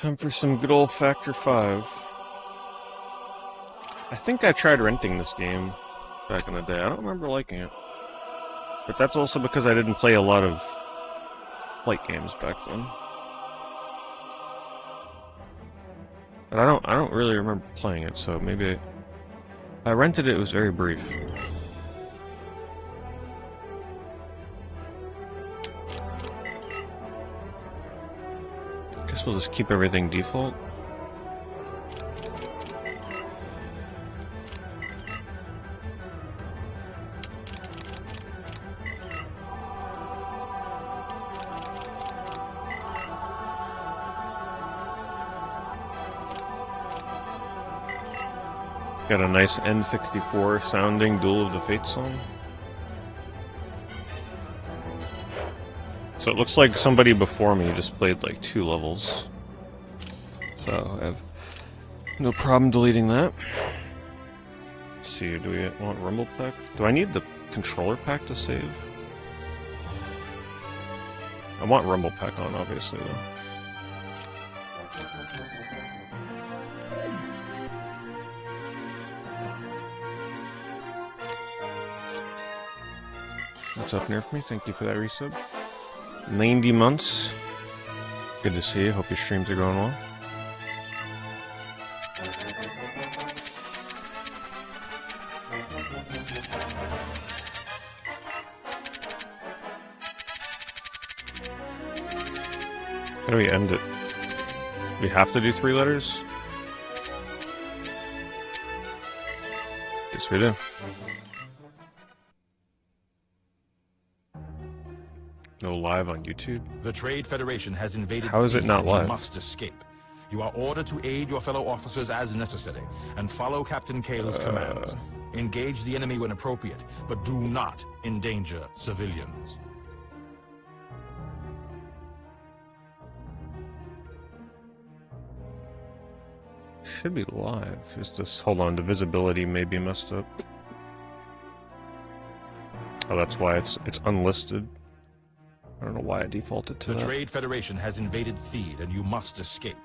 Time for some good old Factor 5. I think I tried renting this game back in the day. I don't remember liking it. But that's also because I didn't play a lot of flight games back then. But I don't really remember playing it, so maybe I rented it, it was very brief. Guess we'll just keep everything default. Got a nice N64 sounding Duel of the Fates song. So it looks like somebody before me just played like 2 levels. So I have no problem deleting that. Let's see, do we want Rumble Pack? Do I need the controller pack to save? I want Rumble Pack on, obviously, though. What's up, Nerf Me? Thank you for that resub. 90 months. Good to see you. Hope your streams are going well. How do we end it? We have to do 3 letters? Guess we do. No live on YouTube? The Trade Federation has invaded. How is it not live? You must escape. You are ordered to aid your fellow officers as necessary and follow Captain Kale's commands. Engage the enemy when appropriate, but do not endanger civilians. Should be live. Is this... Hold on, the visibility may be messed up. Oh, that's why it's unlisted. I don't know why I defaulted to that. The Trade Federation has invaded Theed, and you must escape.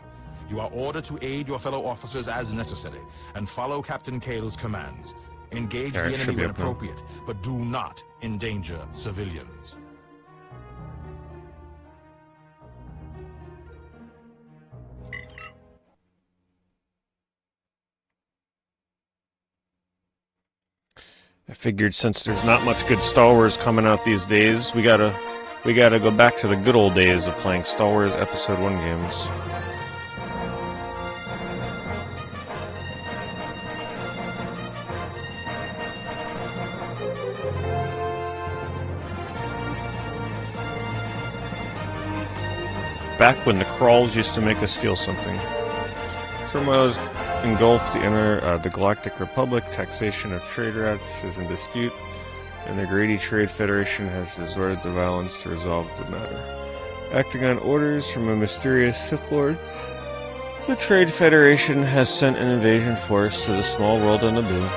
You are ordered to aid your fellow officers as necessary, and follow Captain Kale's commands. Engage the enemy when appropriate, but do not endanger civilians. I figured since there's not much good Star Wars coming out these days, we gotta go back to the good old days of playing Star Wars Episode 1 games. Back when the crawls used to make us feel something. Turmoils engulfed the Galactic Republic. Taxation of trade routes is in dispute, and the greedy Trade Federation has resorted to violence to resolve the matter. Acting on orders from a mysterious Sith Lord, the Trade Federation has sent an invasion force to the small world of Naboo.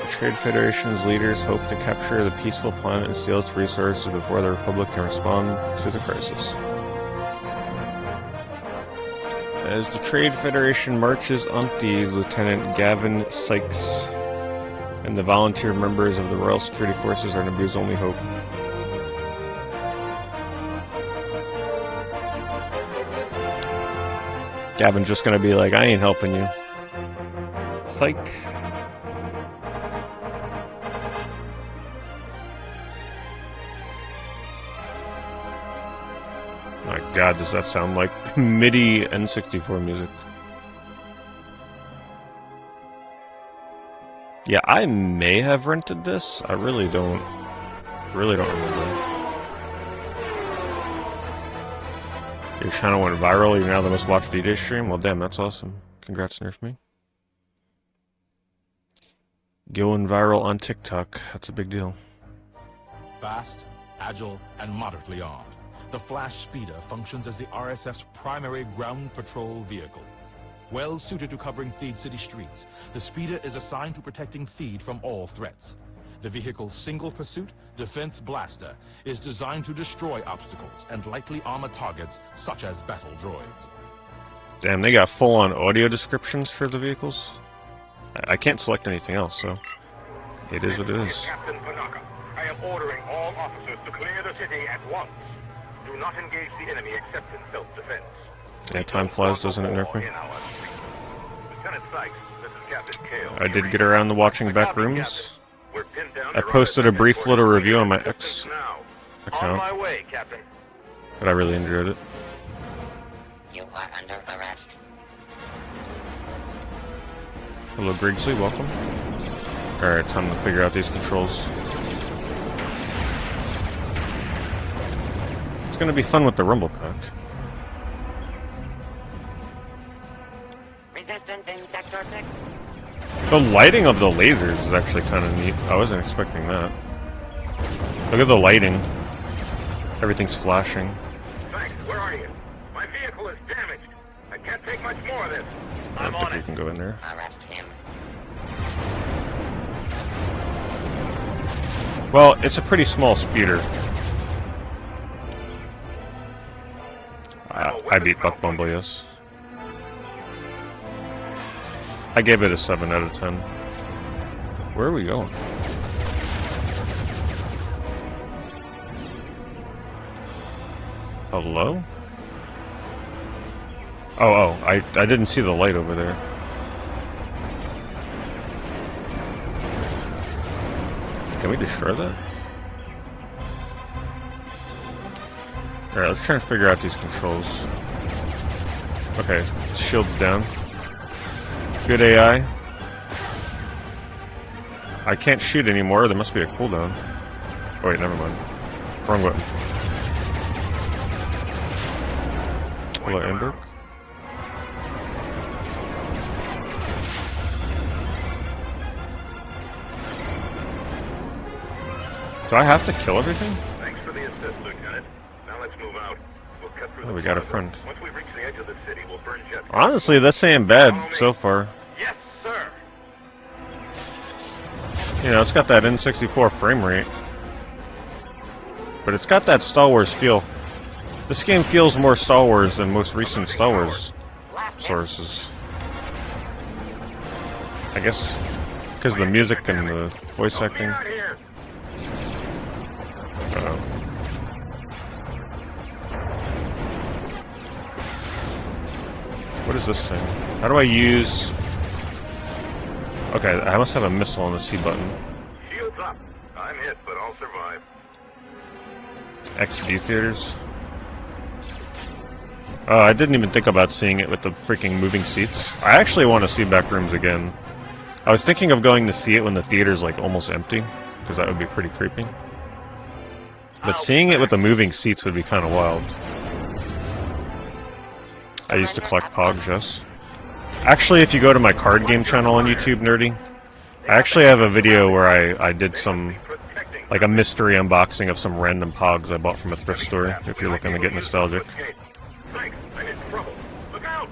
The Trade Federation's leaders hope to capture the peaceful planet and steal its resources before the Republic can respond to the crisis. As the Trade Federation marches on the Lieutenant Gavin Sykes and the volunteer members of the Royal Security Forces are Naboo's only hope. Gavin's just gonna be like, I ain't helping you. Psych. My god, does that sound like MIDI N64 music? Yeah, I may have rented this. I really don't remember. Your channel went viral. You're now the most watched DJ stream. Well, damn, that's awesome. Congrats, Nerf Me. Going viral on TikTok. That's a big deal. Fast, agile, and moderately armed, the Flash Speeder functions as the RSF's primary ground patrol vehicle. Well suited to covering Theed city streets, the Speeder is assigned to protecting Theed from all threats. The vehicle's single pursuit, Defense Blaster, is designed to destroy obstacles and lightly armor targets such as battle droids. Damn, they got full-on audio descriptions for the vehicles. I can't select anything else, so it is what it is. Captain Panaka, I am ordering all officers to clear the city at once. Do not engage the enemy except in self-defense. Yeah, time flies, doesn't it, Nerfman? Lieutenant Sykes, this is Captain Kale. I did get around to watching back rooms. I posted a brief little review on my X account, On my way, Captain. but I really enjoyed it. You are under arrest. Hello, Griggsley, welcome. Alright, time to figure out these controls. It's gonna be fun with the rumble pack. Resistance in Sector 6. The lighting of the lasers is actually kind of neat. I wasn't expecting that. Look at the lighting. Everything's flashing. Thanks, where are you? My vehicle is damaged. I can't take much more of this. I don't think we can go in there. Arrest him. Well, it's a pretty small speeder. I beat Buck Bumble, yes. I gave it a 7 out of 10. Where are we going? Hello? Oh, I didn't see the light over there. Can we destroy that? Alright, let's try and figure out these controls. Okay, shield down. Good AI. I can't shoot anymore, there must be a cooldown. Oh wait, never mind. Wrong button. Hello, Amber. Do I have to kill everything? Thanks for the assist, Lieutenant. Now let's move out. We'll cut through Oh, the we got a plaza. friend. Once we reach the edge of the city, we'll burn jet. Honestly, this ain't bad so far. Yes, sir. You know, it's got that N64 frame rate. But it's got that Star Wars feel. This game feels more Star Wars than most recent Star Wars sources. I guess because of the music and the voice acting. Out here. Uh-oh. What is this thing? How do I use... Okay, I must have a missile on the C button. Shields up. I'm hit, but I'll survive. XD theaters. Oh, I didn't even think about seeing it with the freaking moving seats. I actually want to see back rooms again. I was thinking of going to see it when the theater's like almost empty, because that would be pretty creepy. But seeing it with the moving seats would be kind of wild. I used to collect Pogs, yes. Actually, if you go to my card game channel on YouTube, Nerdy, I actually have a video where I did some, like a mystery unboxing of some random Pogs I bought from a thrift store, if you're looking to get nostalgic. Thanks. I'm in trouble. Look out!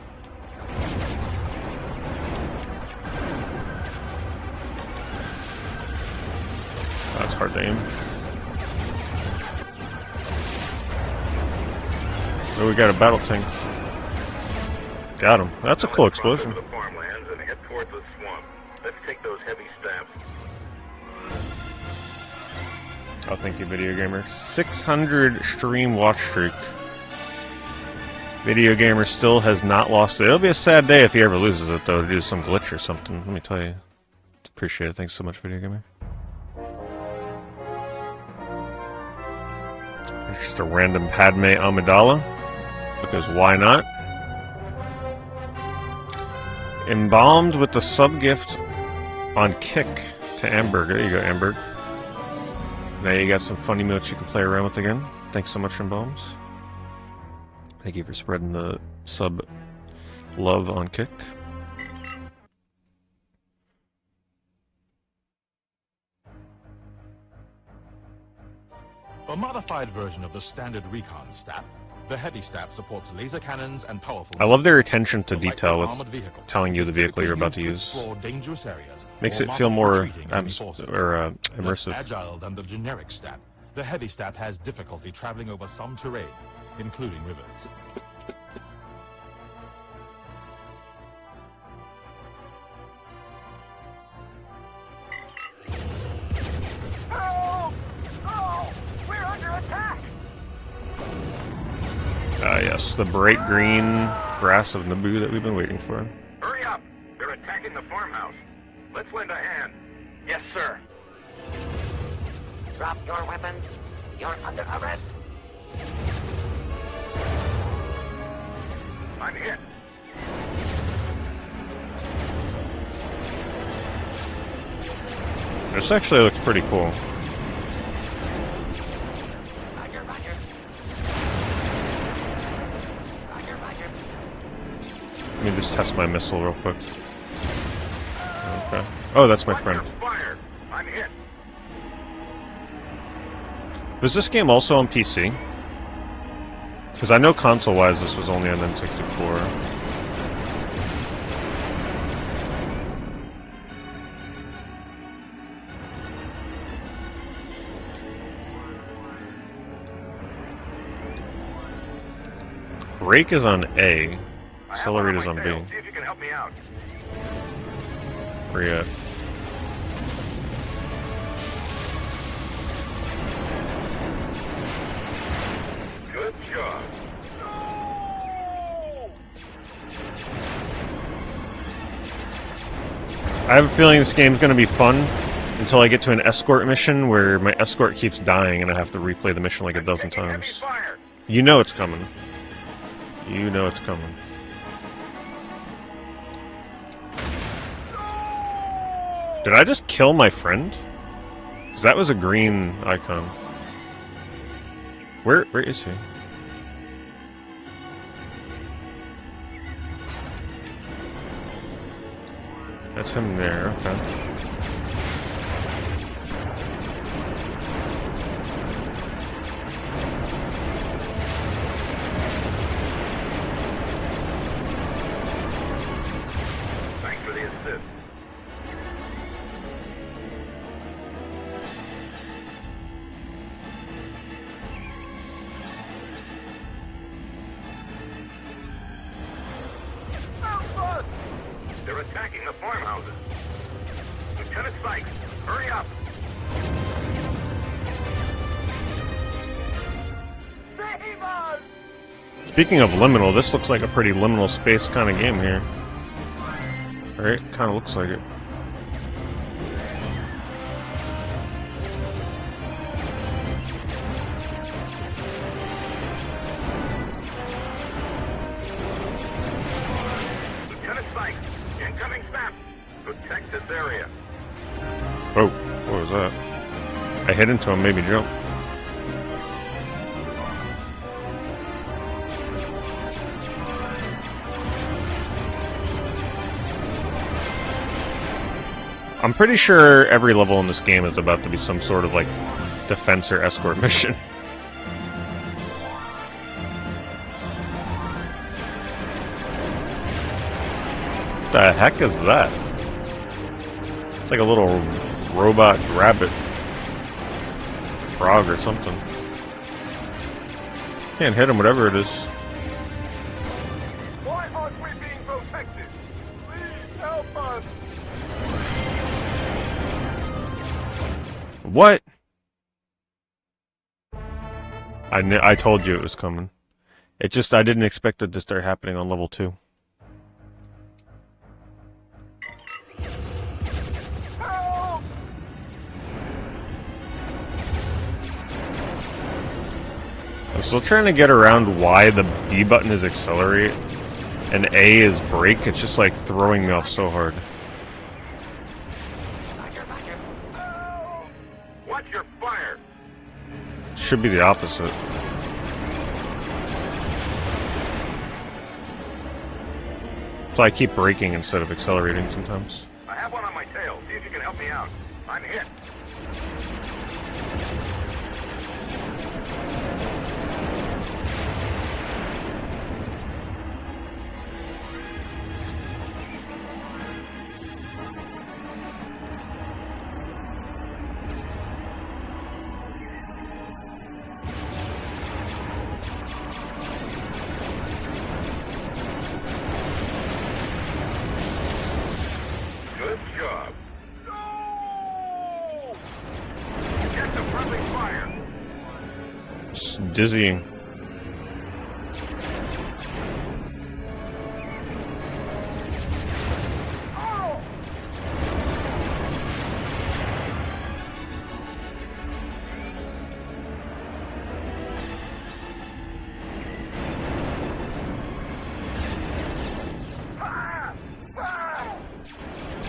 That's hard to aim. Oh, we got a battle tank. Got him. That's a cool explosion. The farmlands and head towards the swamp. Let's take those heavy stabs. Oh, thank you, Video Gamer. 600 stream watch streak. Video Gamer still has not lost it. It'll be a sad day if he ever loses it, though, to do some glitch or something. Let me tell you. Appreciate it. Thanks so much, Video Gamer. It's just a random Padme Amidala. Because why not? Embalmed with the sub-gift on Kick to Amberg. There you go, Amberg. Now you got some funny emotes you can play around with again. Thanks so much, Embalms. Thank you for spreading the sub love on Kick. A modified version of the standard recon stat, the heavy stat supports laser cannons and powerful... I love their attention to Unlike detail the with armored vehicle, telling you the it's vehicle you're typically about to used use. explore dangerous areas, Makes or it feel mount more retreating enemy forces. Less immersive. agile than the generic stat, the heavy stat has difficulty traveling over some terrain, including rivers. Yes, the bright green grass of Naboo that we've been waiting for. Hurry up! They're attacking the farmhouse. Let's lend a hand. Yes, sir. Drop your weapons. You're under arrest. I'm hit. This actually looks pretty cool. Roger, roger. Roger, roger. Let me just test my missile real quick. Okay. Oh, that's my friend. Fire! I'm hit. Was this game also on PC? Because I know console-wise this was only on N64. Brake is on A. Accelerate is on B. See if you can help me out. Where you at? Good job. I have a feeling this game's going to be fun until I get to an escort mission where my escort keeps dying and I have to replay the mission like a dozen times. You know it's coming. You know it's coming. Did I just kill my friend? Because that was a green icon. Where is he? That's him there, okay. Thanks for the assist. They're attacking the farmhouses. Lieutenant Sykes, hurry up! Save us! Speaking of liminal, this looks like a pretty liminal space kind of game here. Right? Kind of looks like it. Lieutenant Sykes, incoming snap! Protect this area. Oh, what was that? I hit into him, maybe jump. I'm pretty sure every level in this game is about to be some sort of, like, defense or escort mission. The heck is that? It's like a little robot rabbit frog or something. Can't hit him, whatever it is. Why aren't we being protected? Please help us! What? I told you it was coming. It just, I didn't expect it to start happening on level 2. Help! I'm still trying to get around why the B button is accelerate and A is brake. It's just like throwing me off so hard. Roger, roger. Help! Watch your fire! Should be the opposite. So I keep braking instead of accelerating sometimes. I have one on my tail. See if you can help me out. I'm hit. Good job. No! Get the friendly fire. It's dizzying.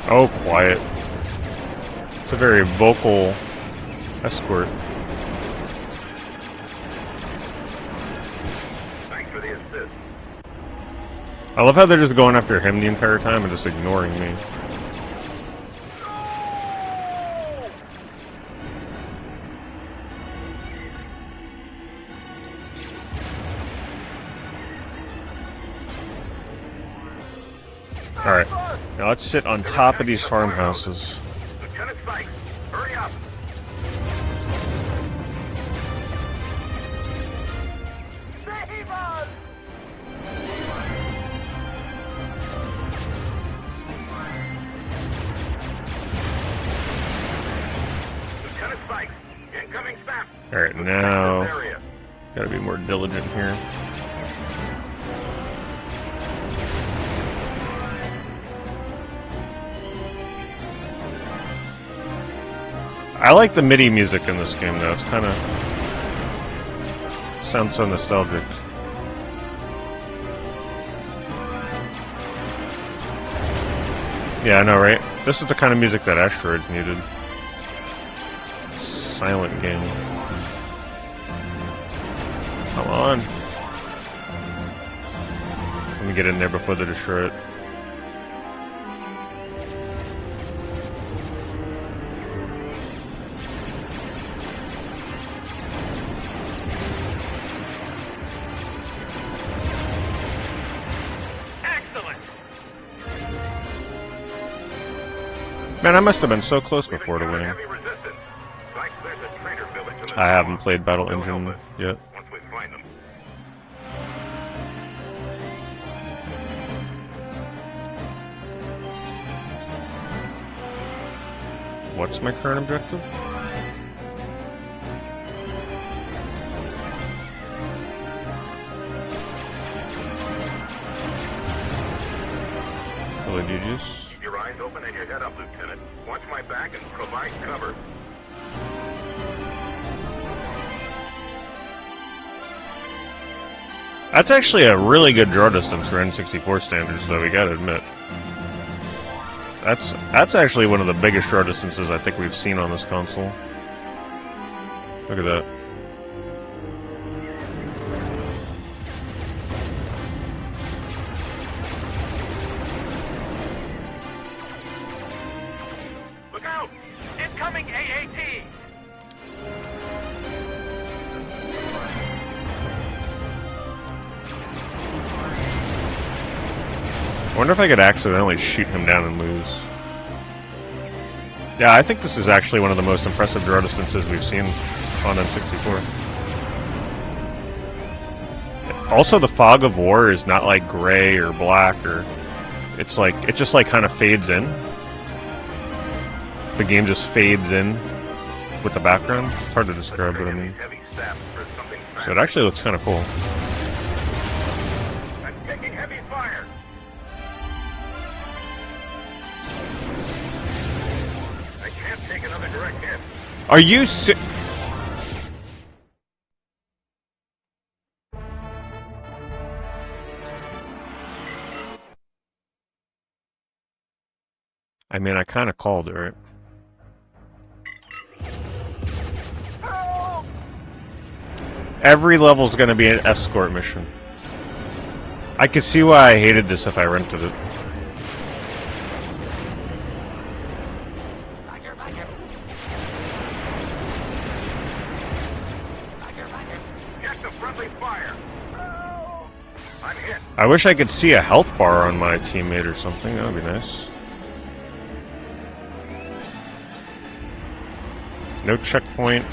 Oh, quiet. It's a very vocal escort. Thanks for the assist. I love how they're just going after him the entire time and just ignoring me. Alright, now let's sit on top of these farmhouses. Lieutenant Sykes, hurry up! Save us! Lieutenant Sykes, incoming snap! Alright, now gotta be more diligent here. I like the MIDI music in this game though, it's kinda sounds so nostalgic. Yeah, I know, right? This is the kind of music that Asteroids needed. Silent game. Come on. Let me get in there before they destroy it. Man, I must have been so close before to winning. I haven't played Battle Engine yet. Once we find them. What's my current objective? Hello, GG's. Keep your eyes open and your head up, Lieutenant. Watch my back and provide cover. That's actually a really good draw distance for N64 standards, though, we gotta admit. That's actually one of the biggest draw distances I think we've seen on this console. Look at that. Look out! Incoming AAT! I wonder if I could accidentally shoot him down and lose. Yeah, I think this is actually one of the most impressive draw distances we've seen on N64. Also, the fog of war is not like gray or black or... It's like, it just like kind of fades in. The game just fades in with the background. It's hard to describe what I mean. So it actually looks kind of cool. I'm taking heavy fire! I can't take another direct hit. Are you I mean, I kind of called it, right? Help! Every level's gonna be an escort mission. I could see why I hated this if I rented it. Roger, roger. Roger, roger. Get the friendly fire! I'm hit. I wish I could see a health bar on my teammate or something. That would be nice. No checkpoint.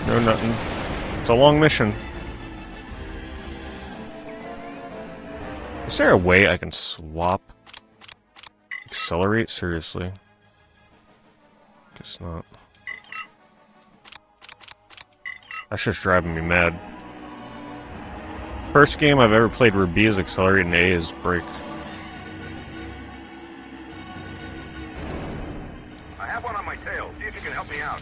No nothing. It's a long mission. Is there a way I can swap? Accelerate? Seriously? Guess not. That's just driving me mad. First game I've ever played where B is accelerate and A is brake. I have one on my tail. See if you can help me out.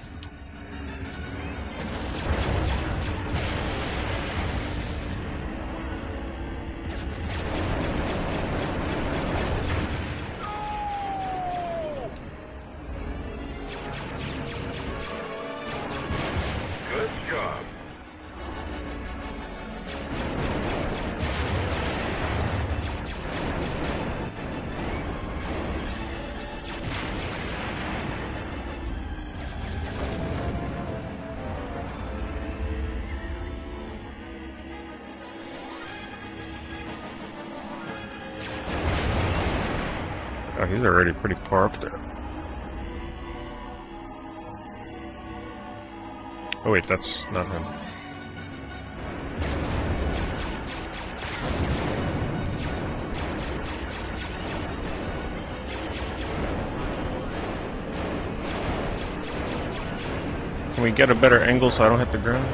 Oh, he's already pretty far up there. Oh wait, that's not him. Can we get a better angle so I don't hit the ground?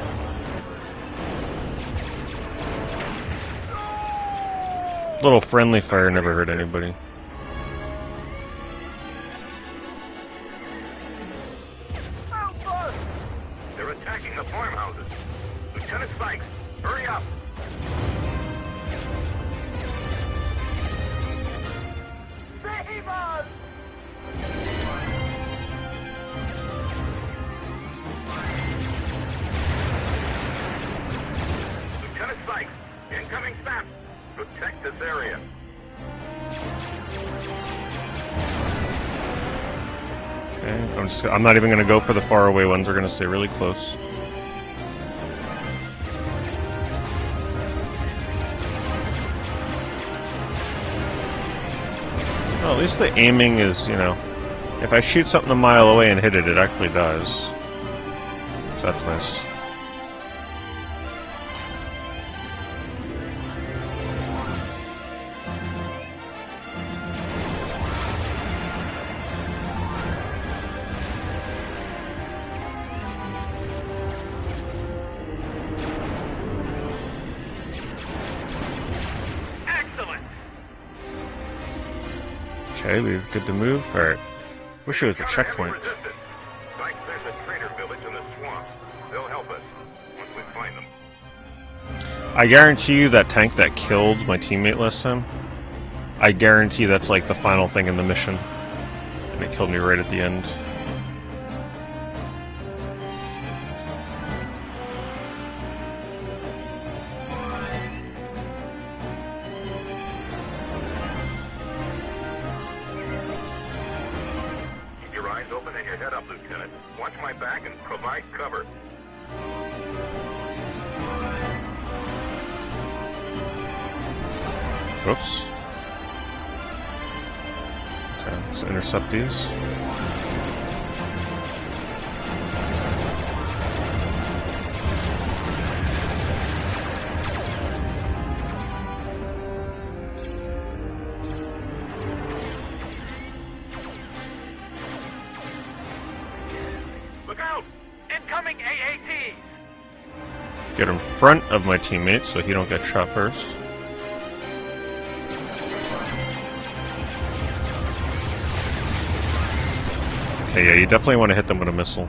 Little friendly fire never hurt anybody. They're attacking the farmhouses. Lieutenant Sykes, hurry up! Save us! Lieutenant Sykes, incoming SAP. Protect this area. Okay, I'm not even going to go for the faraway ones. We're going to stay really close. Well, at least the aiming is, you know, if I shoot something a mile away and hit it, it actually does. So that's nice. Okay, we're good to move. Alright. Wish it was a checkpoint. Sykes, there's a trader village in the swamp. They'll help us once we find them. I guarantee you that tank that killed my teammate last time, I guarantee that's like the final thing in the mission. And it killed me right at the end. Keep your eyes open and your head up, Lieutenant. Watch my back and provide cover. Whoops. Okay, let's intercept these. Look out! Incoming AAT! Get in front of my teammate so he don't get shot first. Okay, yeah, you definitely want to hit them with a missile.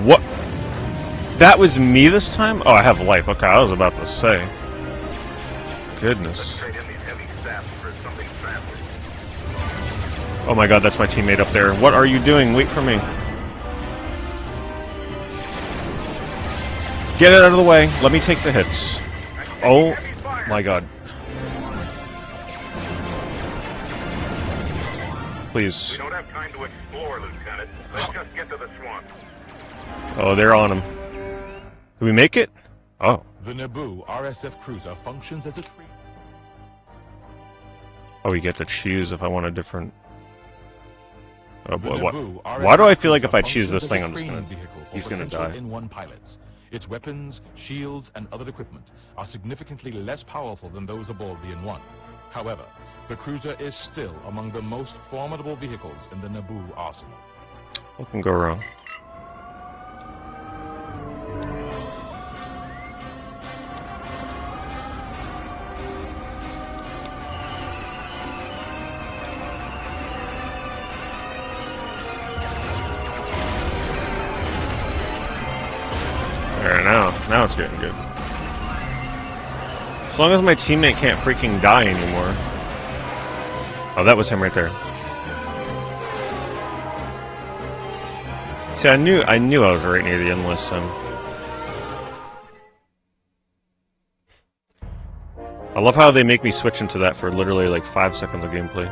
What? That was me this time? Oh, I have life. Okay, I was about to say. Goodness. Trade in these heavy staffs for something faster. Oh my god, that's my teammate up there. What are you doing? Wait for me. Get it out of the way. Let me take the hits. Oh my god. Please. We don't have time to explore, Lieutenant. Let's just get to the swamp. Oh, they're on him. Did we make it? Oh. The Naboo RSF cruiser functions as a tree. Oh, we get to choose if I want a different... Oh boy, The what? Naboo Why do I RSF feel like if I cruiser choose this thing, I'm functions just as a gonna... training vehicle for He's gonna potential die. N1 pilots. Its weapons, shields, and other equipment are significantly less powerful than those aboard the N1. However, the cruiser is still among the most formidable vehicles in the Naboo arsenal. What can go wrong? There, now it's getting good. As long as my teammate can't freaking die anymore. Oh, that was him right there. See, I knew I was right near the end last time. I love how they make me switch into that for literally like 5 seconds of gameplay.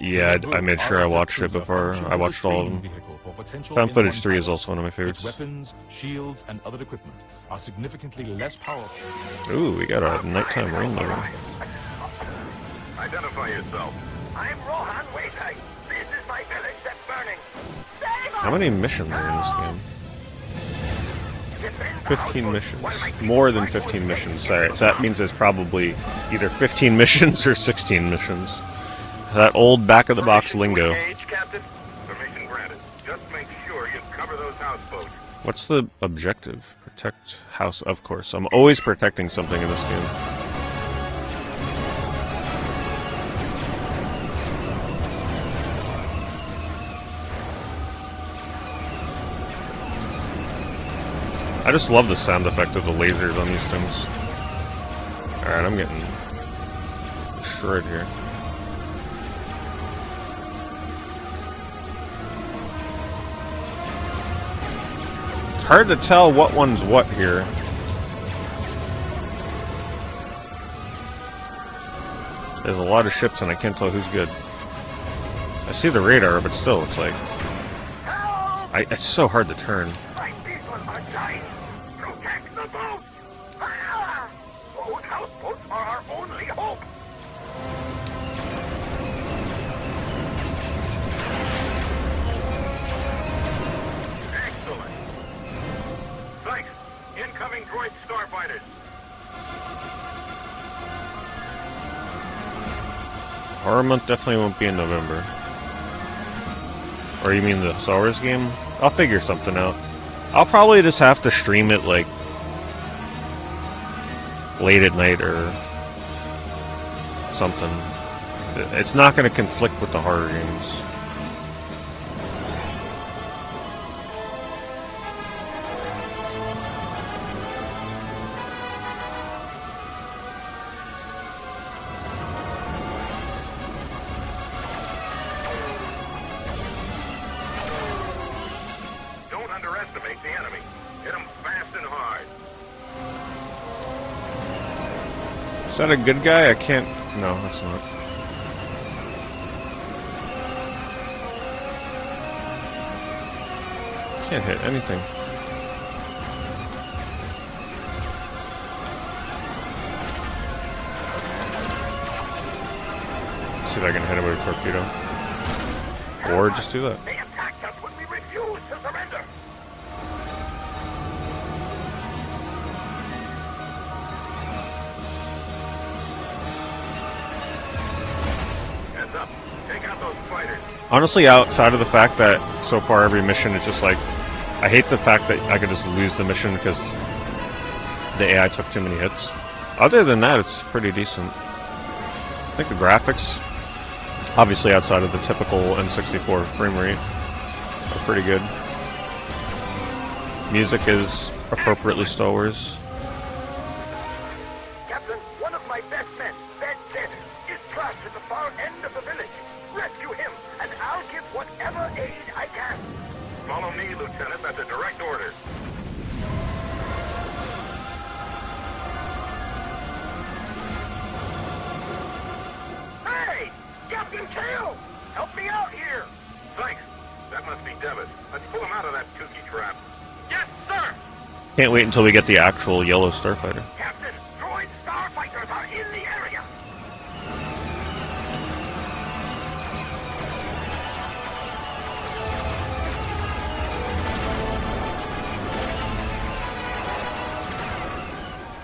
Yeah, I made sure I watched it before. I watched all of them. Found Footage 3 is also one of my favorites. Its weapons, shields, and other equipment are significantly less powerful. Ooh, we got a nighttime rain level. Identify yourself. I'm Rohan Waitai. This is my village that's burning. Save us! How many missions are in this game? Defend the 15 outpost missions. while my people More than fight for 15 the missions. city. Sorry, so that means there's probably either 15 missions or 16 missions. That old back-of-the-box lingo. Engage, Captain. Permission granted. Just make sure you cover those houseboats. What's the objective? Protect house, of course. I'm always protecting something in this game. I just love the sound effect of the lasers on these things. Alright, I'm getting destroyed here. It's hard to tell what one's what here. There's a lot of ships and I can't tell who's good. I see the radar, but still, it's like... it's so hard to turn. My people are dying. Protect the boat. Ah! Those houseboats are our only hope. Excellent. Thanks. Incoming droid starfighters. Horror Month definitely won't be in November. Or you mean the Star Wars game? I'll figure something out. I'll probably just have to stream it, like, late at night or something. It's not going to conflict with the horror games. Don't underestimate the enemy. Hit them fast and hard. Is that a good guy? I can't... No, that's not. Can't hit anything. See if I can hit him with a torpedo. Or just do that. They attacked us when we refused to surrender. Heads up. Take out those fighters. Honestly, outside of the fact that so far every mission is just like... I hate the fact that I could just lose the mission because the AI took too many hits. Other than that, it's pretty decent. I think the graphics, obviously outside of the typical N64 frame rate, are pretty good. Music is appropriately Star Wars. Captain, one of my best men, Ben Dead, is trapped at the far end of the village. Rescue him, and I'll give whatever aid I can. Follow me, Lieutenant. That's a direct order. Hey! Captain Kale! Help me out here! Thanks. That must be Devis. Let's pull him out of that kooky trap. Yes, sir! Can't wait until we get the actual yellow starfighter. Captain, droid starfighters are in the area!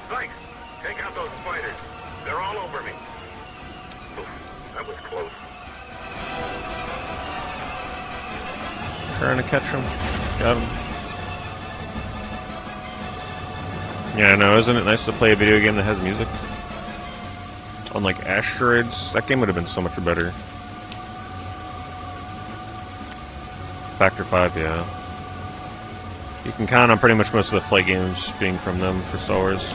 Thanks. Take out those fighters. They're all over me. Oof, that was close. Trying to catch him. Got him. Yeah, no, isn't it nice to play a video game that has music? Unlike Asteroids, that game would have been so much better. Factor 5, yeah. You can count on pretty much most of the flight games being from them for Star Wars.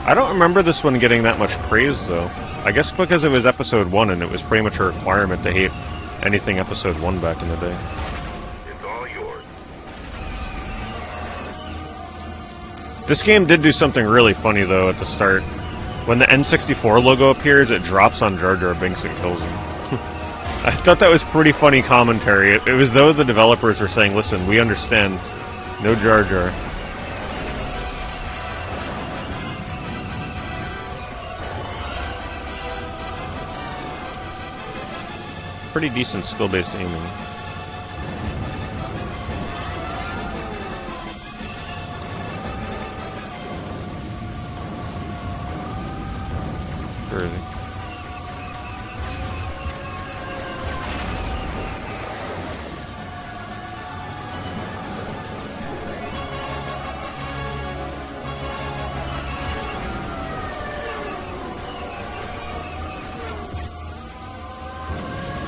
I don't remember this one getting that much praise, though. I guess because it was Episode 1 and it was pretty much a requirement to hate anything Episode 1 back in the day. It's all yours. This game did do something really funny, though, at the start. When the N64 logo appears, it drops on Jar Jar Binks and kills him. I thought that was pretty funny commentary. It was though the developers were saying, listen, we understand. No Jar Jar. Pretty decent skill-based aiming. Where is he?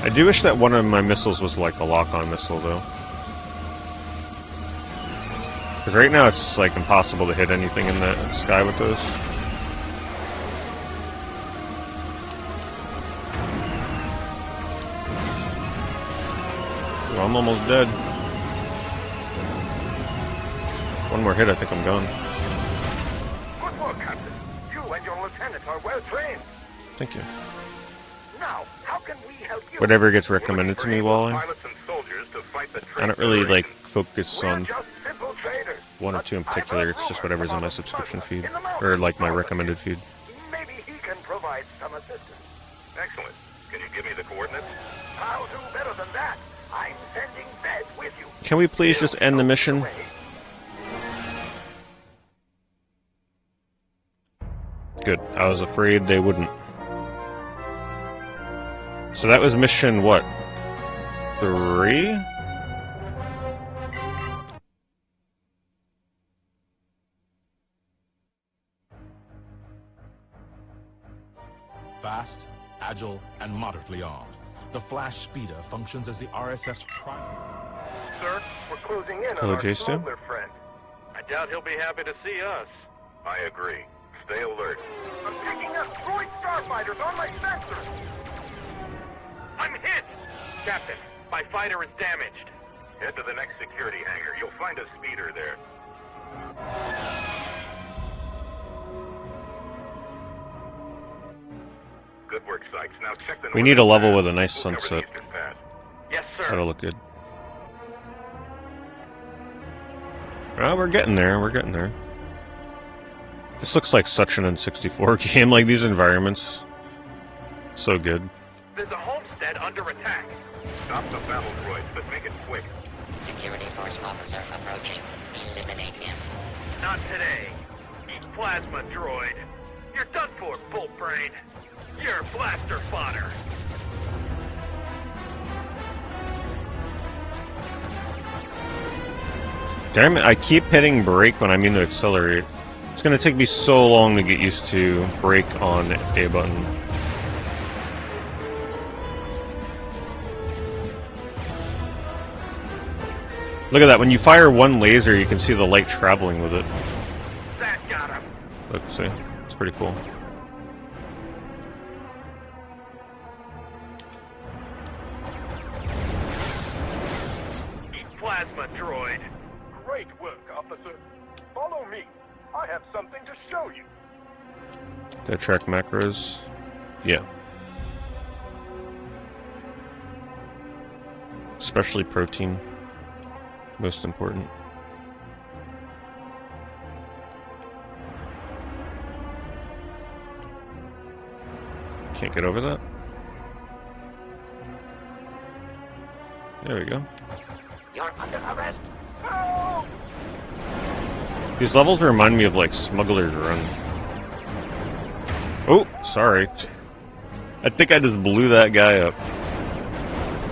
I do wish that one of my missiles was like a lock-on missile, though. Because right now it's like impossible to hit anything in the sky with those. Ooh, I'm almost dead. One more hit, I think I'm gone. Good work, Captain. You and your lieutenant are well trained. Thank you. Now, how can we help you? Whatever gets recommended to me while I don't really like focus We're on just simple traders. one or two in particular. It's just whatever's in my subscription feed or like my recommended feed. Maybe he can provide some assistance. Excellent. Can you give me the coordinates? I'll do better than that. I'm sending Zed with you. Can we please just end the mission? Good. I was afraid they wouldn't. So that was mission what? 3? Fast, agile, and moderately armed, the Flash Speeder functions as the RSF's prime... Sir, we're closing in Hello, on our J-Stu. smuggler friend. I doubt he'll be happy to see us. I agree. Stay alert. I'm picking up droid starfighters on my sensors. I'm hit! Captain, my fighter is damaged. Head to the next security hangar. You'll find a speeder there. Good work, Sykes. Now check the... We need a level with a nice sunset. Yes, sir. That'll look good. Well, we're getting there. We're getting there. This looks like such an N64 game. Like, these environments. So good. There's a homestead under attack. Stop the battle droids, but make it quick. Security force officer approaching. Eliminate him. Not today. Eat plasma, droid. You're done for, bolt brain. You're blaster fodder. Damn it, I keep hitting brake when I mean to accelerate. It's gonna take me so long to get used to brake on A button. Look at that, when you fire one laser, you can see the light traveling with it. That got him. Look, see? It's pretty cool. Eat plasma, droid. Great work, officer. Follow me. I have something to show you. Did I track macros? Yeah. Especially protein. Most important. Can't get over that. There we go. You're under arrest. Help! These levels remind me of like Smuggler's Run. Oh, sorry. I think I just blew that guy up.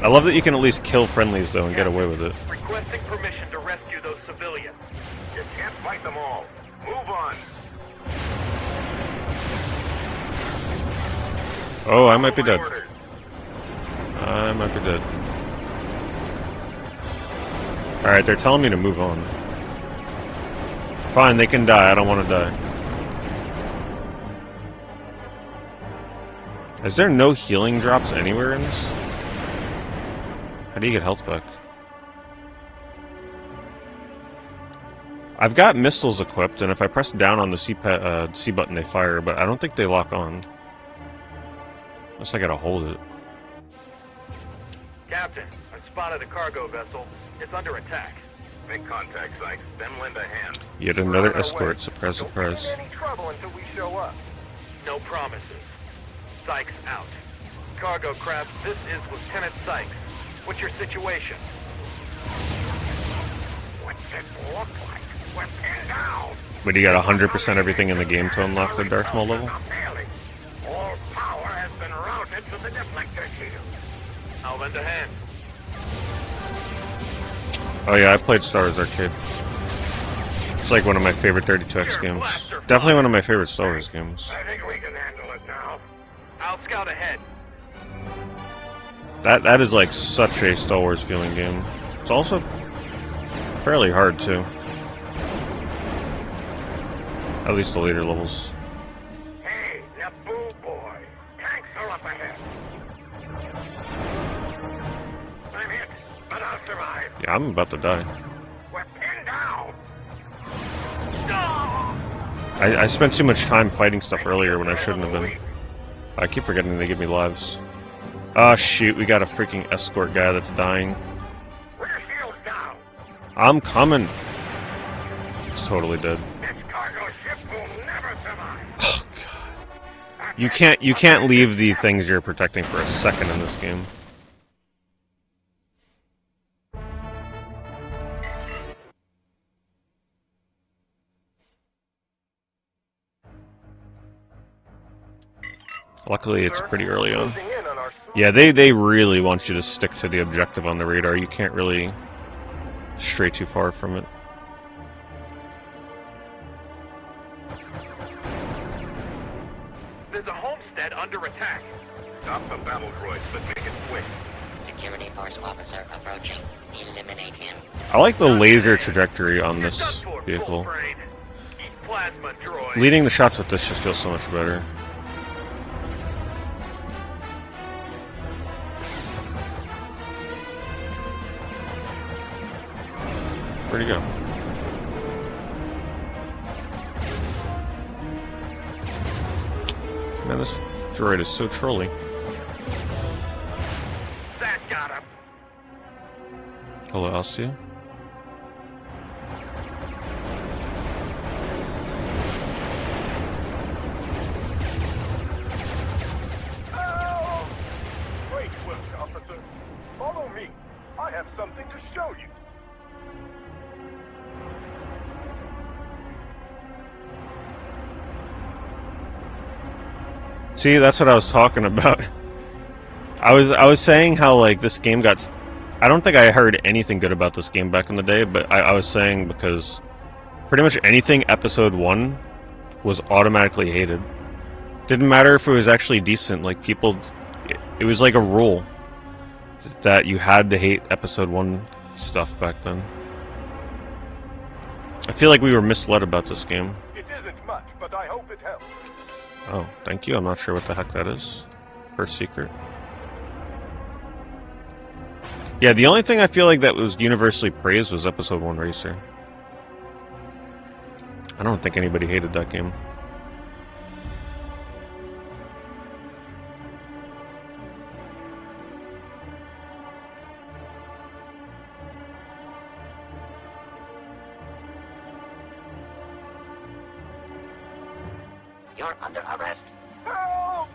I love that you can at least kill friendlies though and get away with it. Requesting permission to rescue those civilians. You can't fight them all. Move on. Oh, I might be dead. Orders. I might be dead. Alright, they're telling me to move on. Fine, they can die. I don't want to die. Is there no healing drops anywhere in this? How do you get health back? I've got missiles equipped, and if I press down on the C button, they fire, but I don't think they lock on. Unless I gotta hold it. Captain, I spotted a cargo vessel. It's under attack. Make contact, Sykes. Then lend a hand. Yet another escort. Surprise, surprise. Don't get in any trouble until we show up. No promises. Sykes out. Cargo craft, this is Lieutenant Sykes. What's your situation? What's it look like? We're pinned down. But you got 100% everything in the game to unlock the Darth Maul level? All power has been routed to the deflector shield. I'll lend a hand. Oh yeah, I played Star Wars Arcade. It's like one of my favorite 32X games. Definitely one of my favorite Star Wars games. I think we can handle it now. I'll scout ahead. That is like such a Star Wars feeling game. It's also fairly hard too. At least the later levels. Hey, Naboo boy. Tanks are up ahead. I'm hit, but I'll survive. Yeah, I'm about to die. We're pinned down. I spent too much time fighting stuff earlier when I shouldn't have been. I keep forgetting they give me lives. Oh shoot, we got a freaking escort guy that's dying. Rear shield's down. I'm coming. He's totally dead. This cargo ship will never survive. Oh god. You can't leave the things you're protecting for a second in this game. Luckily, it's pretty early on. Closing in on our Yeah, they really want you to stick to the objective on the radar. You can't really stray too far from it. There's a homestead under attack. Stop the battle droids, but make it quick. Security force officer approaching. Eliminate him. I like the laser trajectory on You're this done for, vehicle. full-brain. Eat plasma droid. Leading the shots with this just feels so much better. Where'd he go? Man, this droid is so trolly. That got him. Hello, Alcia. Oh! Great work, officer. Follow me. I have something to show you. See, that's what I was talking about. I was saying how like this game got. I don't think I heard anything good about this game back in the day, but I was saying because pretty much anything Episode 1 was automatically hated. Didn't matter if it was actually decent. Like people, it was like a rule that you had to hate Episode 1 stuff back then. I feel like we were misled about this game. It isn't much, but I hope it helps. Oh, thank you. I'm not sure what the heck that is. First secret. Yeah, the only thing I feel like that was universally praised was Episode 1 Racer. I don't think anybody hated that game. You're under arrest. Help!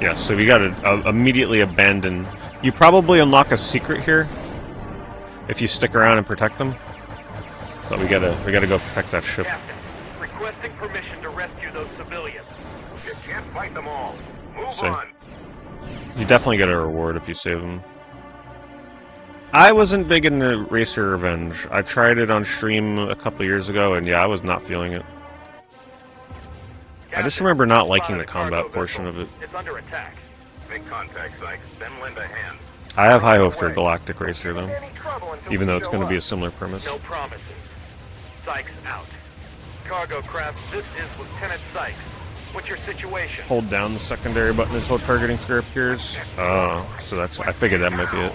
Yeah, so we gotta immediately abandon. You probably unlock a secret here if you stick around and protect them. But we gotta go protect that ship. Captain, requesting permission to rescue those civilians. You can't fight them all. Move So- on. You definitely get a reward if you save them. I wasn't big into Racer Revenge. I tried it on stream a couple years ago, and yeah, I was not feeling it. I just remember not liking the combat portion of it. It's under attack. Make contact, Sykes. Then lend a hand. I have high hope for Galactic Racer, Don't though. get in any trouble until Even we though it's show going to be a up. similar premise. No promises. Sykes out. Cargo craft, this is Lieutenant Sykes. What's your situation? Hold down the secondary button until targeting trigger appears. Oh, so that's. I figured that might be it.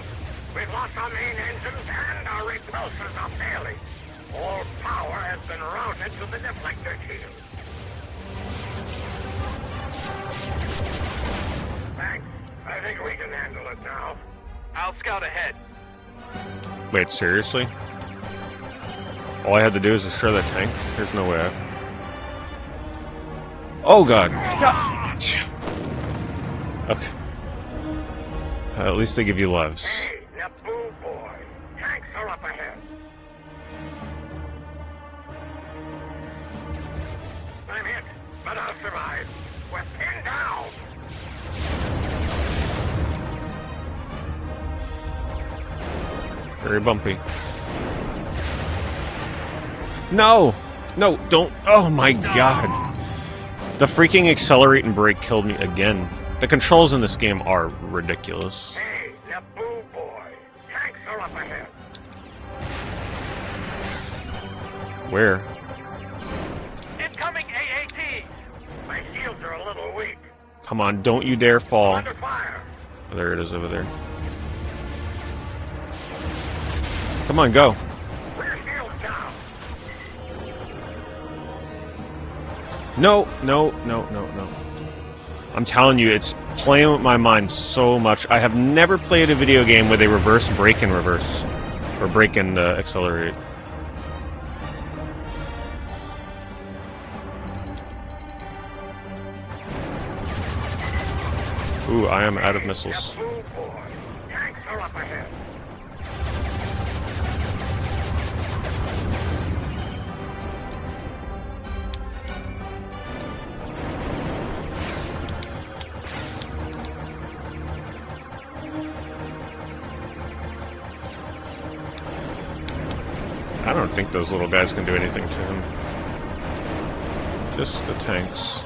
We've lost our main engines and our repulsors are failing. All power has been routed to the deflector shield. Thanks. I think we can handle it now. I'll scout ahead. Wait, seriously? All I had to do is destroy that tank? There's no way. Oh god. Okay. At least they give you lives. Hey, Naboo boy. Tanks are up ahead. I'm hit, but I'll survive. We're pinned down. Very bumpy. No! No, don't. Oh my god. The freaking accelerate and brake killed me again. The controls in this game are ridiculous. Hey, Naboo boy. Tanks are up ahead. Where? Incoming AAT! My shields are a little weak. Come on, don't you dare fall. Under fire. Oh, there it is over there. Come on, go. Rear shields down. No, no, no, no, no. I'm telling you, it's playing with my mind so much. I have never played a video game where they reverse brake and reverse. Or brake and accelerate. Ooh, I am out of missiles. Naboo boy. Tanks are up ahead. I don't think those little guys can do anything to him. Just the tanks.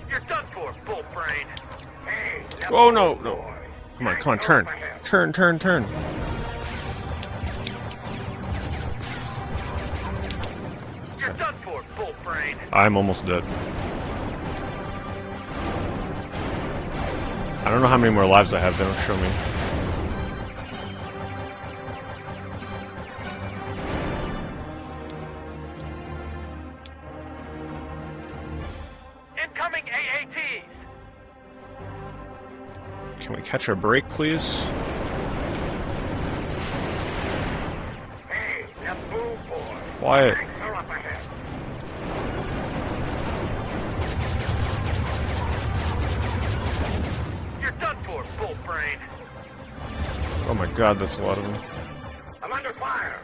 You're done for, bull brain. Hey, Oh Naboo no, boy. no. Come on, Tanks come on, are turn. up ahead. Turn, turn, turn. You're done for, bull brain. I'm almost dead. I don't know how many more lives I have, they don't show me. Incoming AATs! Can we catch a break, please? Hey, Naboo boy. Quiet. Tanks are up ahead. You're done for, bull brain. Oh my god, that's a lot of them. I'm under fire.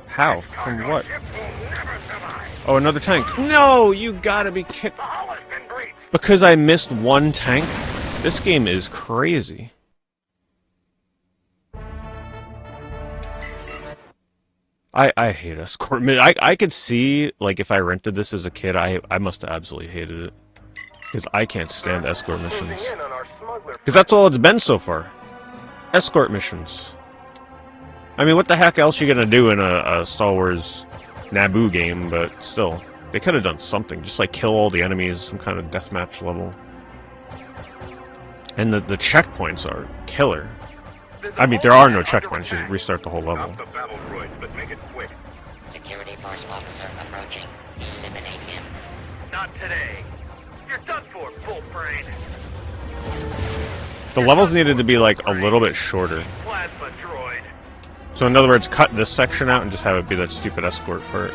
How? From Cargo what? ship will never survive. Oh, another tank. No, you gotta be kidding. The hull has been breached. Because I missed one tank? This game is crazy. I hate escort. I could see, like, if I rented this as a kid, I must have absolutely hated it. Because I can't stand escort missions. Closing in on our smuggler. Because that's all it's been so far. Escort missions. I mean, what the heck else you gonna do in a Star Wars Naboo game, but still. They could have done something. Just, like, kill all the enemies, some kind of deathmatch level. And the checkpoints are killer. I mean, there are no checkpoints, just restart the whole level. Stop the battle droids, but make it quick. Security force officer approaching. Eliminate him. Not today. You're done for, bull brain. The levels needed to be, like, a little bit shorter. Plasma droid. So in other words, cut this section out and just have it be that stupid escort part.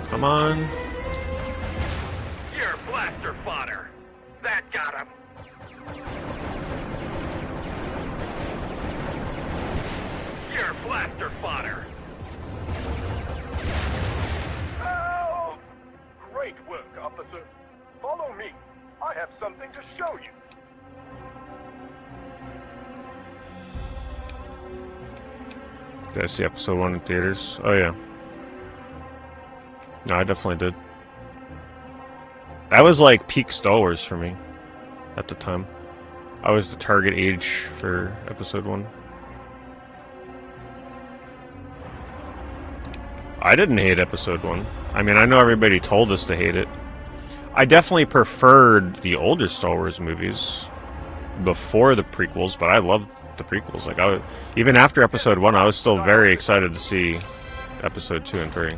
Come on. You're blaster fodder. That got him. You're blaster fodder. Oh! Great work, officer. Follow me. I have something to show you. Did I see episode 1 in theaters? Oh yeah. No, I definitely did. That was like peak Star Wars for me. at the time. I was the target age for episode 1. I didn't hate episode 1. I mean, I know everybody told us to hate it. I definitely preferred the older Star Wars movies before the prequels, but I loved the prequels. Like, even after episode 1, I was still very excited to see episode 2 and 3.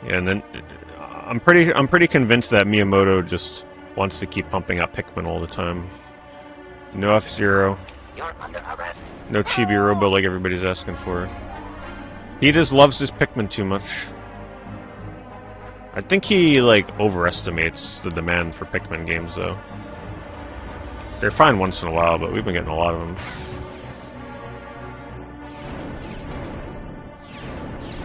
Yeah, and then I'm pretty convinced that Miyamoto just wants to keep pumping out Pikmin all the time. No F-Zero, You're under arrest. no Chibi Robo like everybody's asking for. He just loves his Pikmin too much. I think he, like, overestimates the demand for Pikmin games, though. They're fine once in a while, but we've been getting a lot of them.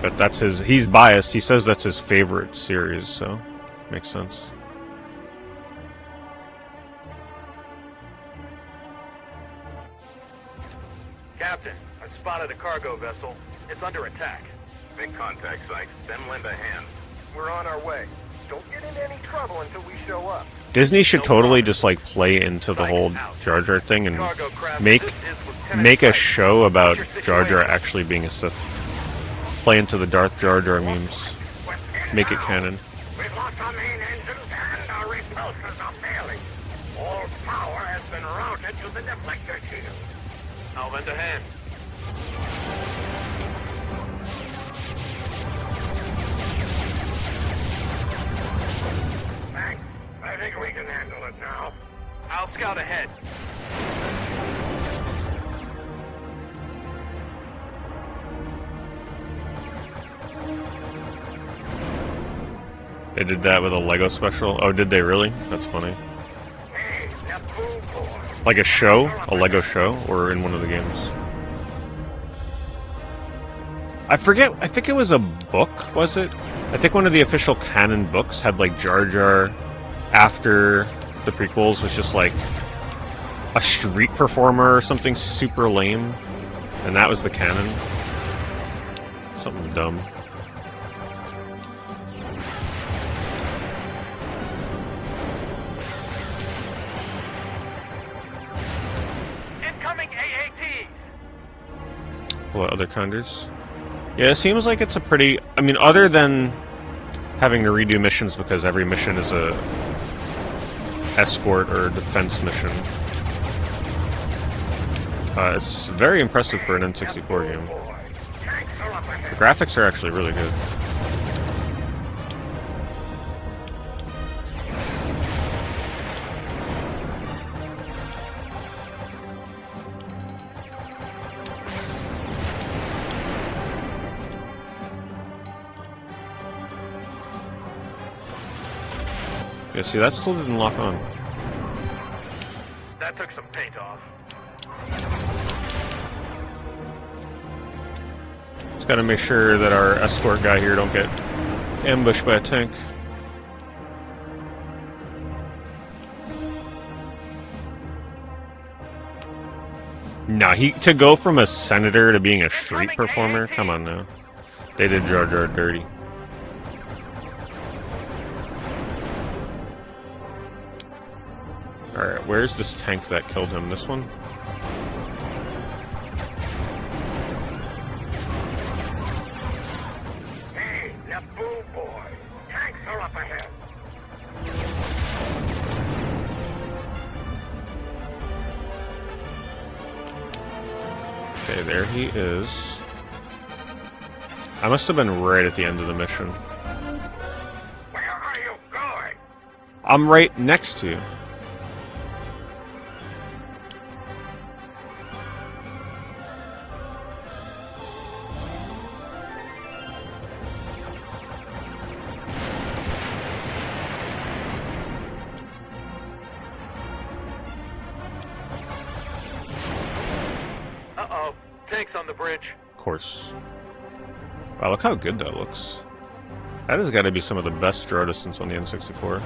But that's he's biased. He says that's his favorite series, so makes sense. Captain, I spotted a cargo vessel. It's under attack. Make contact, Sykes. Then lend a hand. We're on our way. Don't get into any trouble until we show up. Disney should totally just, like, play into the whole Jar Jar thing and make a show about Jar Jar actually being a Sith. Play into the Darth Jar Jar memes. Make it canon. We've lost our main engines and our repulsors are failing. All power has been routed to the deflector shield. I'll lend a hand. Thanks. I think we can handle it now. I'll scout ahead. They did that with a Lego special. Oh, did they really? That's funny. Hey, Naboo boy. Like a show? A Lego show? Or in one of the games? I forget. I think it was a book, was it? I think one of the official canon books had, like, Jar Jar after the prequels was just, like, a street performer or something super lame. And that was the canon. Something dumb. Incoming AATs! What other counters? Yeah, it seems like it's a pretty... I mean, other than having to redo missions because every mission is a escort or defense mission. It's very impressive for an N64 game. The graphics are actually really good. Yeah, see, that still didn't lock on. That took some paint off. Just gotta make sure that our escort guy here don't get ambushed by a tank. Nah, to go from a senator to being a street performer? Come on now. They did Jar Jar dirty. Alright, where's this tank that killed him? This one? Hey, Naboo boy. Tanks are up ahead. Okay, there he is. I must have been right at the end of the mission. Where are you going? I'm right next to you. Uh-oh. Tanks on the bridge. Of course. Wow, look how good that looks. That has got to be some of the best draw distance on the N64.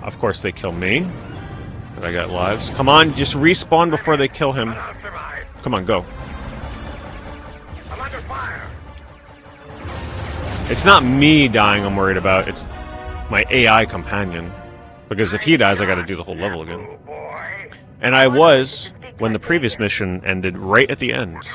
Of course they kill me. But I got lives. Come on, just respawn before they kill him. I'll survive. Come on, go. I'm under fire. It's not me dying I'm worried about, it's my AI companion. Because if he dies, I gotta do the whole level again. Oh, boy. And I was, when the previous mission ended, right at the end.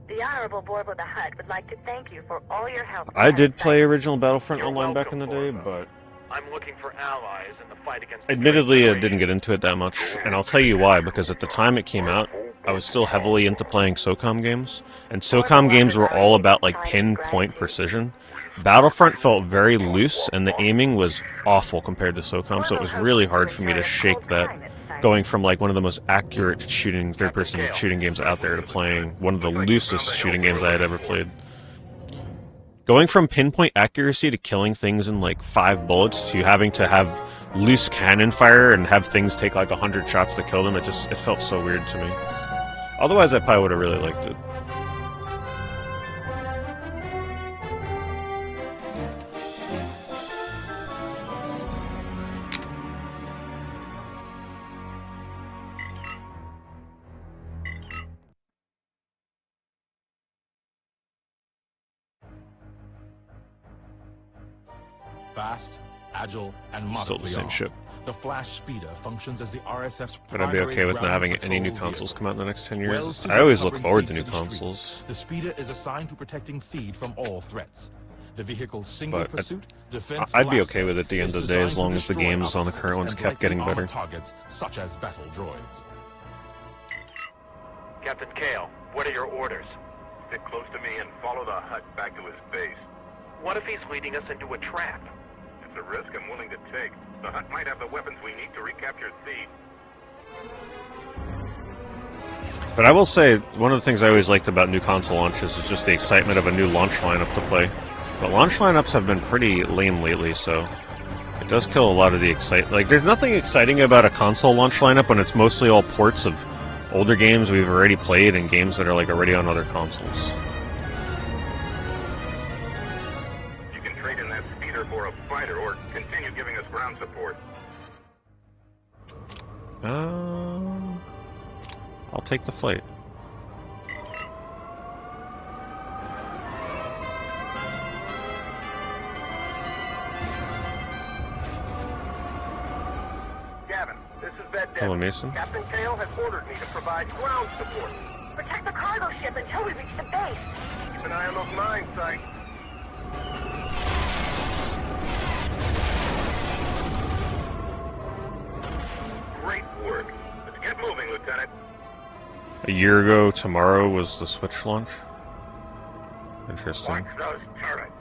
The Honorable Borbo the Hutt would like to thank you for all your help. I did play original Battlefront Online back in the day, but I'm looking for allies in the fight against... admittedly I didn't get into it that much. And I'll tell you why, because at the time it came out, I was still heavily into playing SOCOM games, and SOCOM games were all about like pinpoint precision. Battlefront felt very loose, and the aiming was awful compared to SOCOM, so it was really hard for me to shake that, going from like one of the most accurate shooting, third-person shooting games out there to playing one of the loosest shooting games I had ever played. Going from pinpoint accuracy to killing things in like 5 bullets to having to have loose cannon fire and have things take like 100 shots to kill them, it felt so weird to me. Otherwise, I probably would have really liked it. Fast, agile, and moderately Still the same armed. ship. The Flash Speeder functions as the RSF's But I'd be primary okay with not ground having any new patrol consoles vehicle. come out in the next 10 years. Well-suited I always look covering forward to Theed new City consoles. streets, the Speeder is assigned to protecting Theed from all threats. The vehicle's single But pursuit, defense I'd be blasts, okay with it at the end is of the day as designed to long as the destroy games on the current ones obstacles kept and getting lightly better. armored targets such as battle droids. Captain Kale, what are your orders? Stick close to me and follow the Hutt back to his base. What if he's leading us into a trap? It's a risk I'm willing to take. The Hutt might have the weapons we need to recapture Theed. But I will say, one of the things I always liked about new console launches is just the excitement of a new launch lineup to play. But launch lineups have been pretty lame lately, so it does kill a lot of the excitement. Like, there's nothing exciting about a console launch lineup when it's mostly all ports of older games we've already played and games that are like already on other consoles. You can trade in that speeder for a fighter or continue giving us ground support. I'll take the fight. Gavin, this is Bed Hello, Mason. Captain Kale has ordered me to provide ground support. Protect the cargo ship until we reach the base. Keep an eye on those mine sites. Great work. Let's get moving, Lieutenant. A year ago tomorrow was the Switch launch. Interesting. Watch those turrets.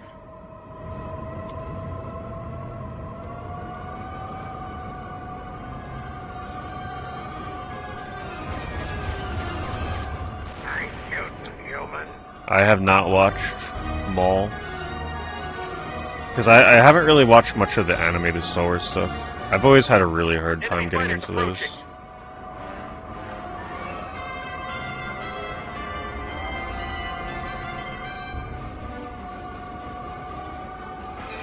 Nice shooting, human. I have not watched Maul. Because I haven't really watched much of the animated Star Wars stuff. I've always had a really hard time getting into those.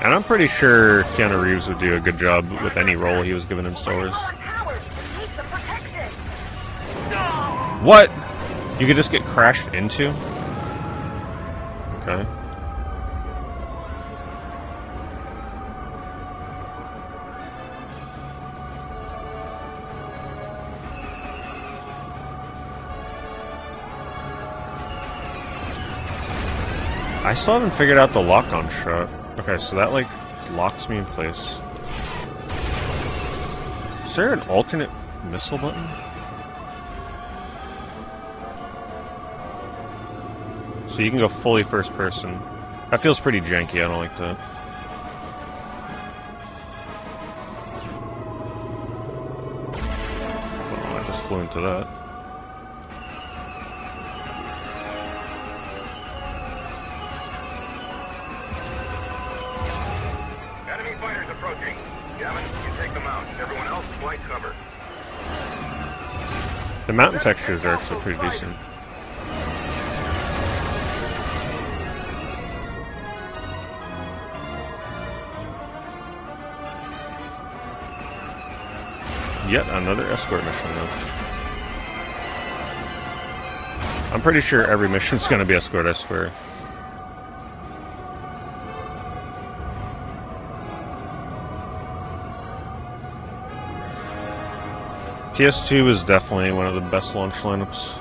And I'm pretty sure Keanu Reeves would do a good job with any role he was given in Star Wars. Our towers keep them protected. What? You could just get crashed into? Okay. I still haven't figured out the lock-on shot. Okay, so that, like, locks me in place. Is there an alternate missile button? So you can go fully first person. That feels pretty janky, I don't like that. Well, I just flew into that. Enemy fighters approaching. Gavin, you take them out. Everyone else, flight cover. The mountain textures are actually pretty decent. Yet another escort mission, though. I'm pretty sure every mission's gonna be escort, I swear. PS2 is definitely one of the best launch lineups.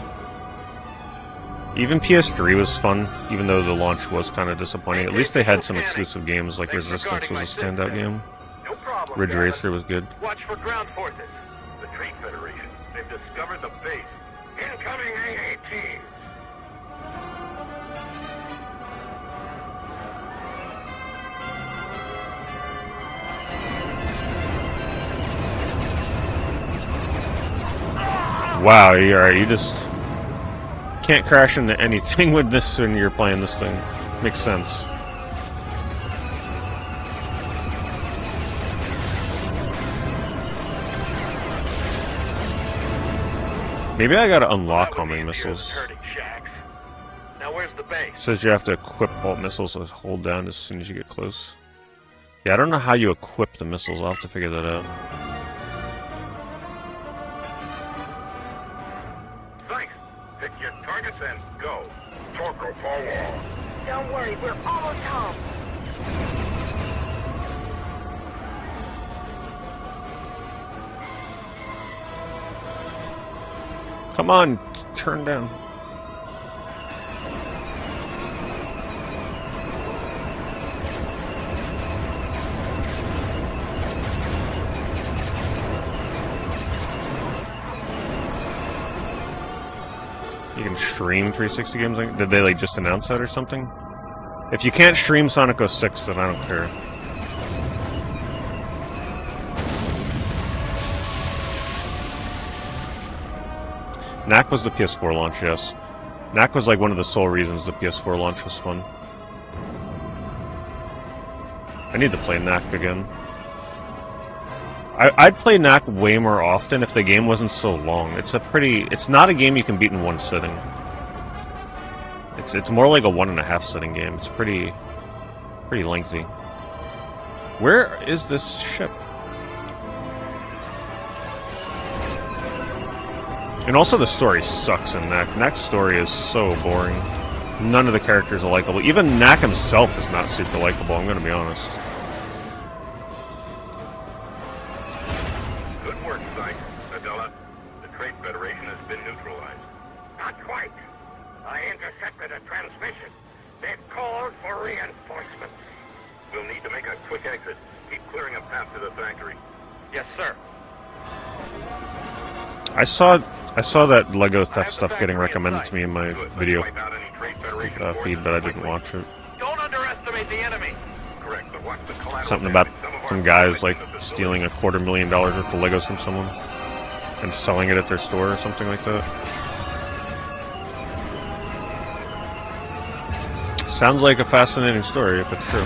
Even PS3 was fun, even though the launch was kind of disappointing. At least they had some exclusive games, like Resistance was a standout game. No problem, Ridge Gavin. Racer was good. Watch for ground forces. The Trade Federation. They've discovered the base. Incoming AAT. Wow, you just can't crash into anything with this when you're playing this thing. Makes sense. Maybe I gotta unlock homing missiles. Now where's the base? Says you have to equip all missiles to hold down as soon as you get close. Yeah, I don't know how you equip the missiles. I'll have to figure that out. Thanks. Pick your targets and go. Torco power. Don't worry, we're almost home. Come on, turn down. You can stream 360 games? Did they just announce that or something? If you can't stream Sonic 06, then I don't care. Knack was the PS4 launch, yes. Knack was one of the sole reasons the PS4 launch was fun. I need to play Knack again. I'd play Knack way more often if the game wasn't so long. It's not a game you can beat in one sitting. It's more like a 1.5 sitting game. It's pretty lengthy. Where is this ship? And also the story sucks in Knack. Knack's story is so boring. None of the characters are likable. Even Knack himself is not super likable, I'm gonna be honest. Good work, Sykes. Adela, the Trade Federation has been neutralized. Not quite. I intercepted a transmission. They've called for reinforcements. We'll need to make a quick exit. Keep clearing a path to the factory. Yes, sir. I saw that Lego theft stuff getting recommended to me in my video feed, but I didn't watch it. Don't underestimate the enemy. Correct, but watch the collateral. Something about some guys stealing $250,000 worth of Legos from someone and selling it at their store or something like that. Sounds like a fascinating story if it's true.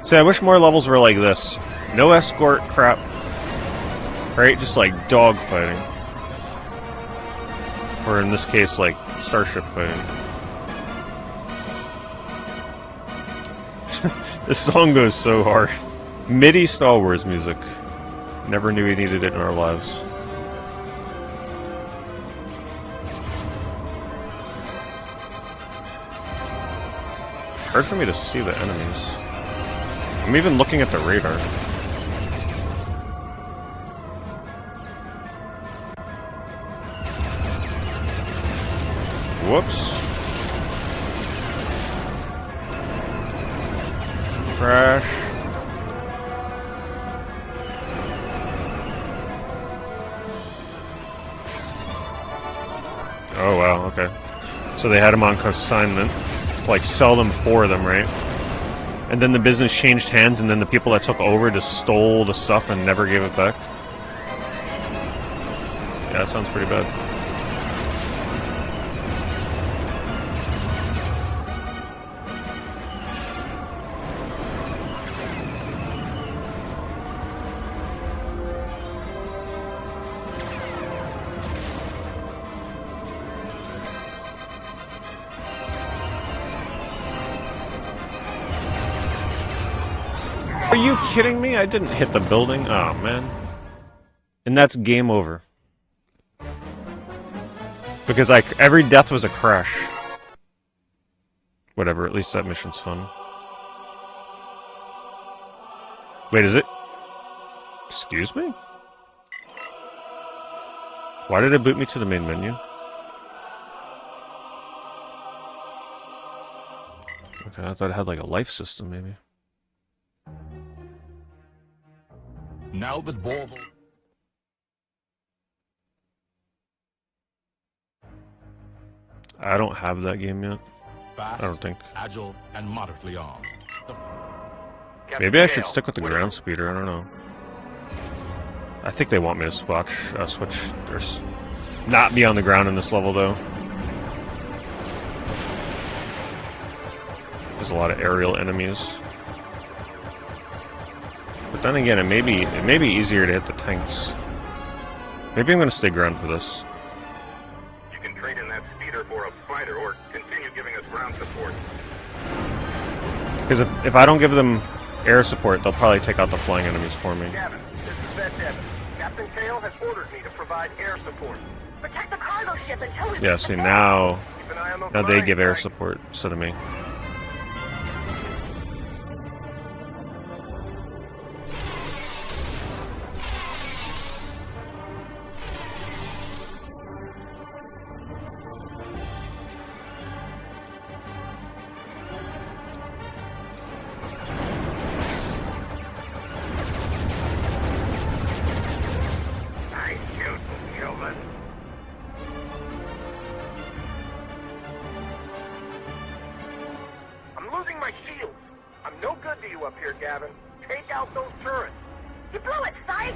See, I wish more levels were like this. No escort crap. Right? Just dog fighting. Or in this case, starship fighting. This song goes so hard. MIDI Star Wars music. Never knew we needed it in our lives. It's hard for me to see the enemies. I'm even looking at the radar. Whoops. Crash. Oh wow, okay. So they had him on consignment to sell them for them, right? And then the business changed hands, and then the people that took over just stole the stuff and never gave it back. Yeah, that sounds pretty bad. Are you kidding me? I didn't hit the building. Oh, man. And that's game over. Because, like, every death was a crash. Whatever, at least that mission's fun. Wait, is it? Excuse me? Why did it boot me to the main menu? Okay, I thought it had like a life system, maybe. Now that Borvo... I don't have that game yet. Fast, I don't think. agile, and moderately armed. Maybe I should stick with the ground speeder, I don't know. I think they want me to switch or not be on the ground in this level, though. There's a lot of aerial enemies. But then again, it may be easier to hit the tanks. Maybe I'm going to stay ground for this. You can trade in that speeder for a fighter or continue giving us ground support. Because if I don't give them air support, they'll probably take out the flying enemies for me. Gavin, this is Vet Devin. Captain Kale has ordered me to provide air support. Protect the cargo ship until we Yeah, reach see, the base. now Keep an eye on those they mines, give air Frank. support instead of me. Nice shooting, human. I'm losing my shields. I'm no good to you up here, Gavin. Take out those turrets. You blew it, psych!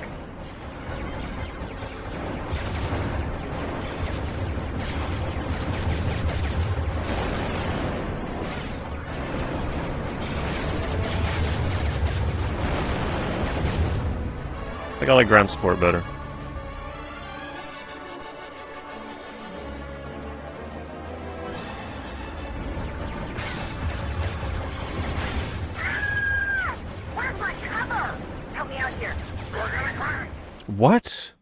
I think I like ground support better. Where's my cover? Help me out here. We're gonna crash. What?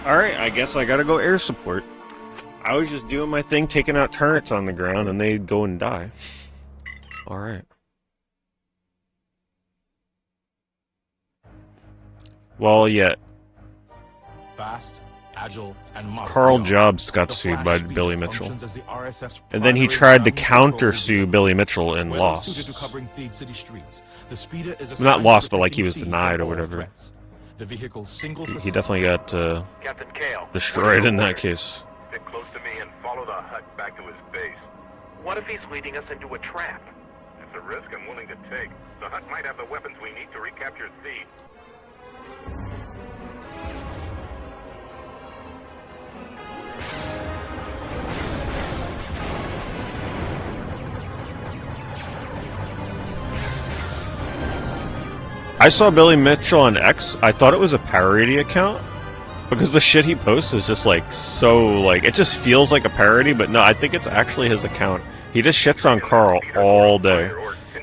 Alright, I guess I gotta go air support. I was just doing my thing, taking out turrets on the ground, and they'd go and die. Alright. Well, yeah, Fast, agile, and moderately Carl armed. Jobs got The sued Flash by Speeder Billy Mitchell. functions as the RSF's And then he primary tried to ground control counter-sue vehicle. Billy Mitchell and Well lost. suited to covering Thieves City streets, the Speeder is Not assigned lost, to but like he was protecting denied or thieves from all whatever. threats. The vehicle's single He definitely got Captain Kale. destroyed in that case. Stick close to me and follow the hut back to his base. What if he's leading us into a trap? It's a risk I'm willing to take. The hut might have the weapons we need to recapture Thieves. I saw Billy Mitchell on X. I thought it was a parody account because the shit he posts is just like so like it just feels like a parody, but no, I think it's actually his account. He just shits on Carl all day.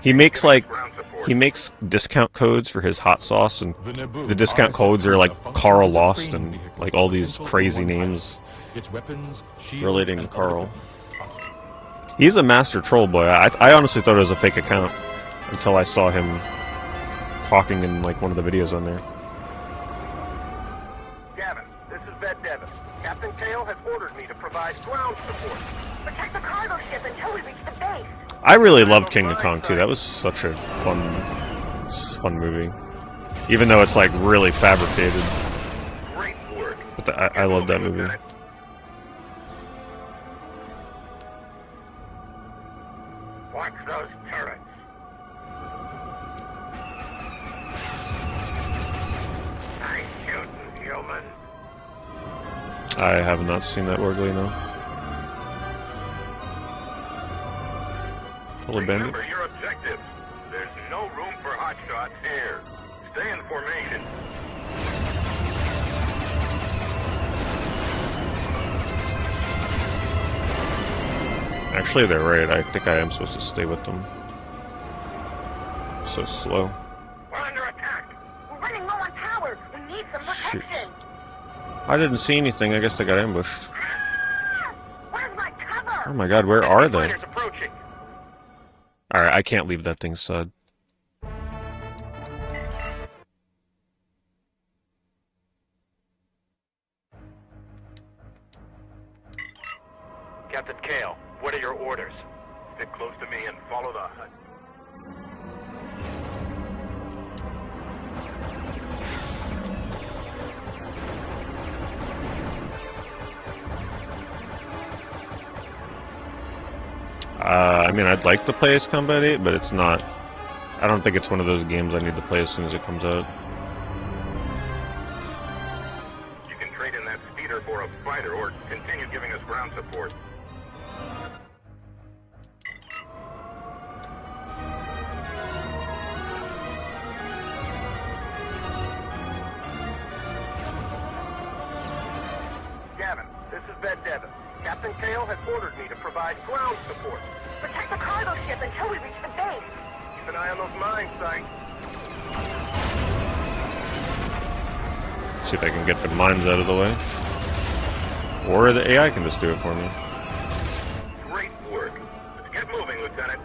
He makes discount codes for his hot sauce, and The Naboo the discount RSF codes are like functions Carl as a Lost training and vehicle like all with a these simple crazy one names pilot. Its weapons, shields, relating to and Carl. other- He's a master troll boy. I honestly thought it was a fake account until I saw him talking in like one of the videos on there. Gavin, this is Vet Devin. Captain Kale has ordered me to provide ground support. Protect the cargo ship until we reach the base. I really loved King of Kong too. That was such a fun movie. Even though it's like really fabricated. Great work. But I love that movie. Watch those turrets. Nice shooting, human. I have not seen that Orgly, no. Holy Bandit. Remember your objectives. There's no room for hotshots here. Stay in formation. Actually, they're right. I think I am supposed to stay with them. So slow. We're under attack. We're running low on power. We need some protection. Shoot. I didn't see anything. I guess they got ambushed. Ah! Where's my cover? Oh my god, where are they? Fighters approaching. Alright, I can't leave that thing side. Captain Kale, what are your orders? Stick close to me and follow the HUD. I mean, I'd like to play as Combat 8, but it's not... I don't think it's one of those games I need to play as soon as it comes out. You can trade in that speeder for a fighter or continue giving us ground support. Gavin, this is Bed Devin. Captain Kale has ordered me to provide ground support. Protect the cargo ship until we reach the base. Keep an eye on those mine sites. See if I can get the mines out of the way. Or the AI can just do it for me. Great work. Let's get moving, Lieutenant.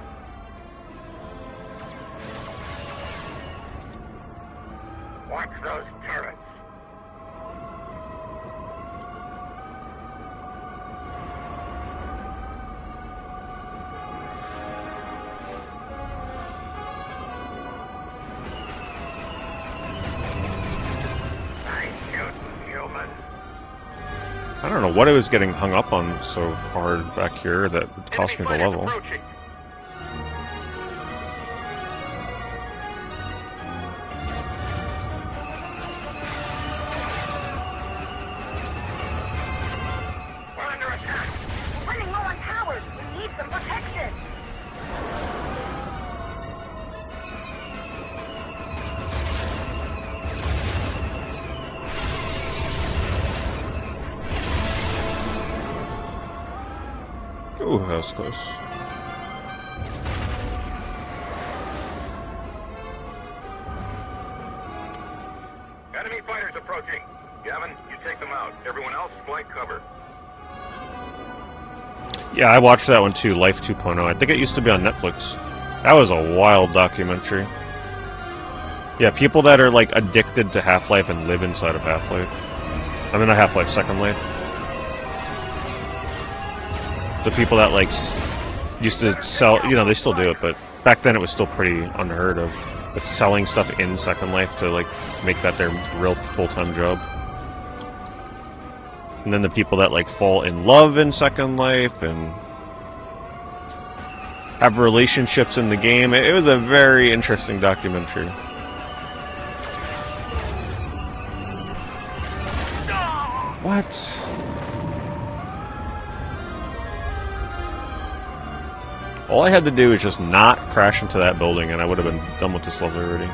Watch those turrets. Nice shooting, human. I don't know what I was getting hung up on so hard back here that it cost me the level. Approaching. We're under attack. We're running low on power. We need some protection. Ooh, that was close. Enemy fighters approaching. Gavin, you take them out. Everyone else, flank cover. Yeah, I watched that one too, Life 2.0. I think it used to be on Netflix. That was a wild documentary. Yeah, people that are like addicted to Half-Life and live inside of Half-Life. I mean, not Half-Life, Second Life. The people that like used to sell, you know, they still do it, but back then it was still pretty unheard of. But selling stuff in Second Life to like make that their real full-time job. And then the people that like fall in love in Second Life and have relationships in the game. It was a very interesting documentary. What? All I had to do was just not crash into that building and I would have been done with this level already.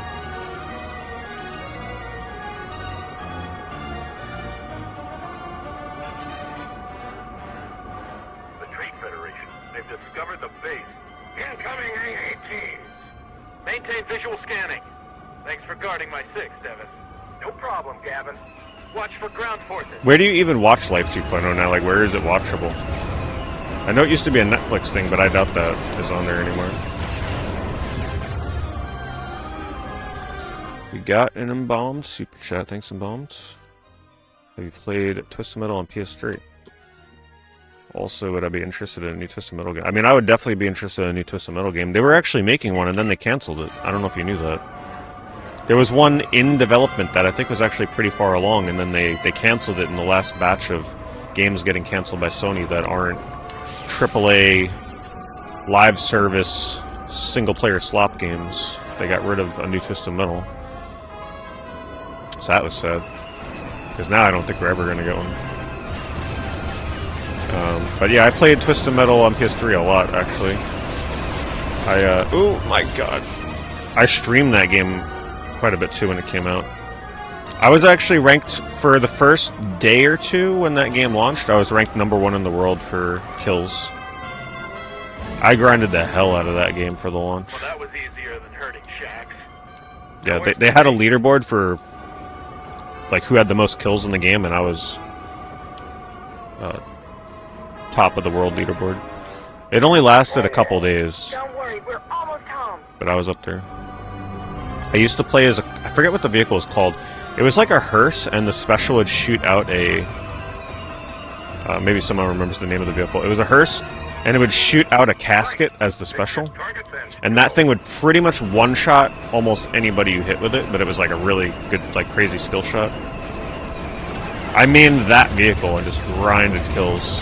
The Trade Federation. They've discovered the base. Incoming AATs. Maintain visual scanning. Thanks for guarding my six, Devis. No problem, Gavin. Watch for ground forces. Where do you even watch Life 2.0 now? Like, where is it watchable? I know it used to be a Netflix thing, but I doubt that is on there anymore. We got an embalmed super chat. Thanks, embalmed. Have you played Twisted Metal on PS3? Also, would I be interested in a new Twisted Metal game? I mean, I would definitely be interested in a new Twisted Metal game. They were actually making one, and then they canceled it. I don't know if you knew that. There was one in development that I think was actually pretty far along, and then they canceled it in the last batch of games getting canceled by Sony that aren't AAA live service single-player slop games. They got rid of a new Twisted Metal. So that was sad. Because now I don't think we're ever going to get one. But yeah, I played Twisted Metal on PS3 a lot, actually. Oh my god. I streamed that game quite a bit too when it came out. I was actually ranked for the first day or two when that game launched. I was ranked #1 in the world for kills. I grinded the hell out of that game for the launch. Well, that was easier than hurting Shax. Yeah, they had a leaderboard for like who had the most kills in the game, and I was top of the world leaderboard. It only lasted a couple days, Don't worry, we're almost home. but I was up there. I used to play as a... I forget what the vehicle was called. It was like a hearse, and the special would shoot out a... maybe someone remembers the name of the vehicle. It was a hearse, and it would shoot out a casket as the special. And that thing would pretty much one-shot almost anybody you hit with it, but it was like a really good, like, crazy skill shot. I mained that vehicle and just grinded kills.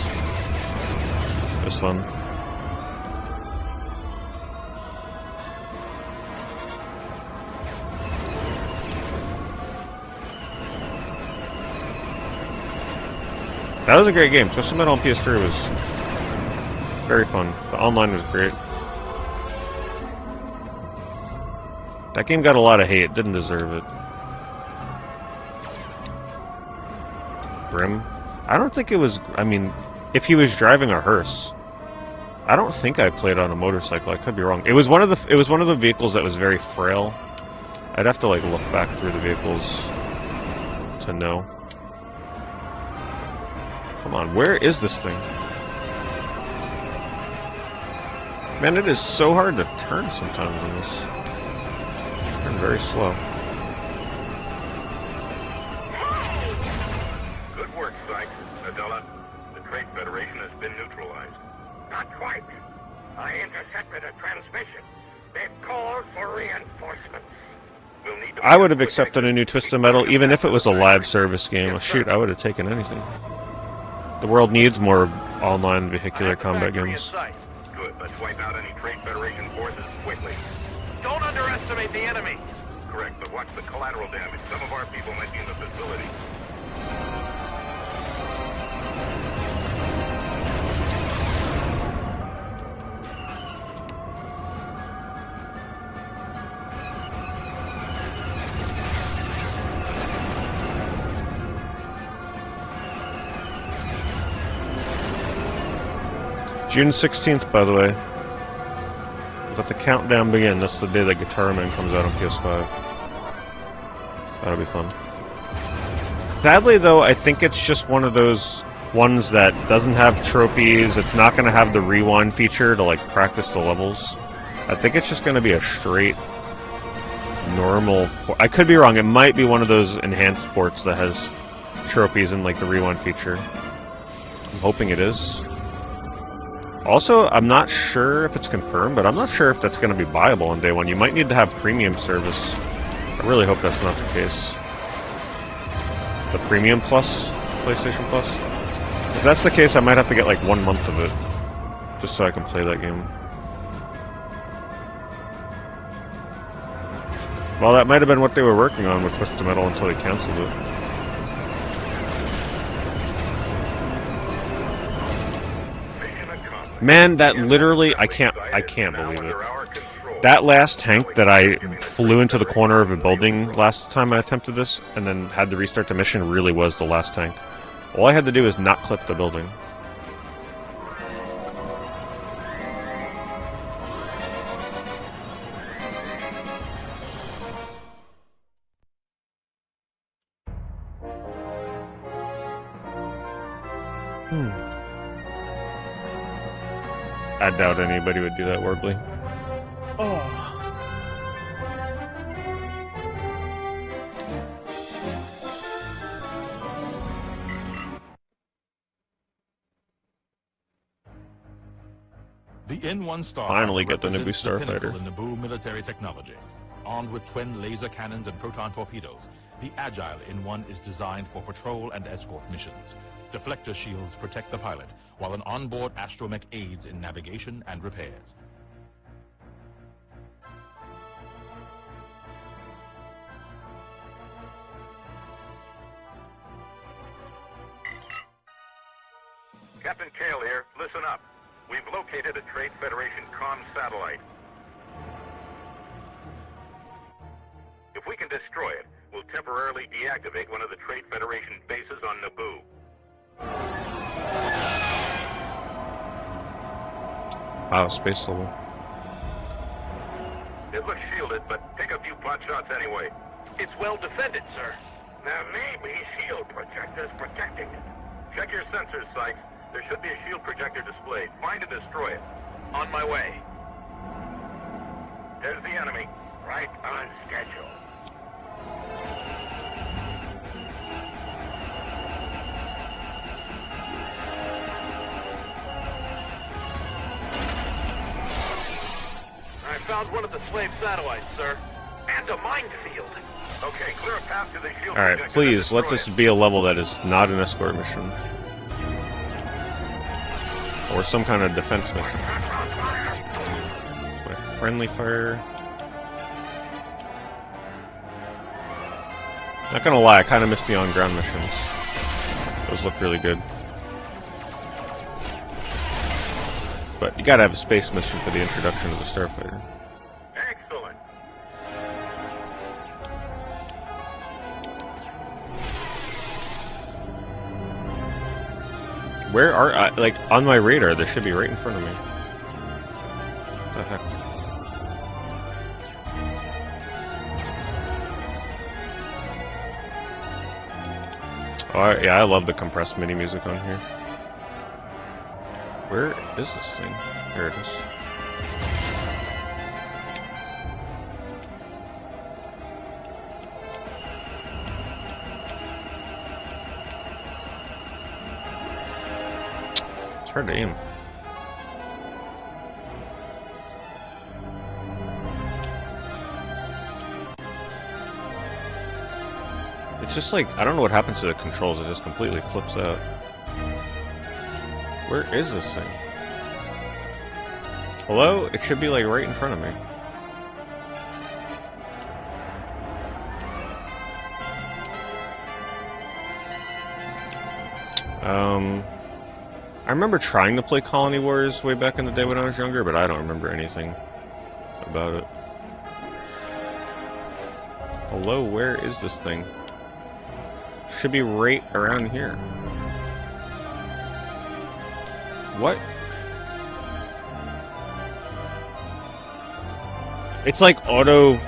It was fun. That was a great game. Twisted Metal on PS3 was very fun. The online was great. That game got a lot of hate. It didn't deserve it. Grim? I don't think it was... I mean, if he was driving a hearse, I don't think I played on a motorcycle. I could be wrong. It was one of the vehicles that was very frail. I'd have to like look back through the vehicles to know. Come on, where is this thing? Man, it is so hard to turn sometimes in this. Turn very slow. Good work, Sykes. Adela, the Trade Federation has been neutralized. Not quite. I intercepted a transmission. They've called for reinforcements. We'll need to... I would have accepted a new Twisted Metal even if it was a live service game. Shoot, I would have taken anything. The world needs more online vehicular combat games. Good. Let's wipe out any Trade Federation forces quickly. Don't underestimate the enemy. Correct, but watch the collateral damage. Some of our people might be in the facility. June 16th, by the way. Let the countdown begin. That's the day that Guitar Man comes out on PS5. That'll be fun. Sadly, though, I think it's just one of those ones that doesn't have trophies. It's not going to have the rewind feature to, like, practice the levels. I think it's just going to be a straight, normal... I could be wrong. It might be one of those enhanced ports that has trophies and, like, the rewind feature. I'm hoping it is. Also, I'm not sure if it's confirmed, but I'm not sure if that's going to be viable on day one. You might need to have premium service. I really hope that's not the case. The Premium Plus? PlayStation Plus? If that's the case, I might have to get like 1 month of it. Just so I can play that game. Well, that might have been what they were working on with Twisted Metal until they canceled it. Man, that literally, I can't believe it. That last tank that I flew into the corner of a building last time I attempted this, and then had to restart the mission, really was the last tank. All I had to do is not clip the building. I doubt anybody would do that, Warbley. Oh. The N1 Starfighter Finally get the Naboo represents the pinnacle Starfighter. in Naboo military technology. Armed with twin laser cannons and proton torpedoes, the agile N1 is designed for patrol and escort missions. Deflector shields protect the pilot, while an onboard astromech aids in navigation and repairs. Captain Kale here. Listen up. We've located a Trade Federation comm satellite. If we can destroy it, we'll temporarily deactivate one of the Trade Federation bases on Naboo. Wow, space level. It looks shielded, but take a few pot shots anyway. It's well defended, sir. There may be shield projectors protecting it. Check your sensors, Sykes. There should be a shield projector displayed. Find and destroy it. On my way. There's the enemy. Right on schedule. I found one of the slave satellites, sir. And a minefield. Okay, clear a path to the shield Alright, projector please, and let destroy this it. be a level that is not an escort mission. Or some kind of defense mission. It's my friendly fire. Not gonna lie, I kinda missed the on-ground missions. Those look really good. But you gotta have a space mission for the introduction of the starfighter. Excellent. Where are like on my radar? They should be right in front of me. The heck? Oh yeah, I love the compressed MIDI music on here. Where is this thing? There it is. It's hard to aim. It's just like, I don't know what happens to the controls, it just completely flips out. Where is this thing? Hello? It should be like right in front of me. I remember trying to play Colony Wars way back in the day when I was younger, but I don't remember anything about it. Hello, where is this thing? Should be right around here. What? It's like auto...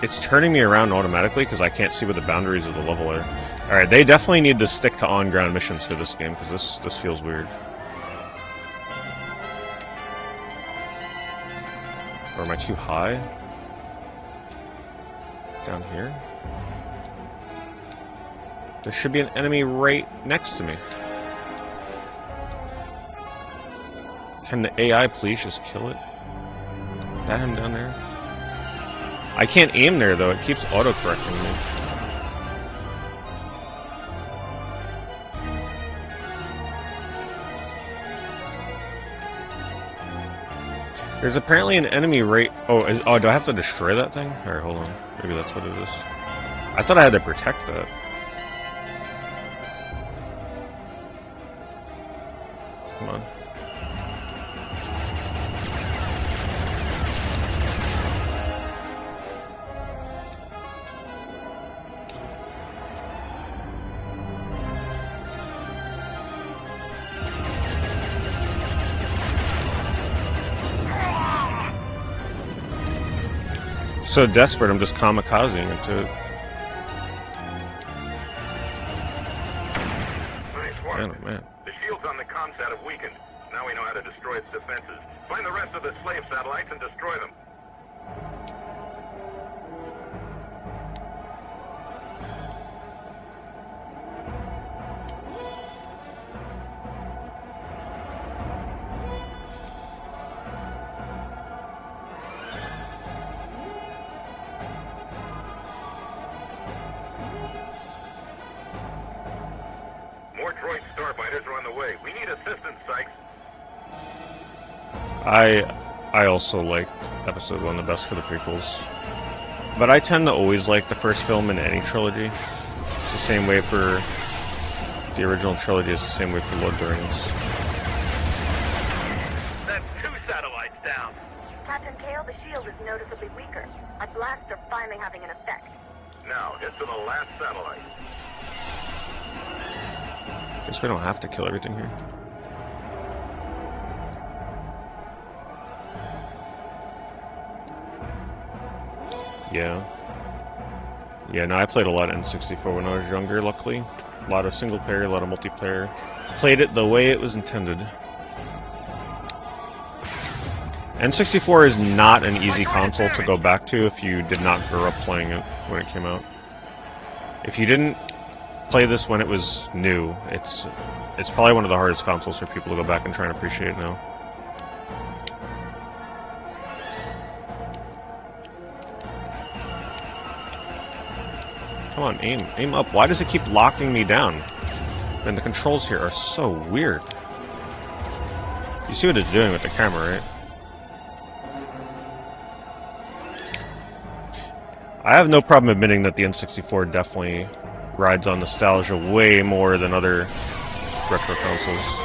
it's turning me around automatically because I can't see what the boundaries of the level are. Alright, they definitely need to stick to on-ground missions for this game because this feels weird. Or am I too high? Down here? There should be an enemy right next to me. Can the AI please just kill it? Is that him down there? I can't aim there though, it keeps auto-correcting me. There's apparently an enemy right... Oh, do I have to destroy that thing? Alright, hold on. Maybe that's what it is. I thought I had to protect that. Come on. So desperate, I'm just kamikazing into it. Nice work. Man, oh man. The shields on the comsat have weakened. Now we know how to destroy its defenses. Find the rest of the slave satellites and destroy them. More droid starfighters are on the way. We need assistance, Sykes. I also liked Episode 1 the best for the prequels. But I tend to always like the first film in any trilogy. It's the same way for the original trilogy, it's the same way for Lord of the Rings. That's 2 satellites down. Captain Kale, the shield is noticeably weaker. Our blasts are finally having an effect. Now, get to the last satellite. Guess we don't have to kill everything here. Yeah. Yeah, no, I played a lot of N64 when I was younger, luckily. A lot of single player, a lot of multiplayer. Played it the way it was intended. N64 is not an easy console to go back to if you did not grow up playing it when it came out. If you didn't play this when it was new, it's probably one of the hardest consoles for people to go back and try and appreciate now. Come on, aim up. Why does it keep locking me down? And the controls here are so weird. You see what it's doing with the camera, right? I have no problem admitting that the N64 definitely rides on nostalgia way more than other retro consoles.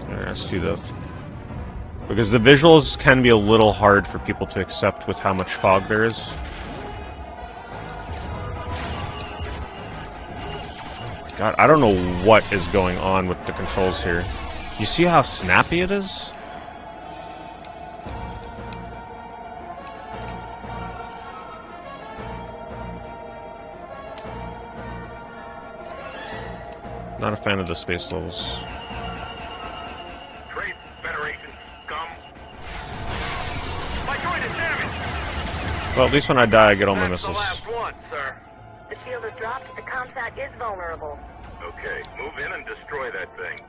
Alright, let's do that. Because the visuals can be a little hard for people to accept with how much fog there is. God, I don't know what is going on with the controls here. You see how snappy it is? Not a fan of the space levels. Trade Federation scum. My droid is damaged. Well, at least when I die, I get all my That's the missiles. last one, sir. The shield is dropped. The comsat is vulnerable. Okay, move in and destroy that thing.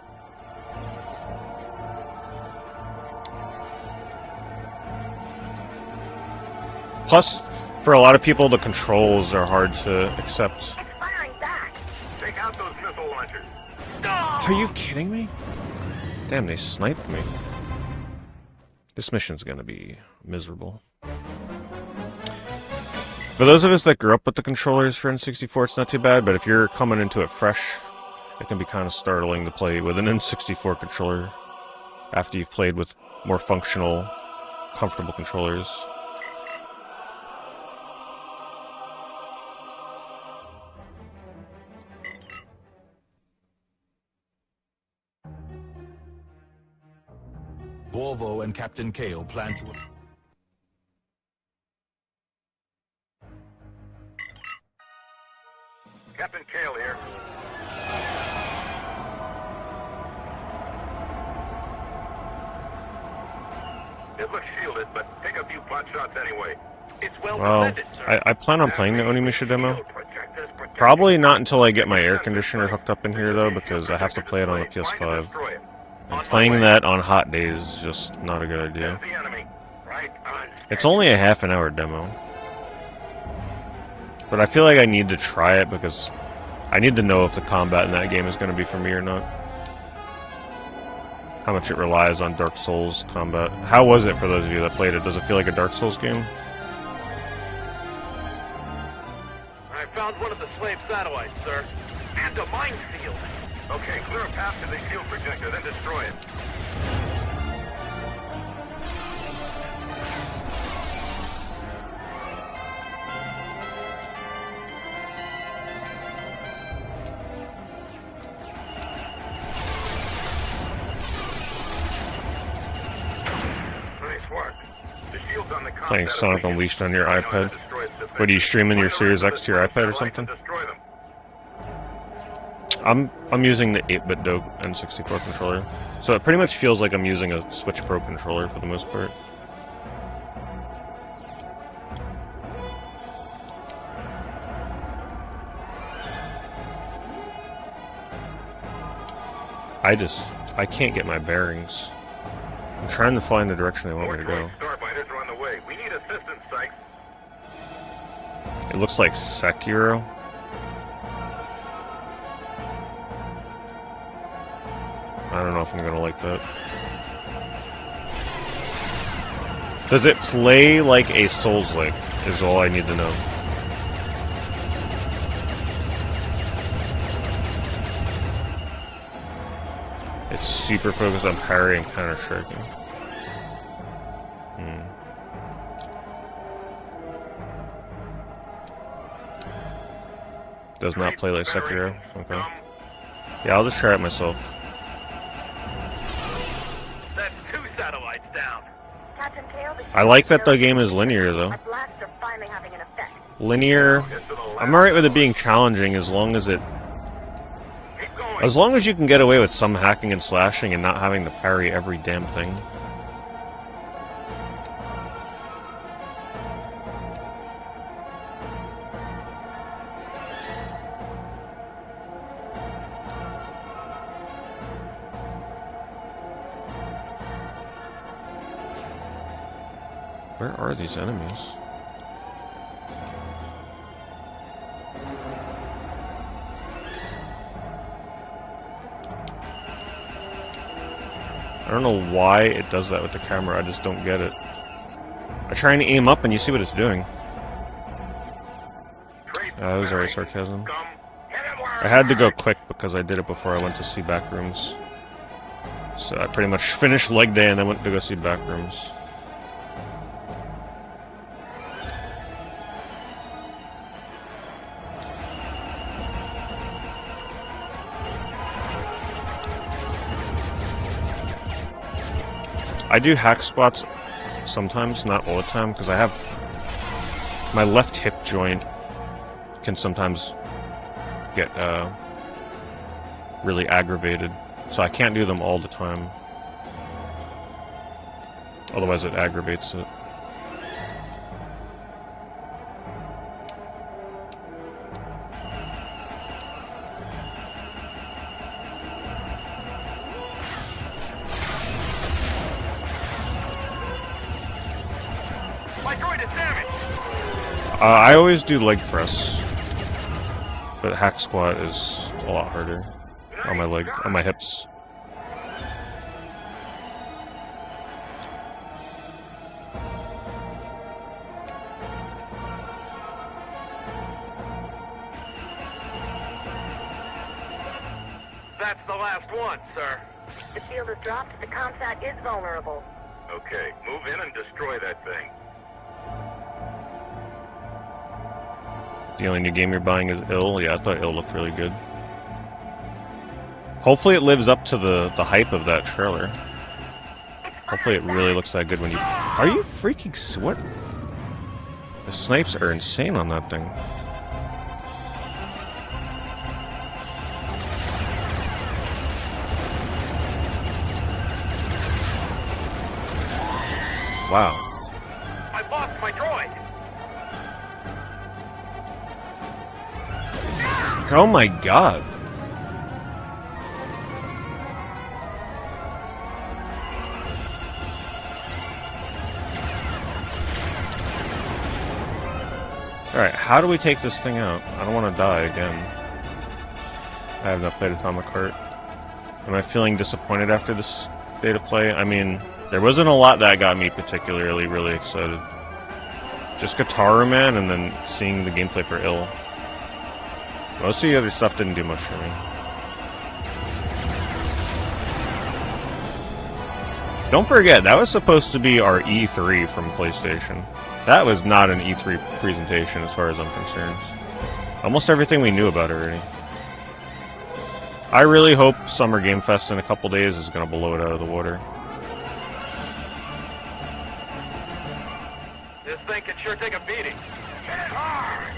Plus, for a lot of people, the controls are hard to accept. It's firing back. Take out those missile launchers. Are you kidding me? Damn, they sniped me. This mission's gonna be miserable. For those of us that grew up with the controllers for N64, it's not too bad, but if you're coming into it fresh, it can be kind of startling to play with an N64 controller after you've played with more functional, comfortable controllers. Volvo and Captain Kale plan to... Captain Kale here. It looks shielded, but take a few pot shots anyway. It's well Well, defended, sir. I plan on playing the Onimusha demo. Probably not until I get my air conditioner hooked up in here, though, because I have to play it on the PS5. And playing that on hot days is just not a good idea. The enemy. Right on. It's only a half-an-hour demo. But I feel like I need to try it because I need to know if the combat in that game is going to be for me or not. How much it relies on Dark Souls combat. How was it for those of you that played it? Does it feel like a Dark Souls game? I found one of the slave satellites, sir. And a minefield. Okay, clear a path to the shield projector, then destroy it. Nice work. The shield's on the Playing combat Sonic equation. Unleashed on your I know how iPad? to destroy its defense. What, are you streaming your Find a Series X to your resistance iPad or satellite something? and destroy them. I'm using the 8-bit Doge N64 controller, so it pretty much feels like I'm using a Switch Pro controller for the most part. I can't get my bearings. I'm trying to find the direction they want More me to go. Starfighters are on the way. We need assistance, Sykes. It looks like Sekiro. I don't know if I'm gonna like that. Does it play like a Souls-like, is all I need to know. It's super focused on parry and counter-striking. Does not play like Sekiro. Okay. Yeah, I'll just try it myself. That's 2 satellites down. Captain Kale, the I like that the game is linear, though. Our blasts are finally having an effect. Linear. I'm alright with it being challenging as long as it... As long as you can get away with some hacking and slashing and not having to parry every damn thing. Where are these enemies? I don't know why it does that with the camera, I just don't get it. I try and aim up and you see what it's doing. That was alright sarcasm. I had to go quick because I did it before I went to see Backrooms. So I pretty much finished leg day and then went to go see Backrooms. I do hack squats sometimes, not all the time, because I have my left hip joint can sometimes get really aggravated, so I can't do them all the time. Otherwise it aggravates it. I always do leg press, but hack squat is a lot harder on my hips. That's the last one, sir. The shield is dropped. The comsat is vulnerable. Okay, move in and destroy that thing. The only new game you're buying is Ill? Yeah, I thought Ill looked really good. Hopefully it lives up to the hype of that trailer. Hopefully it really looks that good when you... Are you freaking... What? The snipes are insane on that thing. Wow. I lost my droid. Oh my god. Alright, how do we take this thing out? I don't want to die again. I have not played Atomic Heart. Am I feeling disappointed after this state of play? I mean, there wasn't a lot that got me particularly really excited. Just Guitar Man and then seeing the gameplay for Ill. Most of the other stuff didn't do much for me. Don't forget, that was supposed to be our E3 from PlayStation. That was not an E3 presentation as far as I'm concerned. Almost everything we knew about it already. I really hope Summer Game Fest in a couple days is going to blow it out of the water. This thing can sure take a beating. Hit it hard!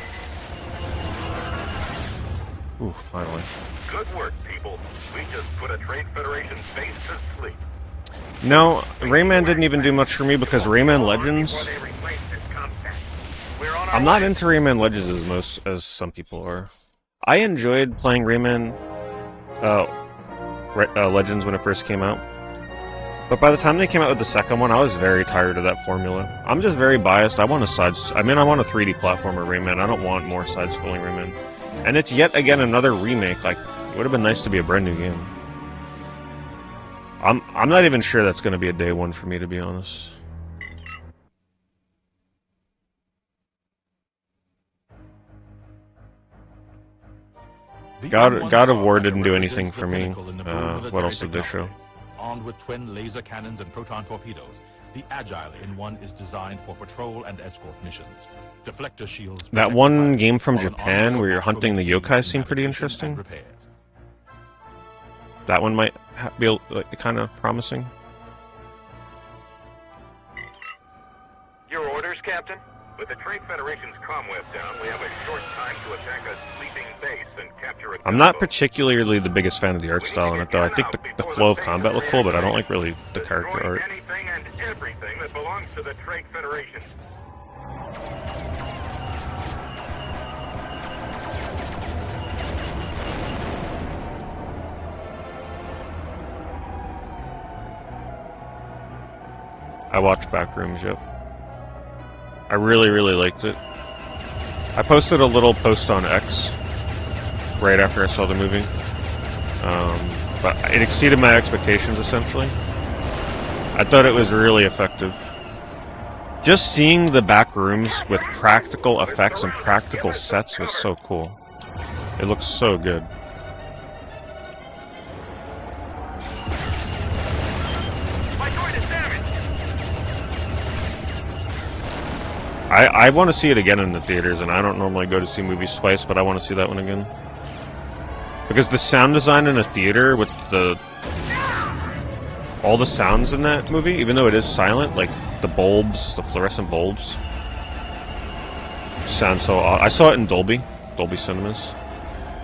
Ooh, finally. Good work, people. We just put a Trade Federation base to sleep. No, Rayman didn't even do much for me because Rayman Legends... I'm not into Rayman Legends as some people are. I enjoyed playing Rayman Legends when it first came out. But by the time they came out with the second one, I was very tired of that formula. I'm just very biased. I want a 3D platformer Rayman. I don't want more side-scrolling Rayman. And it's yet again another remake. Like, it would have been nice to be a brand new game. I'm not even sure that's going to be a day one for me, to be honest. God of War didn't do anything for me. What else did they show? Armed with twin laser cannons and proton torpedoes, the Agile N1 is designed for patrol and escort missions. Deflector shields. That one game from Japan where you're hunting the yokai seemed pretty interesting. That one might be kind of promising. With the Trade Federation's comweb down, we have a short time to attack a sleeping base and capture it. I'm not particularly the biggest fan of the art style in it, though. I think the flow of combat looked cool, but I don't like really the character art. Anything and everything that belongs to the Trade Federation. I watched Backrooms, yep. I really, really liked it. I posted a little post on X right after I saw the movie. But it exceeded my expectations, essentially. I thought it was really effective. Just seeing the back rooms with practical effects and practical sets was so cool. It looks so good. I want to see it again in the theaters, and I don't normally go to see movies twice, but I want to see that one again. Because the sound design in a theater with all the sounds in that movie, even though it is silent, like the bulbs, the fluorescent bulbs, sound so odd. I saw it in Dolby Cinemas,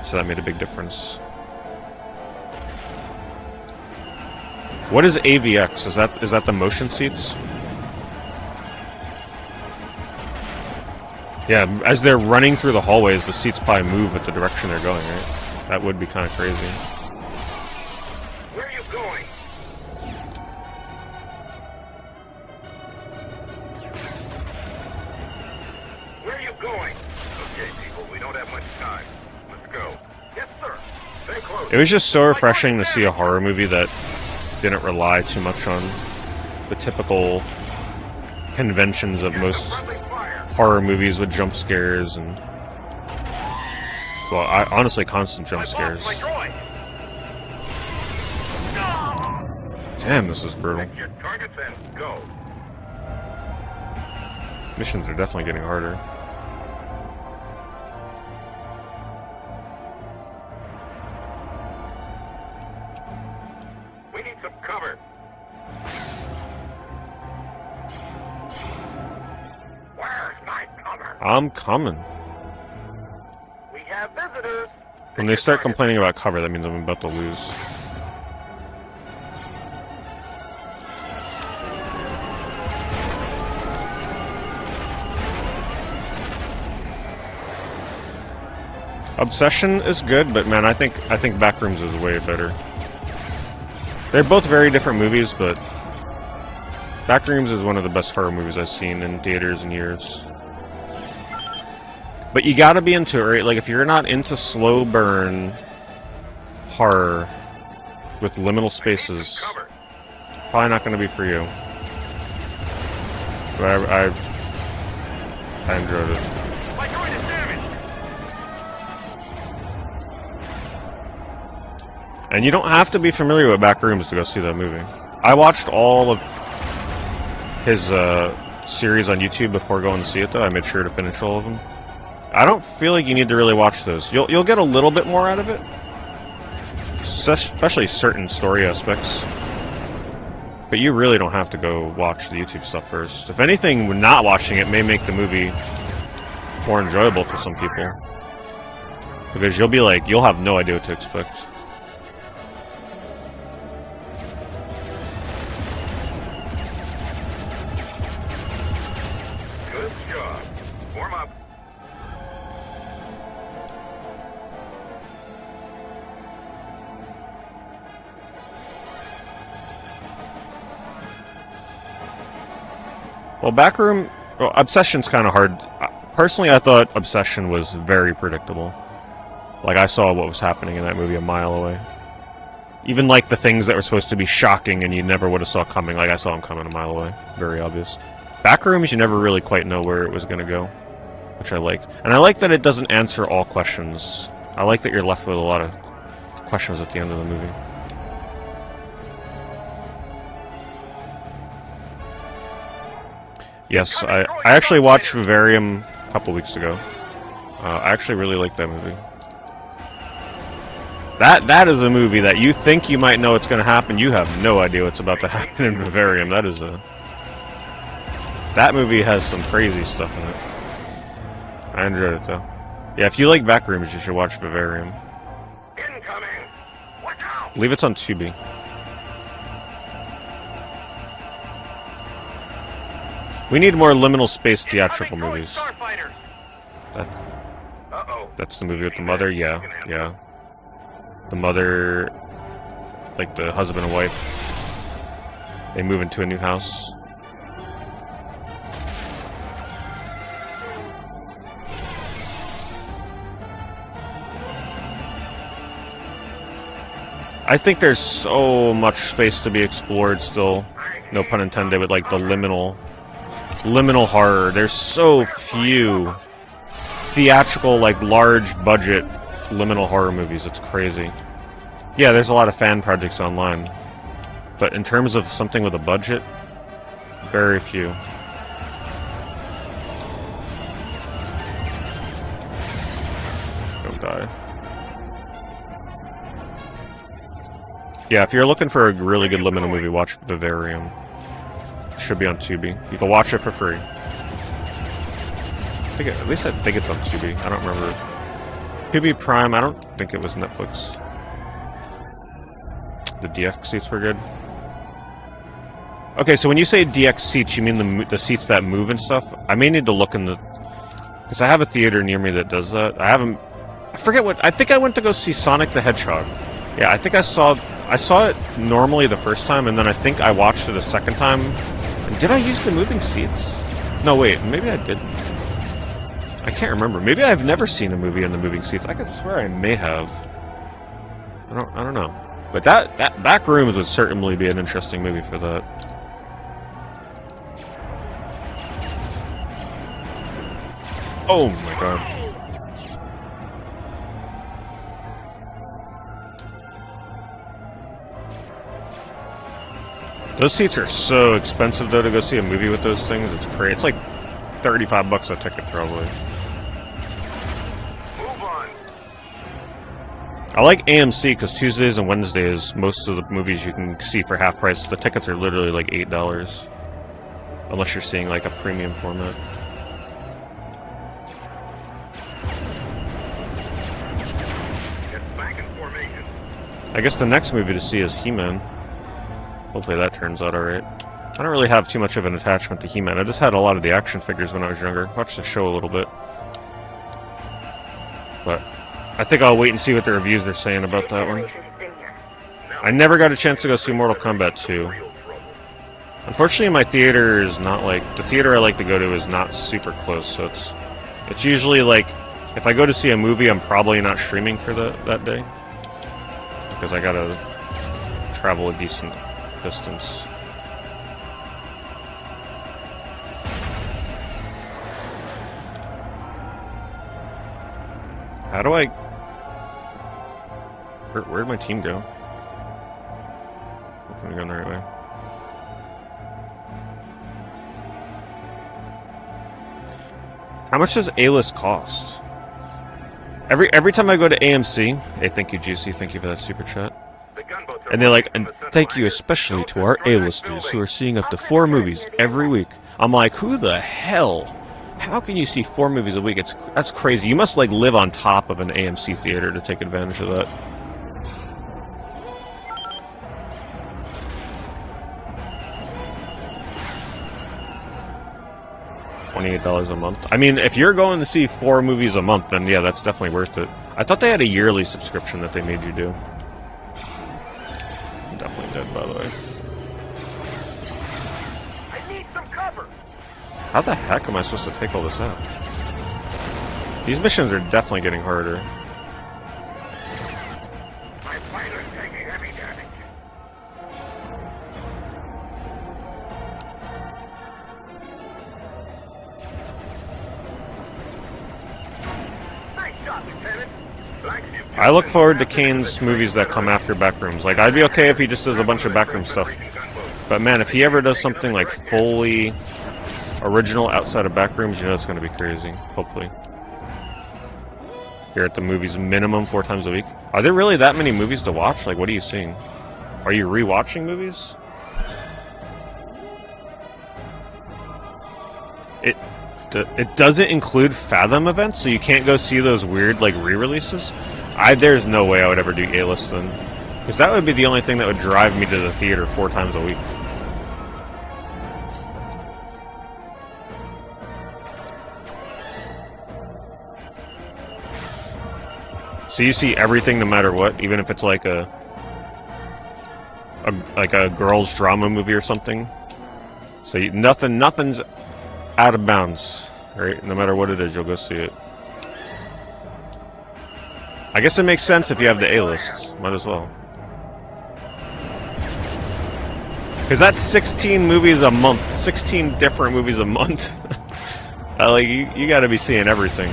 so that made a big difference. What is AVX? Is that the motion seats? Yeah, as they're running through the hallways, the seats probably move with the direction they're going, right? That would be kind of crazy. Where are you going? Where are you going? Okay, people, we don't have much time. Let's go. Yes, sir. Stay close. It was just so refreshing to see a horror movie that didn't rely too much on the typical conventions of most horror movies with jump scares and, well, honestly, constant jump scares. Damn, this is brutal. Your targets and go. Missions are definitely getting harder. We need some cover. Where's my cover? I'm coming. We have visitors. When they start complaining about cover, that means I'm about to lose. Obsession is good, but man, I think Backrooms is way better. They're both very different movies, but Backrooms is one of the best horror movies I've seen in theaters in years. But you gotta be into it, right? Like, if you're not into slow burn horror with liminal spaces, probably not gonna be for you. But I enjoyed it. And you don't have to be familiar with Backrooms to go see that movie. I watched all of his series on YouTube before going to see it, though. I made sure to finish all of them. I don't feel like you need to really watch those. You'll get a little bit more out of it, especially certain story aspects. But you really don't have to go watch the YouTube stuff first. If anything, not watching it may make the movie more enjoyable for some people, because you'll have no idea what to expect. Well, Obsession's kind of hard. Personally, I thought Obsession was very predictable. Like, I saw what was happening in that movie a mile away. Even, like, the things that were supposed to be shocking and you never would have saw coming, like, I saw them coming a mile away. Very obvious. Backrooms, you never really quite know where it was going to go, which I liked. And I like that it doesn't answer all questions. I like that you're left with a lot of questions at the end of the movie. Yes, I actually watched Vivarium a couple weeks ago. I actually really liked that movie. That is a movie that you think you might know what's going to happen. You have no idea what's about to happen in Vivarium. That is That movie has some crazy stuff in it. I enjoyed it though. Yeah, if you like Backrooms, you should watch Vivarium. Incoming! Watch out! I believe it's on Tubi. We need more liminal space theatrical movies. Starfighters! That's the movie with the mother? Yeah, yeah. The mother, like the husband and wife, they move into a new house. I think there's so much space to be explored still. No pun intended, with like the liminal horror. There's so few theatrical, like large budget liminal horror movies. It's crazy. Yeah, there's a lot of fan projects online, but in terms of something with a budget, very few. Don't die. Yeah, if you're looking for a really good liminal movie, watch Vivarium. It should be on Tubi. You can watch it for free. At least I think it's on Tubi. I don't remember. Tubi Prime, I don't think it was Netflix. The DX seats were good. Okay, so when you say DX seats, you mean the seats that move and stuff? I may need to look in the... Because I have a theater near me that does that. I forget what... I think I went to go see Sonic the Hedgehog. Yeah, I think I saw it normally the first time, and then I think I watched it a second time. And did I use the moving seats? No, wait, maybe I didn't. I can't remember. Maybe I've never seen a movie in the moving seats. I could swear I may have. I don't know. But that Backrooms would certainly be an interesting movie for that. Oh my god. Those seats are so expensive though to go see a movie with those things. It's crazy. It's like $35 a ticket probably. Move on. I like AMC because Tuesdays and Wednesdays, most of the movies you can see for half price. The tickets are literally like $8. Unless you're seeing like a premium format. Get back in formation. I guess the next movie to see is He-Man. Hopefully that turns out alright. I don't really have too much of an attachment to He-Man. I just had a lot of the action figures when I was younger. Watched the show a little bit. But I think I'll wait and see what the reviews are saying about that one. I never got a chance to go see Mortal Kombat 2. Unfortunately, my theater is not like... The theater I like to go to is not super close, so it's usually like... If I go to see a movie, I'm probably not streaming for that day. Because I gotta travel a decent distance. How do I... Where'd my team go? Hopefully I'm going the right way. How much does A-list cost? Every time I go to AMC, hey, thank you, Juicy, thank you for that super chat. And they're like, and thank you especially to our A-listers who are seeing up to 4 movies every week. I'm like, who the hell? How can you see 4 movies a week? That's crazy. You must like live on top of an AMC theater to take advantage of that. $28 a month. I mean, if you're going to see 4 movies a month, then yeah, that's definitely worth it. I thought they had a yearly subscription that they made you do. I'm definitely dead, by the way. I need some cover. How the heck am I supposed to take all this out? These missions are definitely getting harder. My fighter's taking heavy damage. Nice shot, Lieutenant. I look forward to Kane's movies that come after Backrooms. Like, I'd be okay if he just does a bunch of Backroom stuff. But man, if he ever does something like fully original outside of Backrooms, you know it's going to be crazy. Hopefully. You're at the movies minimum 4 times a week. Are there really that many movies to watch? Like, what are you seeing? Are you rewatching movies? It doesn't include Fathom events, so you can't go see those weird like re-releases. There's no way I would ever do A-list then, because that would be the only thing that would drive me to the theater 4 times a week. So you see everything no matter what, even if it's like a girls' drama movie or something. So nothing's out of bounds, right? No matter what it is, you'll go see it. I guess it makes sense if you have the A-list. Might as well. Because that's 16 movies a month. 16 different movies a month. Like, you gotta be seeing everything.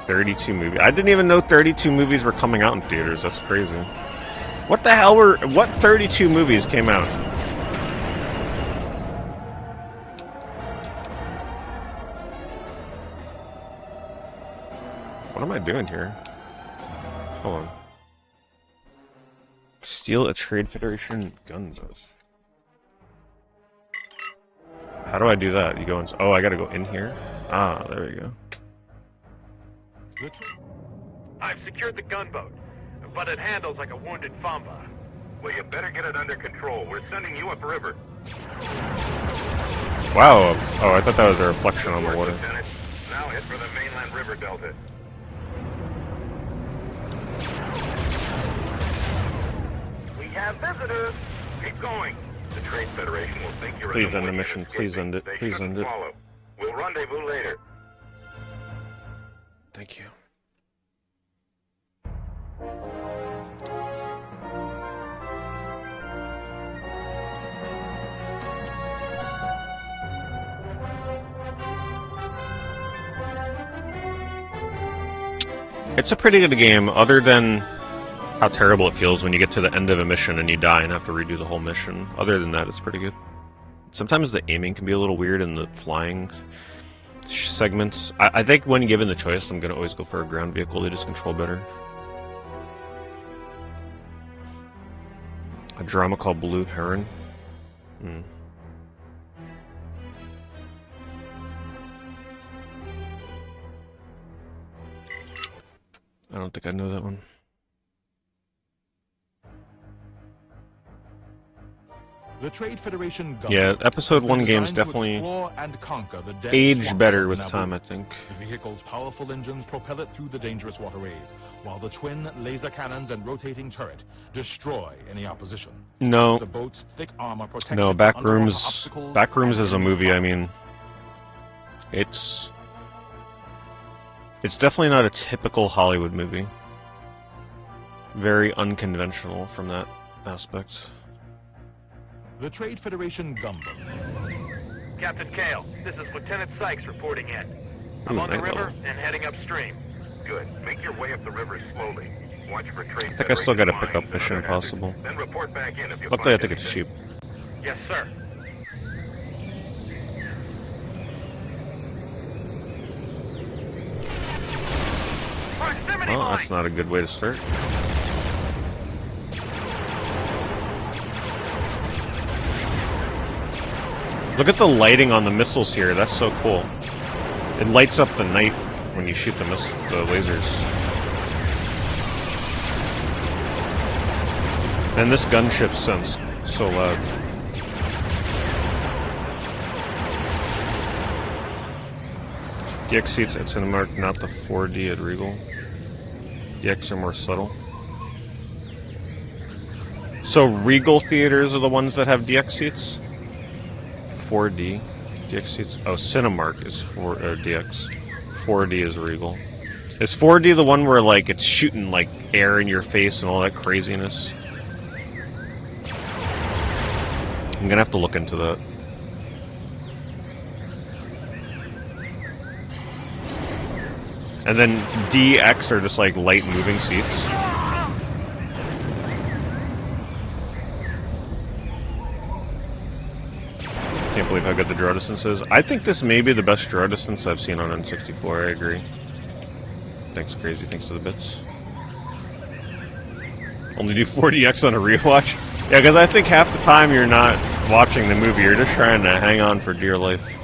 $32 movies. I didn't even know 32 movies were coming out in theaters. That's crazy. What the hell what 32 movies came out? What am I doing here? Hold on. Steal a Trade Federation gunboat. How do I do that? You go in. Oh, I gotta go in here? Ah, there we go. I've secured the gunboat, but it handles like a wounded Famba. Well, you better get it under control. We're sending you upriver. Wow. Oh, I thought that was a reflection on the water. Lieutenant. Now head for the mainland river delta. We have visitors. Keep going. The Trade Federation will think you're Please in end the way mission. of Please escaping. end it. They Please shouldn't end it. follow. We'll rendezvous later. Thank you. It's a pretty good game, other than how terrible it feels when you get to the end of a mission and you die and have to redo the whole mission. Other than that, it's pretty good. Sometimes the aiming can be a little weird in the flying segments. I think when given the choice, I'm going to always go for a ground vehicle. They just control better. A drama called Blue Heron. I don't think I know that one. The Trade Federation Yeah, episode 1 games definitely aged better with time, I think. The vehicle's powerful engines propel it through the dangerous waterways, while the twin laser cannons and rotating turret destroy any opposition. No. The boat's thick armor protects No, it from underwater Backrooms. obstacles Backrooms and is a movie. I mean, it's definitely not a typical Hollywood movie. Very unconventional from that aspect. The Trade Federation gunboat. Captain Kale, this is Lieutenant Sykes reporting in. I'm Ooh, on the night river level. and heading upstream. Good. Make your way up the river slowly. Watch for Trade I think I still got to Federation pick up mines and Mission other hazards. Impossible. Then report back in if you Luckily, I find think it's anything. cheap. Yes, sir. Proximity Well, mine! that's not a good way to start. Look at the lighting on the missiles here. That's so cool. It lights up the night when you shoot the lasers. And this gunship sounds so loud. DX seats at Cinemark, not the 4D at Regal. DX are more subtle. So Regal theaters are the ones that have DX seats? 4D. DX seats. Oh, Cinemark is DX. 4D is Regal. Is 4D the one where like it's shooting like air in your face and all that craziness? I'm gonna have to look into that. And then DX are just like light moving seats. Can't believe how good the draw distance is. I think this may be the best draw distance I've seen on N64, I agree. Thanks, Crazy. Thanks to the bits. Only do 40x on a rewatch? Yeah, because I think half the time you're not watching the movie, you're just trying to hang on for dear life.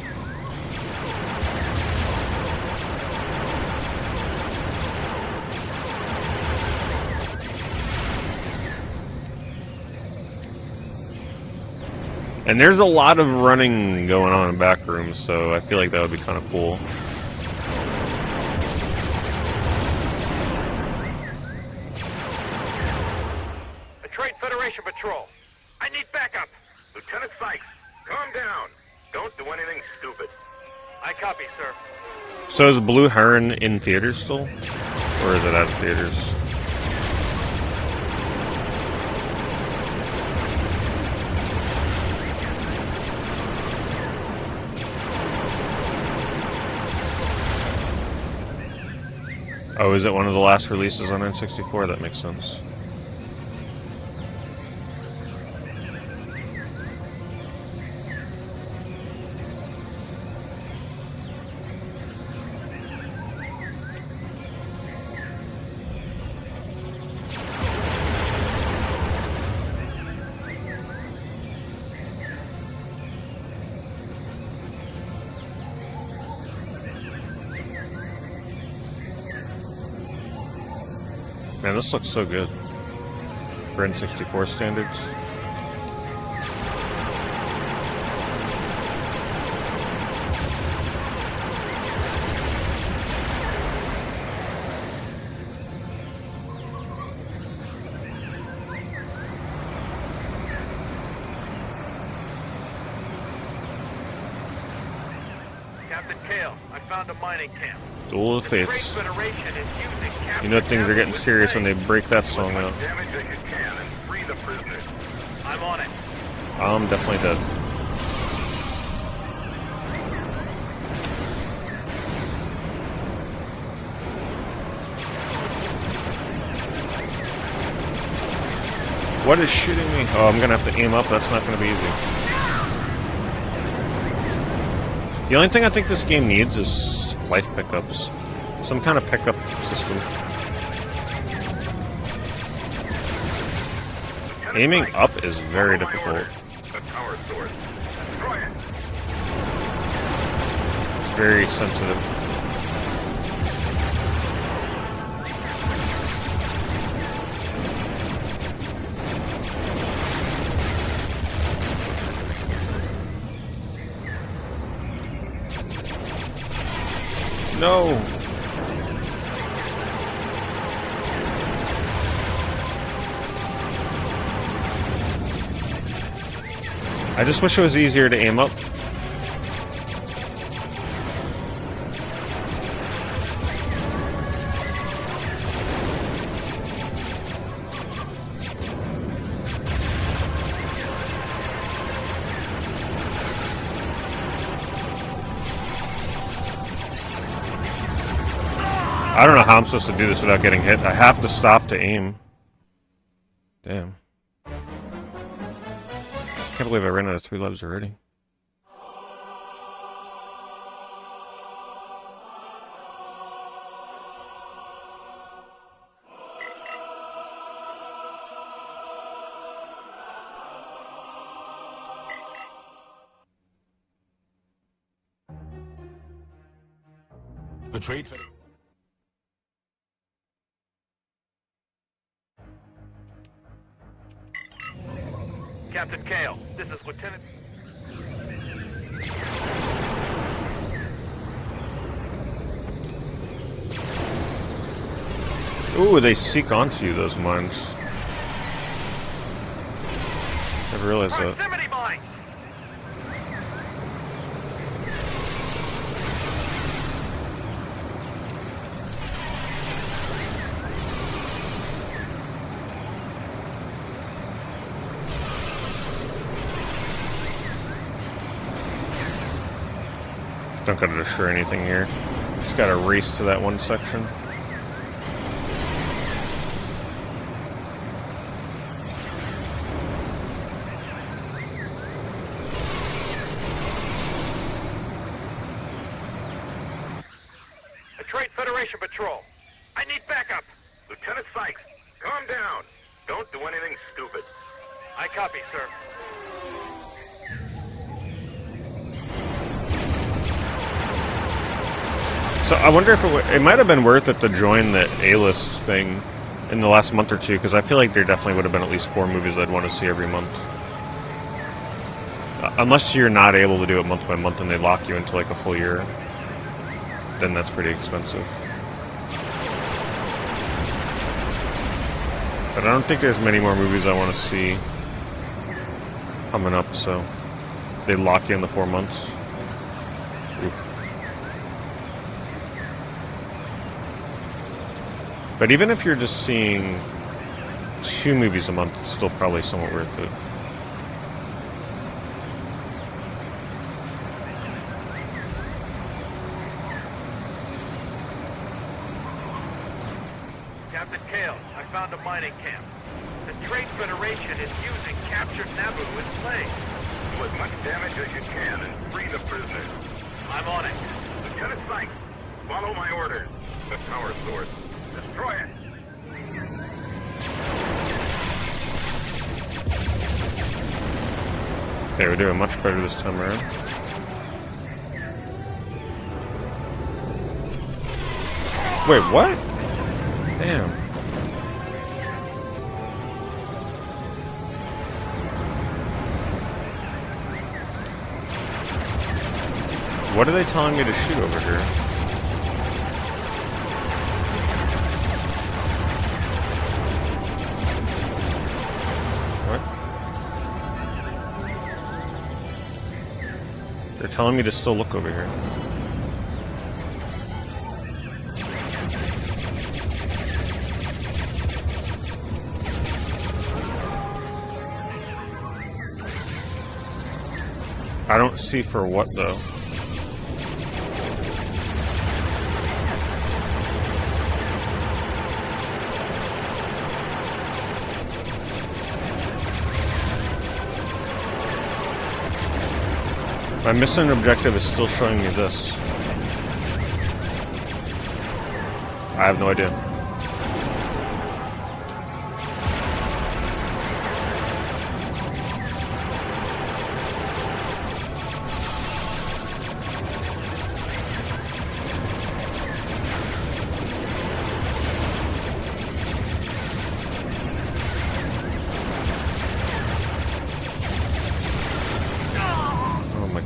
And there's a lot of running going on in back rooms, so I feel like that would be kind of cool. The Trade Federation Patrol. I need backup. Lieutenant Sykes, calm down. Don't do anything stupid. I copy, sir. So is Blue Heron in theaters still? Or is it out of theaters? Oh, is it one of the last releases on N64? That makes sense. Man, this looks so good. For N64 standards. Captain Kale, I found a mining camp. Duel of the Trade Fates. Federation is using You know things are getting serious when they break that song out. damage as you can and free the prisoners. I'm on it. I'm definitely dead. What is shooting me? Oh, I'm gonna have to aim up. That's not gonna be easy. The only thing I think this game needs is life pickups. Some kind of pickup system. Aiming up is very difficult. The power source. Destroy it. It's very sensitive. No! I just wish it was easier to aim up. I don't know how I'm supposed to do this without getting hit. I have to stop to aim. Damn. Can't believe I ran out of 3 lives already. The Trade Federation. Captain Kale, this is Lieutenant... Ooh, they seek onto you, those mines. Never realized that. Proximity mine! Don't gotta destroy anything here. Just gotta race to that one section. Trade Federation patrol. I need backup. Lieutenant Sykes, calm down. Don't do anything stupid. I copy, sir. So I wonder if it might have been worth it to join the A-list thing in the last month or two, because I feel like there definitely would have been at least 4 movies I'd want to see every month. Unless you're not able to do it month by month and they lock you into like a full year, then that's pretty expensive. But I don't think there's many more movies I want to see coming up, so they lock you in the 4 months. Oof. But even if you're just seeing 2 movies a month, it's still probably somewhat worth it. Captain Kale, I found a mining camp. The Trade Federation is using captured Naboo as slaves. Do as much damage as you can and free the prisoners. I'm on it. Lieutenant Sykes, follow my orders. The power source. Destroy it. Okay, we're doing much better this time around. Wait, what? Damn. What are they telling me to shoot over here? They're telling me to still look over here. I don't see for what, though. My mission objective is still showing me this. I have no idea.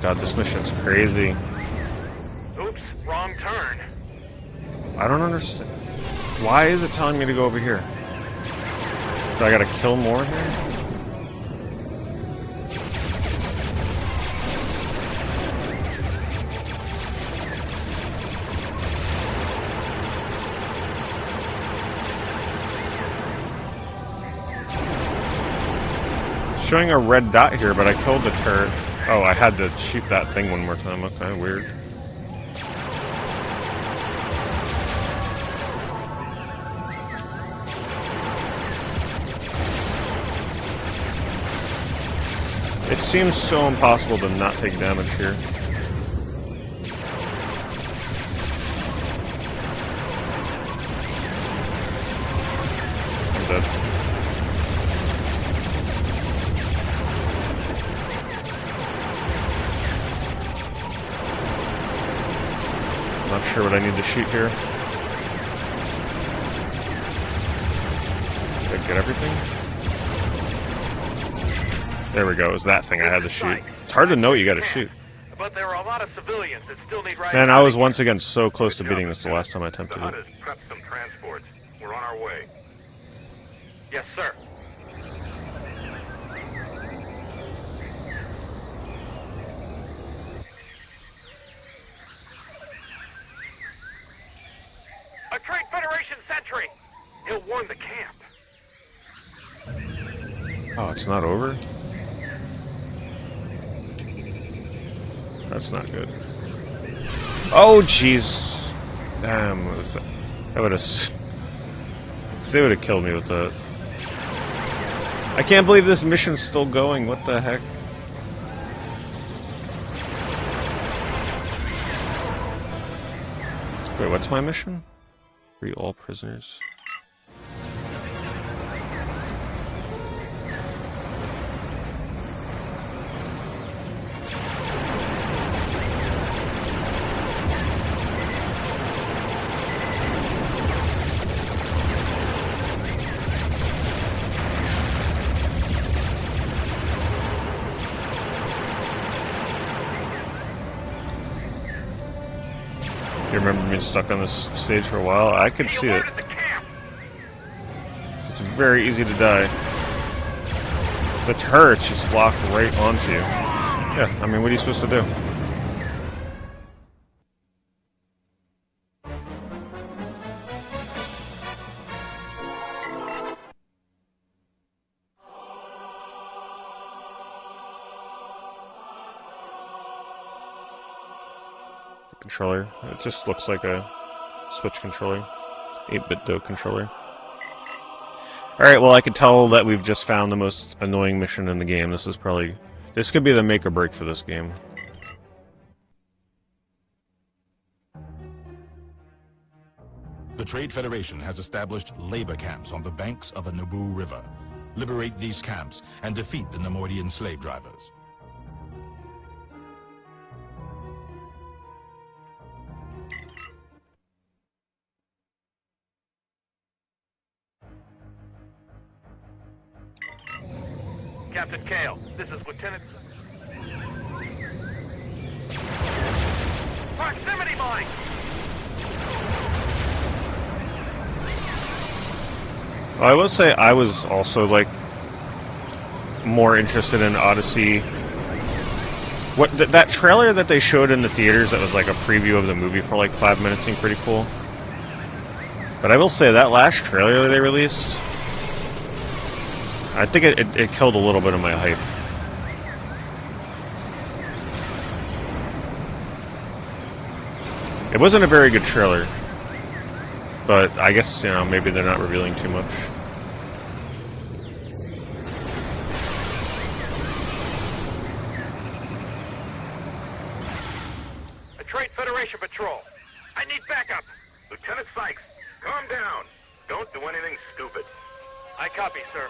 God, this mission's crazy. Oops, wrong turn. I don't understand. Why is it telling me to go over here? Do I gotta kill more here? It's showing a red dot here, but I killed the turret. Oh, I had to shoot that thing one more time. Okay, weird. It seems so impossible to not take damage here. I'm dead. Not sure what I need to shoot here. Did I get everything? There we go. It was that thing I had to shoot. It's hard to know what you gotta shoot. But there are a lot of civilians that still need right. Man, I was once again so close to beating this the last time I attempted The hut it. has prepped some transports. We're on our way. Yes, sir. A Trade Federation sentry! He'll warn the camp. Oh, it's not over? That's not good. Oh, jeez. Damn. That would have... They would have killed me with that. I can't believe this mission's still going. What the heck? Wait, what's my mission? Free all prisoners. You remember being stuck on this stage for a while? I could see it. It's very easy to die. The turrets just lock right onto you. Yeah, I mean, what are you supposed to do? Controller. It just looks like a Switch controller. 8-bit DOE controller. Alright, well I can tell that we've just found the most annoying mission in the game. This could be the make or break for this game. The Trade Federation has established labor camps on the banks of the Naboo River. Liberate these camps and defeat the Nemoidian slave drivers. Captain Kale, this is Lieutenant... Proximity mine! I will say I was also, like, more interested in Odyssey. That trailer that they showed in the theaters that was like a preview of the movie for like 5 minutes seemed pretty cool. But I will say that last trailer that they released, I think it killed a little bit of my hype. It wasn't a very good trailer. But I guess, you know, maybe they're not revealing too much. A Trade Federation patrol. I need backup. Lieutenant Sykes, calm down. Don't do anything stupid. I copy, sir.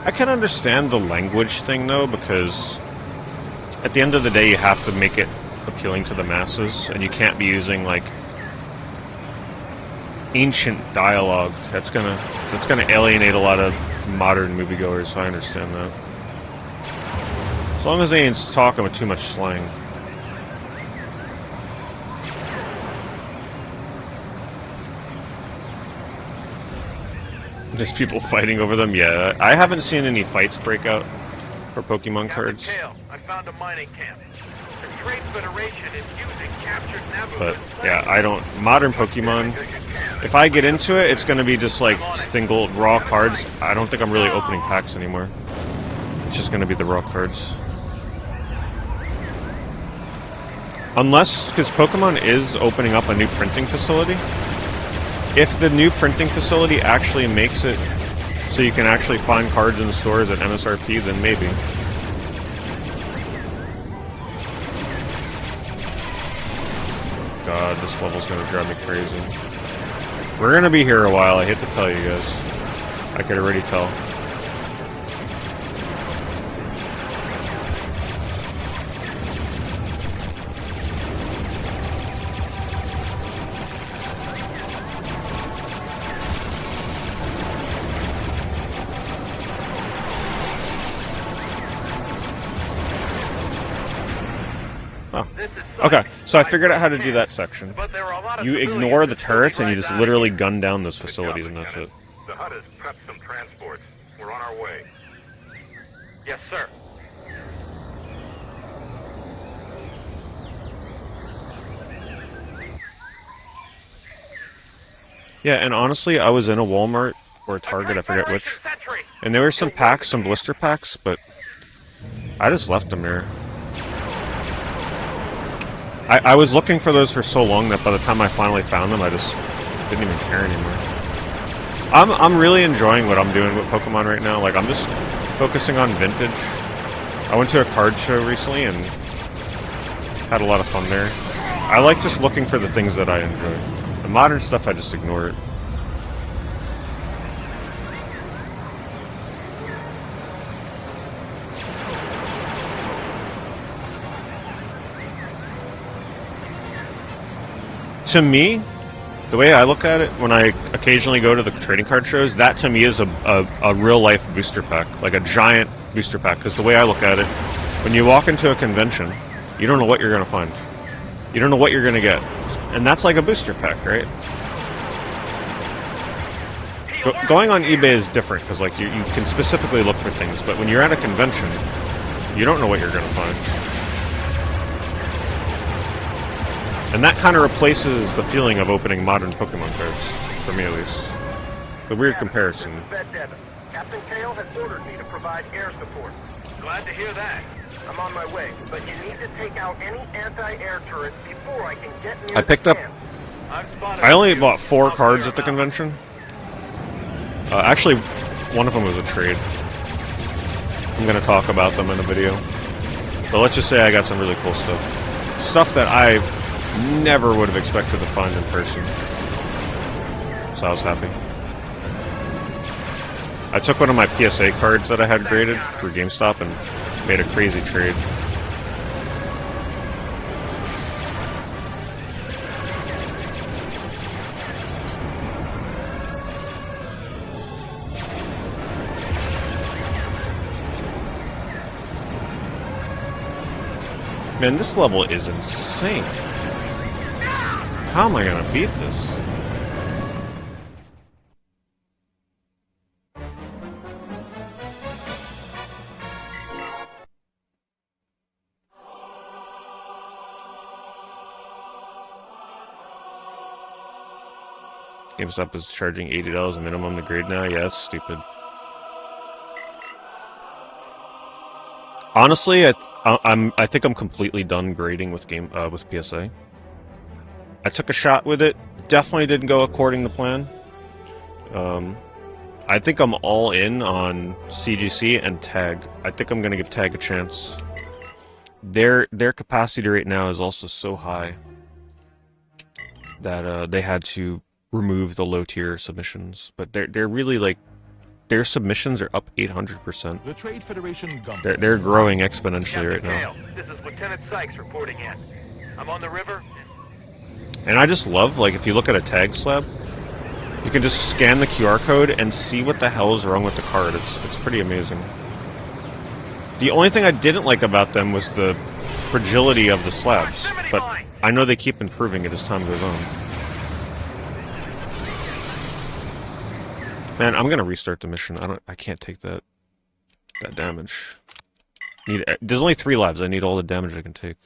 I can understand the language thing, though, because at the end of the day, you have to make it appealing to the masses, and you can't be using, like, ancient dialogue. That's gonna alienate a lot of modern moviegoers, so I understand that. As long as they ain't talking with too much slang. There's people fighting over them? Yeah, I haven't seen any fights break out for Pokemon cards. Kale, I found a mining camp. The Trade Federation is using captured Naboo. But yeah, I don't... Modern Pokemon, if I get into it, it's going to be just like single raw cards. I don't think I'm really opening packs anymore. It's just going to be the raw cards. Unless, because Pokemon is opening up a new printing facility. If the new printing facility actually makes it so you can actually find cards in the stores at MSRP, then maybe. God, this level's gonna drive me crazy. We're gonna be here a while, I hate to tell you guys. I could already tell. Oh. Okay, so I figured out how to do that section. You ignore the turrets and you just literally gun down those facilities and that's it. The hut has prepped some transports. We're on our way. Yes, sir. Yeah, and honestly, I was in a Walmart or a Target, I forget which, and there were some packs, some blister packs, but I just left them here. I was looking for those for so long that by the time I finally found them, I just didn't even care anymore. I'm really enjoying what I'm doing with Pokemon right now. Like, I'm just focusing on vintage. I went to a card show recently and had a lot of fun there. I like just looking for the things that I enjoy. The modern stuff, I just ignore it. To me, the way I look at it, when I occasionally go to the trading card shows, that to me is a real-life booster pack, like a giant booster pack. Because the way I look at it, when you walk into a convention, you don't know what you're going to find. You don't know what you're going to get. And that's like a booster pack, right? Going on eBay is different, because like you can specifically look for things, but when you're at a convention, you don't know what you're going to find. And that kind of replaces the feeling of opening modern Pokemon cards, for me at least. The weird comparison. Captain Kale has ordered me to provide air support. Glad to hear that. I'm on my way, but you need to take out any anti-air turrets before I can get near I picked up... I only bought 4 cards at the convention. Actually, one of them was a trade. I'm going to talk about them in a video. But let's just say I got some really cool stuff. Stuff that I never would have expected to find in person. So I was happy. I took one of my PSA cards that I had graded through GameStop and made a crazy trade. Man, this level is insane. How am I gonna beat this? GameStop is charging $80 minimum to grade now? Yeah, that's stupid. Honestly, I think I'm completely done grading with PSA. I took a shot with it. Definitely didn't go according to plan. I think I'm all in on CGC and Tag. I think I'm gonna give Tag a chance. Their capacity right now is also so high that they had to remove the low tier submissions. But they're really like, their submissions are up 800%. The Trade Federation They're growing exponentially right now. This is Lieutenant Sykes reporting in. I'm on the river. And I just love, like, if you look at a tag slab, you can just scan the QR code and see what the hell is wrong with the card. It's pretty amazing. The only thing I didn't like about them was the fragility of the slabs, but I know they keep improving it as time goes on. Man, I'm gonna restart the mission. I can't take that damage. There's only 3 lives. I need all the damage I can take.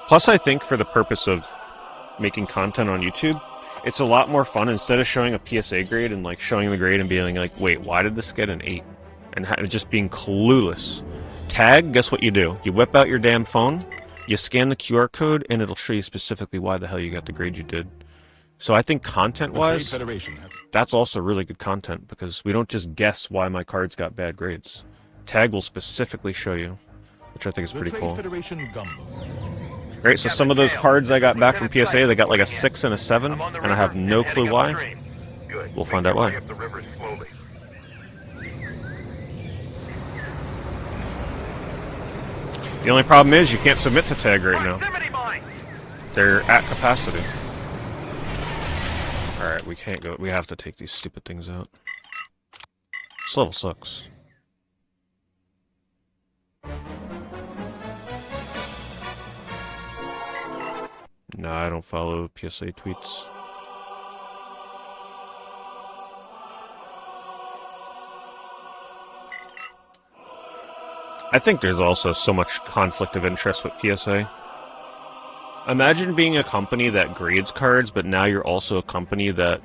Plus, I think for the purpose of making content on YouTube, it's a lot more fun instead of showing a PSA grade and like showing the grade and being like, wait, why did this get an 8? And just being clueless. Tag, guess what you do? You whip out your damn phone, you scan the QR code, and it'll show you specifically why the hell you got the grade you did. So I think content-wise, that's also really good content, because we don't just guess why my cards got bad grades. Tag will specifically show you, which I think is pretty cool. Right, so some of those cards I got back from PSA, they got like a 6 and a 7, and I have no clue why. We'll find out why. The only problem is you can't submit to Tag right now. They're at capacity. Alright, we can't go. We have to take these stupid things out. This level sucks. No, I don't follow PSA tweets. I think there's also so much conflict of interest with PSA. Imagine being a company that grades cards, but now you're also a company that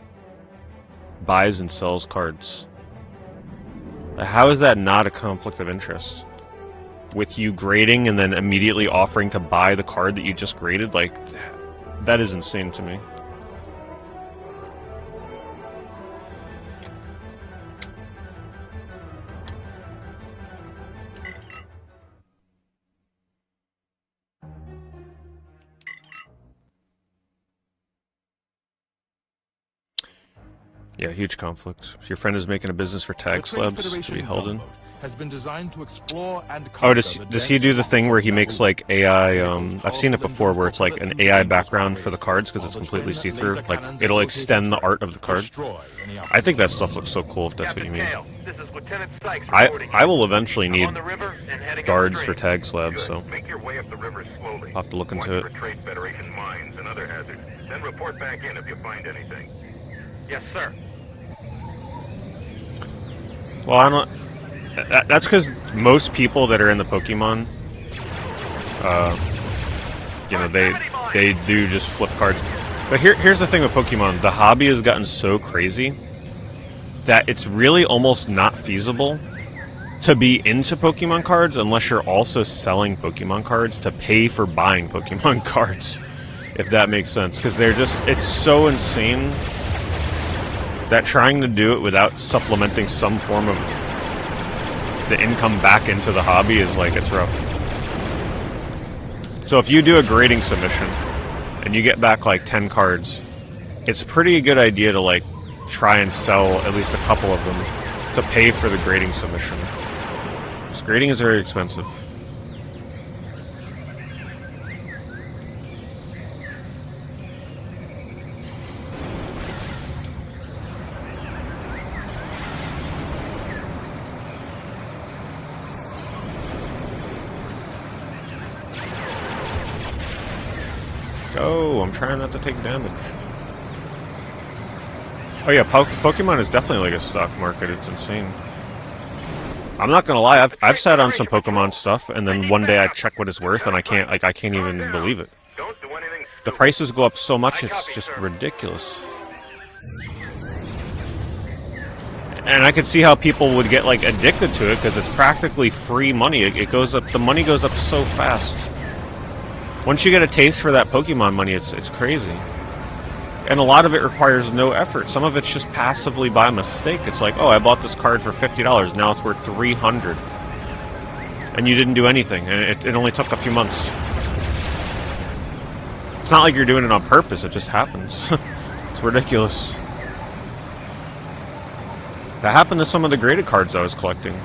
buys and sells cards. How is that not a conflict of interest? With you grading and then immediately offering to buy the card that you just graded? Like, that is insane to me. Yeah, huge conflict. If your friend is making a business for tag slabs to be held in. Has been designed to explore and Oh, does he do the thing where he makes like AI? I've seen it before, where it's like an AI background for the cards because it's completely see-through. Like it'll extend the art of the card. I think that stuff looks so cool. If that's what you mean. I will eventually need guards for tag slabs, so Make your way up the river slowly. I'll have to look into it. Watch for Trade Federation mines and other hazards. Then report back in if you find anything. Yes, sir. Well, I don't. That's because most people that are in the Pokemon, you know, they do just flip cards. But here's the thing with Pokemon: the hobby has gotten so crazy that it's really almost not feasible to be into Pokemon cards unless you're also selling Pokemon cards to pay for buying Pokemon cards. If that makes sense, because they're just—it's so insane that trying to do it without supplementing some form of the income back into the hobby is like, it's rough. So if you do a grading submission and you get back like 10 cards, it's a pretty good idea to like try and sell at least a couple of them to pay for the grading submission. Because grading is very expensive. Oh, I'm trying not to take damage. Oh yeah, Pokemon is definitely like a stock market. It's insane. I'm not gonna lie, I've sat on some Pokemon stuff, and then one day I check what it's worth, and I can't even believe it. The prices go up so much, it's just ridiculous. And I could see how people would get like addicted to it because it's practically free money. It goes up. The money goes up so fast. Once you get a taste for that Pokemon money, it's crazy. And a lot of it requires no effort. Some of it's just passively by mistake. It's like, oh, I bought this card for $50. Now it's worth $300. And you didn't do anything. And it only took a few months. It's not like you're doing it on purpose. It just happens. It's ridiculous. That happened to some of the graded cards I was collecting.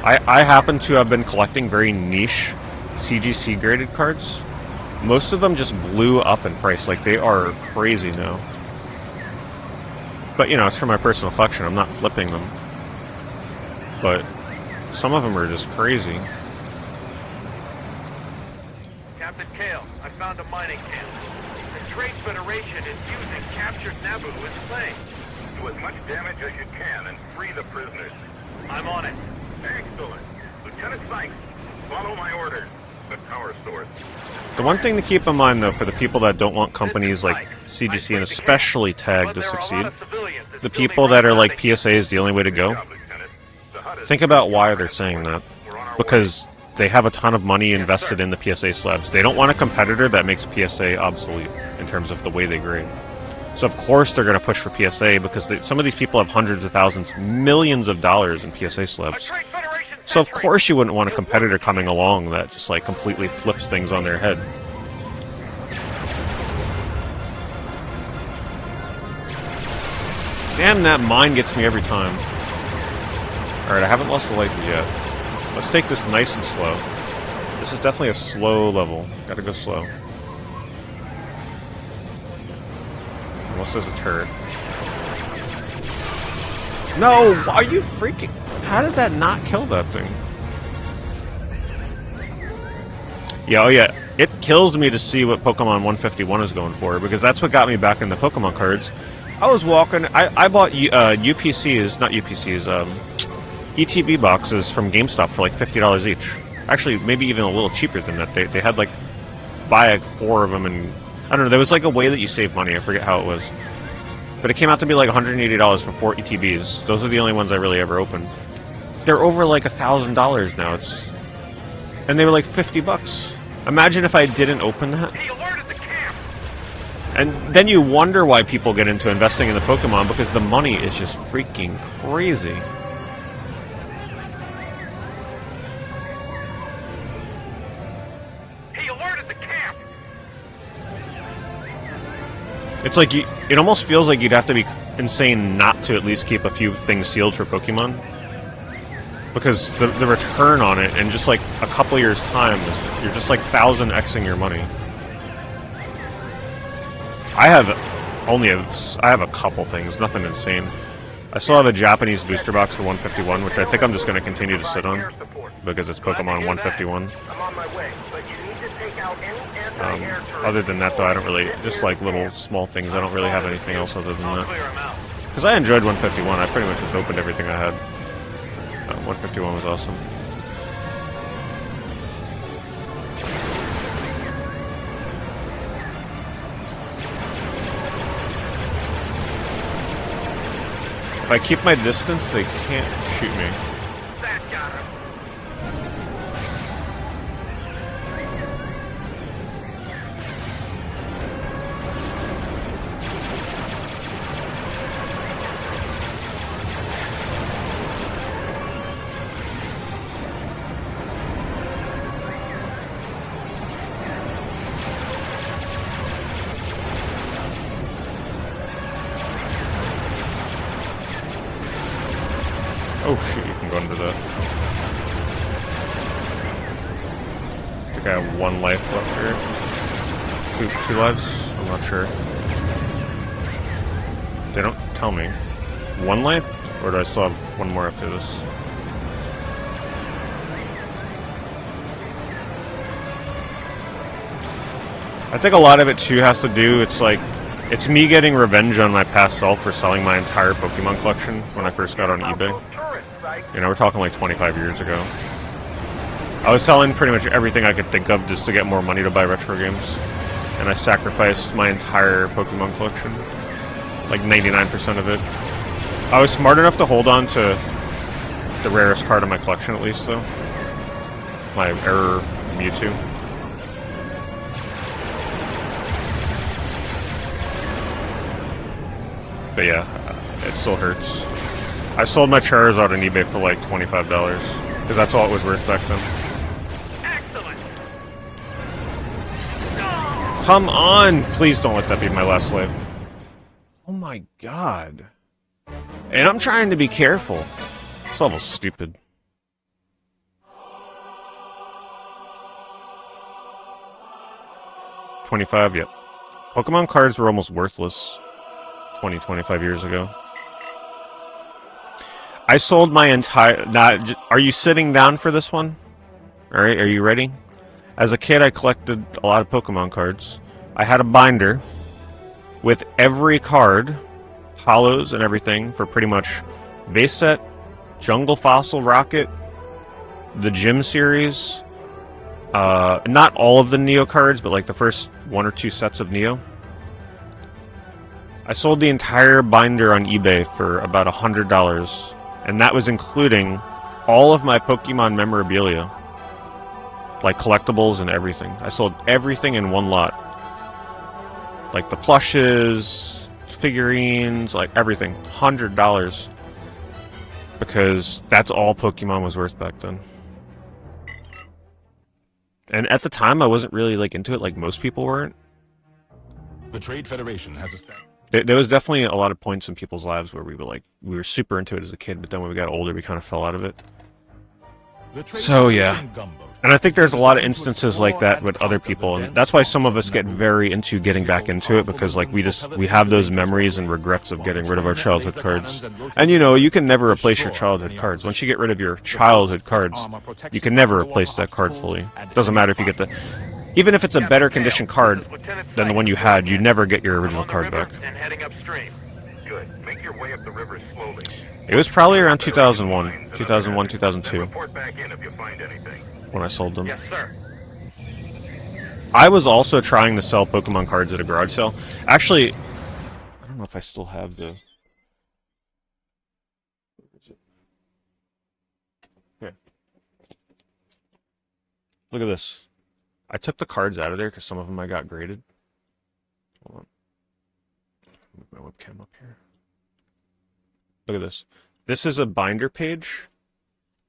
I happen to have been collecting very niche CGC graded cards. Most of them just blew up in price. Like, they are crazy now. But, you know, it's for my personal collection. I'm not flipping them. But some of them are just crazy. Captain Kale, I found a mining camp. The Trade Federation is using captured Naboo as slaves. Do as much damage as you can and free the prisoners. I'm on it. Excellent. Lieutenant Sykes, follow my orders. The power source. The one thing to keep in mind, though, for the people that don't want companies like CGC and especially TAG to succeed, the people that are like PSA is the only way to go, think about why they're saying that. Because they have a ton of money invested in the PSA slabs. They don't want a competitor that makes PSA obsolete in terms of the way they grade. So of course they're going to push for PSA because some of these people have hundreds of thousands, millions of dollars in PSA slabs. So of course you wouldn't want a competitor coming along that just like completely flips things on their head. Damn, that mine gets me every time. Alright, I haven't lost a life yet. Let's take this nice and slow. This is definitely a slow level. Gotta go slow. Unless there's a turret. No! Are you freaking... How did that not kill that thing? Yeah, oh yeah. It kills me to see what Pokemon 151 is going for, because that's what got me back into Pokemon cards. I was walking... I bought UPCs, not UPCs, ETB boxes from GameStop for like $50 each. Actually, maybe even a little cheaper than that. They had like buy like 4 of them, and I don't know. There was like a way that you save money. I forget how it was, but it came out to be like $180 for 4 ETBs. Those are the only ones I really ever opened. They're over like $1,000 now. And they were like $50. Imagine if I didn't open that. He alerted the camp! And then you wonder why people get into investing in the Pokemon, because the money is just freaking crazy. He alerted the camp! It's like it almost feels like you'd have to be insane not to at least keep a few things sealed for Pokemon. Because the return on it in just like a couple years' time you're just like 1000xing your money. I have a couple things, nothing insane. I still have a Japanese booster box for 151, which I think I'm just going to continue to sit on because it's Pokemon 151. I'm on my way, but you need to take out any anti-air turrets. Other than that, though, I don't really, just like little small things. I don't really have anything else other than I'll that. clear him out. Because I enjoyed 151. I pretty much just opened everything I had. 151 was awesome. If I keep my distance, they can't shoot me. That got him. Oh shit, you can go into that. I think I have 1 life left here. Two lives? I'm not sure. They don't tell me. 1 life? Or do I still have 1 more after this? I think a lot of it too has to do, it's me getting revenge on my past self for selling my entire Pokemon collection when I first got on eBay. You know, we're talking like 25 years ago. I was selling pretty much everything I could think of just to get more money to buy retro games. And I sacrificed my entire Pokemon collection. Like 99% of it. I was smart enough to hold on to the rarest card in my collection at least, though. My Error Mewtwo. But yeah, it still hurts. I sold my Charizard on eBay for like $25, because that's all it was worth back then. Excellent. Come on! Please don't let that be my last life. Oh my god. And I'm trying to be careful. This level's stupid. $25, yep. Pokemon cards were almost worthless 25 years ago. I sold my entire... are you sitting down for this one? Alright, are you ready? As a kid, I collected a lot of Pokemon cards. I had a binder with every card, hollows and everything, for pretty much base set, Jungle Fossil Rocket, the Gym series, not all of the Neo cards, but like the first 1 or 2 sets of Neo. I sold the entire binder on eBay for about $100. And that was including all of my Pokemon memorabilia. Like collectibles and everything. I sold everything in one lot. Like the plushes, figurines, like everything. $100. Because that's all Pokemon was worth back then. And at the time, I wasn't really like into it like most people weren't. The Trade Federation has a There was definitely a lot of points in people's lives where we were super into it as a kid, but then when we got older, we kind of fell out of it. So yeah, and I think there's a lot of instances like that with other people, and that's why some of us get very into getting back into it, because like we have those memories and regrets of getting rid of our childhood cards. And you know, you can never replace your childhood cards. Once you get rid of your childhood cards, you can never replace that card fully. It doesn't matter if you get the... Even if it's a better condition card than the one you had, you never get your original card back. And heading upstream. Good. Make your way up the river slowly. It was probably around 2001, 2002. Report back in if you find anything. when I sold them. Yes, sir. I was also trying to sell Pokemon cards at a garage sale. Actually, I don't know if I still have the... Here. Look at this. I took the cards out of there because some of them I got graded. Hold on. Move my webcam up here. Look at this. This is a binder page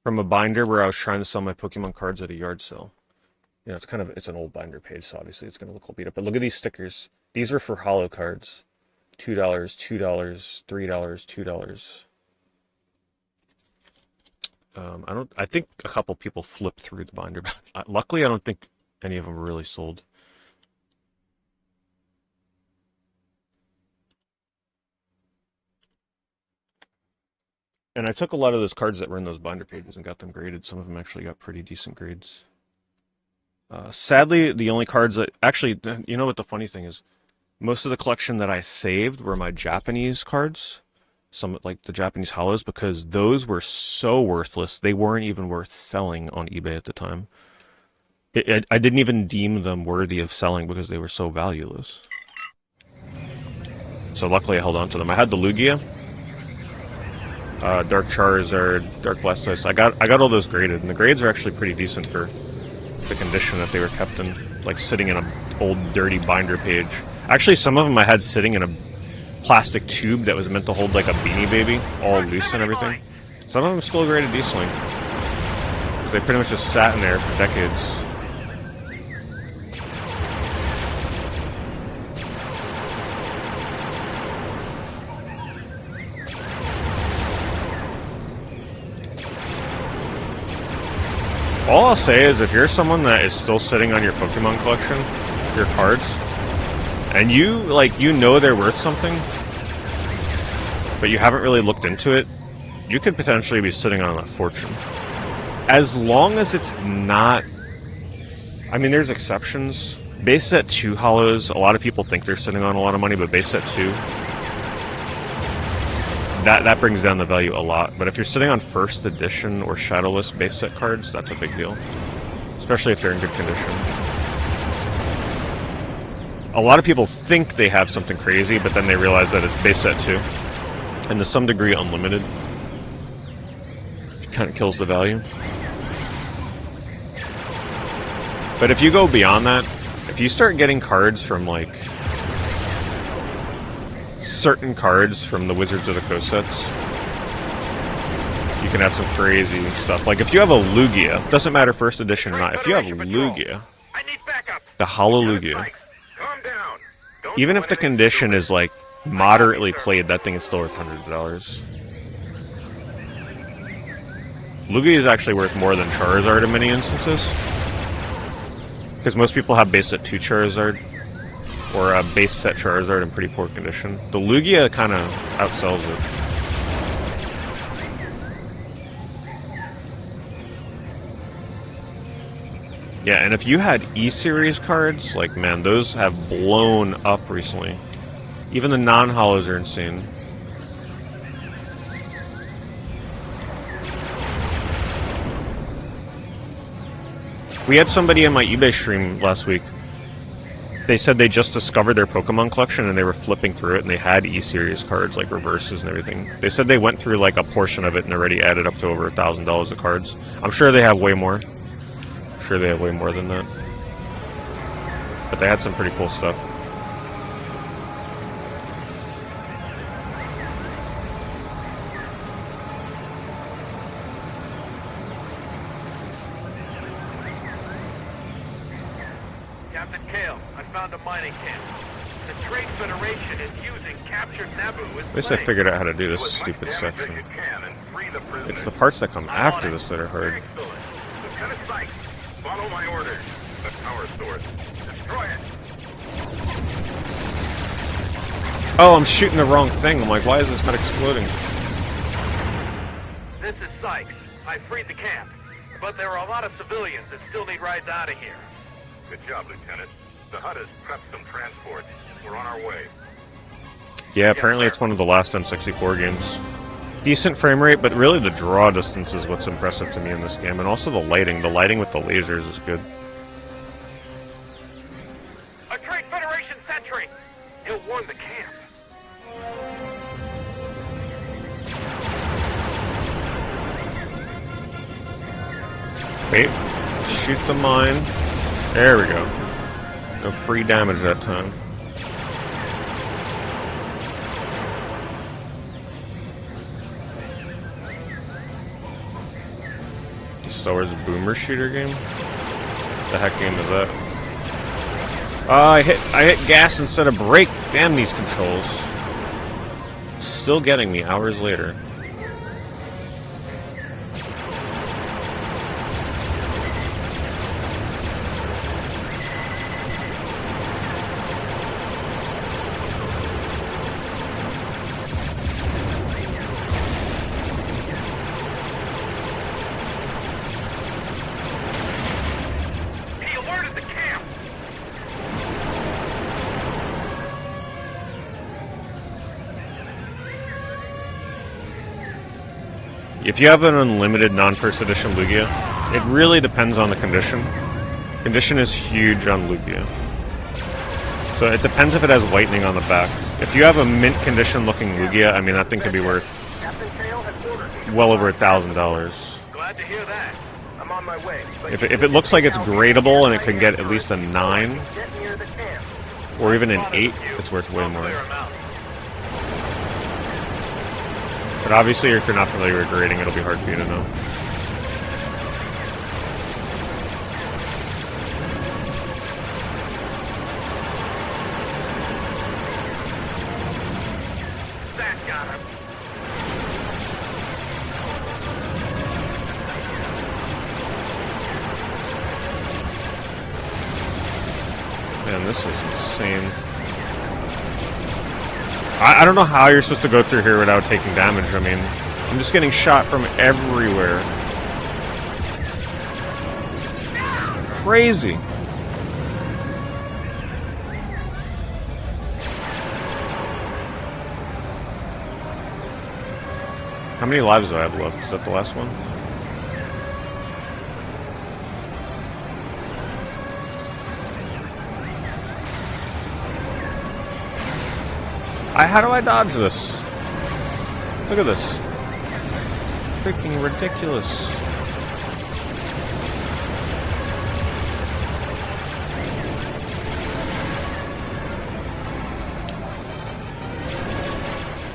from a binder where I was trying to sell my Pokemon cards at a yard sale. You know, it's an old binder page, so obviously it's going to look all beat up. But look at these stickers. These are for holo cards. $2, $2, $3, $2. I think a couple people flipped through the binder, but luckily I don't think any of them were really sold. And I took a lot of those cards that were in those binder pages and got them graded. Some of them actually got pretty decent grades. Sadly, the only cards that... Actually, you know what the funny thing is? Most of the collection that I saved were my Japanese cards. Some, like the Japanese holos, because those were so worthless. They weren't even worth selling on eBay at the time. I didn't even deem them worthy of selling because they were so valueless. So luckily I held on to them. I had the Lugia, Dark Charizard, Dark Blastoise. I got all those graded, and the grades are actually pretty decent for the condition that they were kept in, like sitting in an old dirty binder page. Actually, some of them I had sitting in a plastic tube that was meant to hold like a Beanie Baby, all loose and everything. Some of them still graded decently, because they pretty much just sat in there for decades. All I'll say is if you're someone that is still sitting on your Pokemon collection, your cards, and you know they're worth something, but you haven't really looked into it, you could potentially be sitting on a fortune. As long as it's not... I mean, there's exceptions. Base set 2 holos, a lot of people think they're sitting on a lot of money, but base set 2... That brings down the value a lot. But if you're sitting on first edition or shadowless base set cards, that's a big deal. Especially if they're in good condition. A lot of people think they have something crazy, but then they realize that it's base set 2. And to some degree unlimited. It kind of kills the value. But if you go beyond that, if you start getting cards from like... certain cards from the Wizards of the Coast sets, you can have some crazy stuff. Like if you have a Lugia, doesn't matter first edition or not, if you have Lugia, the Holo Lugia, even if the condition is like moderately played, that thing is still worth hundreds of dollars. Lugia is actually worth more than Charizard in many instances, because most people have base set 2 Charizard or a base set Charizard in pretty poor condition. The Lugia kind of outsells it. Yeah, and if you had E-Series cards, like, man, those have blown up recently. Even the non-holos are insane. We had somebody in my eBay stream last week. They said they just discovered their Pokemon collection and they were flipping through it and they had E-Series cards, like reverses and everything. They said they went through like a portion of it and already added up to over $1,000 of cards. I'm sure they have way more. I'm sure they have way more than that. But they had some pretty cool stuff. At least I figured out how to do this stupid section. It's the parts that come after this that are hard. Follow my orders. The power source. Destroy it. Oh, I'm shooting the wrong thing. I'm like, why is this not exploding? This is Sykes. I freed the camp, but there are a lot of civilians that still need rides out of here. Good job, Lieutenant. The HUD has prepped some transport. We're on our way. Yeah, apparently it's one of the last N64 games. decent frame rate, but really the draw distance is what's impressive to me in this game, and also the lighting. The lighting with the lasers is good. A Trade Federation sentry! He'll warn the camp. Wait, shoot the mine. There we go. No free damage that time. The Star Wars boomer shooter game? The heck game is that? I hit gas instead of brake. Damn these controls. Still getting me hours later. He alerted the camp! If you have an unlimited non-first edition Lugia, it really depends on the condition. Condition is huge on Lugia. So it depends if it has whitening on the back. If you have a mint condition looking Lugia, I mean that thing could be worth Captain Kale has ordered me. well over $1,000. Glad to hear that. I'm on my way. But If it looks like it's gradable and it can get at least a 9 get near the camp. or even an 8, it's worth way more. Clear him out. But obviously if you're not familiar with grading, it'll be hard for you to know. That got him. Man, this is insane. I don't know how you're supposed to go through here without taking damage. I mean, I'm just getting shot from everywhere. Crazy. How many lives do I have left? Is that the last one? How do I dodge this? Look at this. Freaking ridiculous.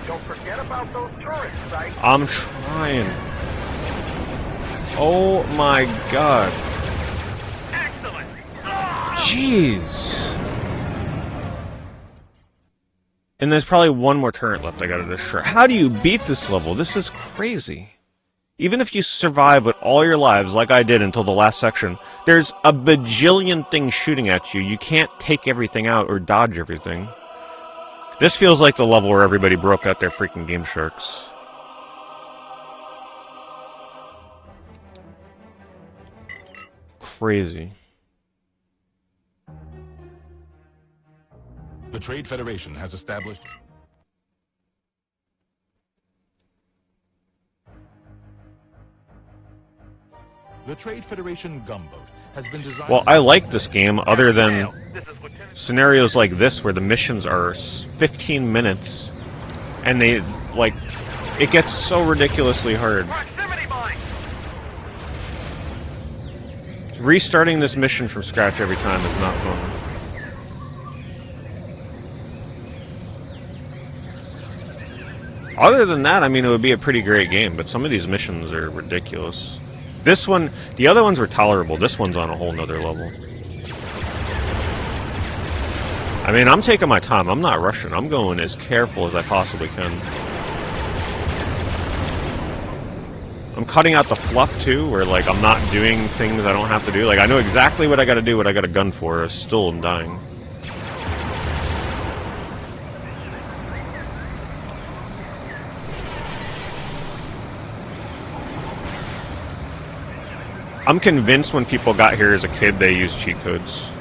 Don't forget about those turret sites. I'm trying. Oh my god. Excellent. Jeez. And there's probably one more turret left I gotta destroy. How do you beat this level? This is crazy. Even if you survive with all your lives, like I did until the last section, there's a bajillion things shooting at you. You can't take everything out or dodge everything. This feels like the level where everybody broke out their freaking Game Sharks. Crazy. The Trade Federation has established... The Trade Federation gunboat has been designed... Well, I like this game other than scenarios like this where the missions are 15 minutes and they, like, it gets so ridiculously hard. Proximity mine. Restarting this mission from scratch every time is not fun. Other than that, I mean, it would be a pretty great game, but some of these missions are ridiculous. This one, the other ones were tolerable. This one's on a whole nother level. I mean, I'm taking my time. I'm not rushing. I'm going as careful as I possibly can. I'm cutting out the fluff, too, where, like, I'm not doing things I don't have to do. Like, I know exactly what I gotta do, what I got a gun for. I still am dying. I'm convinced when people got here as a kid, they used cheat codes.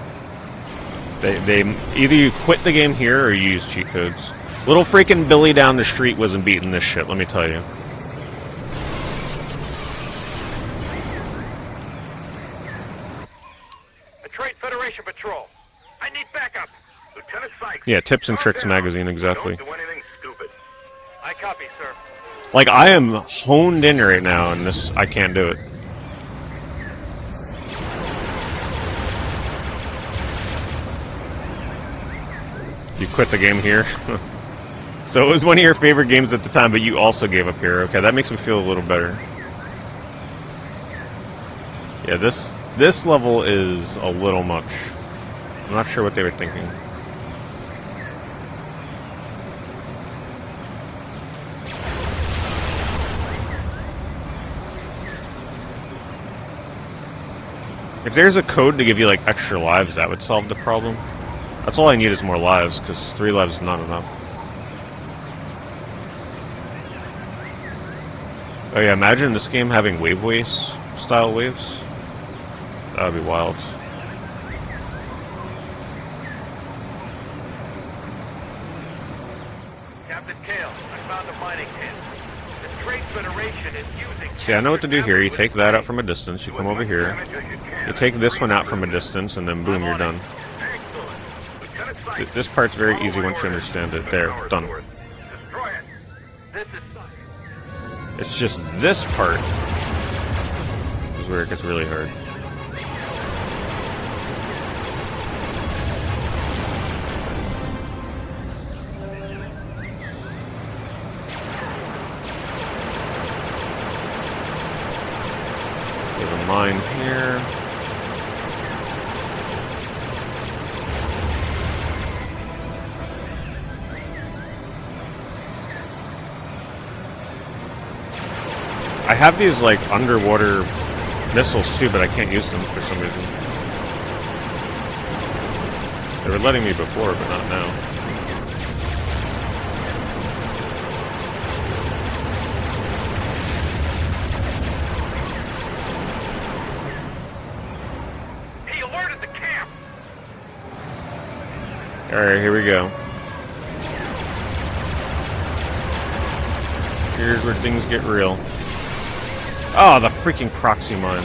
They either you quit the game here or you use cheat codes. Little freaking Billy down the street wasn't beating this shit, let me tell you. Trade Federation patrol. I need backup. Lieutenant Sykes. Yeah, Tips and Tricks calm down. magazine, exactly. Don't do anything stupid. I copy, sir. Like, I am honed in right now, and this, I can't do it. You quit the game here? So it was one of your favorite games at the time, but you also gave up here. Okay, that makes me feel a little better. Yeah, this level is a little much. I'm not sure what they were thinking. If there's a code to give you, like, extra lives, that would solve the problem. That's all I need is more lives, because 3 lives is not enough. Oh yeah, imagine this game having waves style waves. That would be wild. Captain Kale, I found a mining camp. The Trade Federation is using... See, I know what to do here. You take that out from a distance, you come over here. You take this one out from a distance, and then boom, you're done. This part's very easy once you understand it. There, it's done. Destroy it. This is... It's just this part is where it gets really hard. There's a mine here. I have these, like, underwater missiles, too, but I can't use them for some reason. They were letting me before, but not now. He alerted the camp! Alright, here we go. Here's where things get real. Oh, the freaking proxy mine.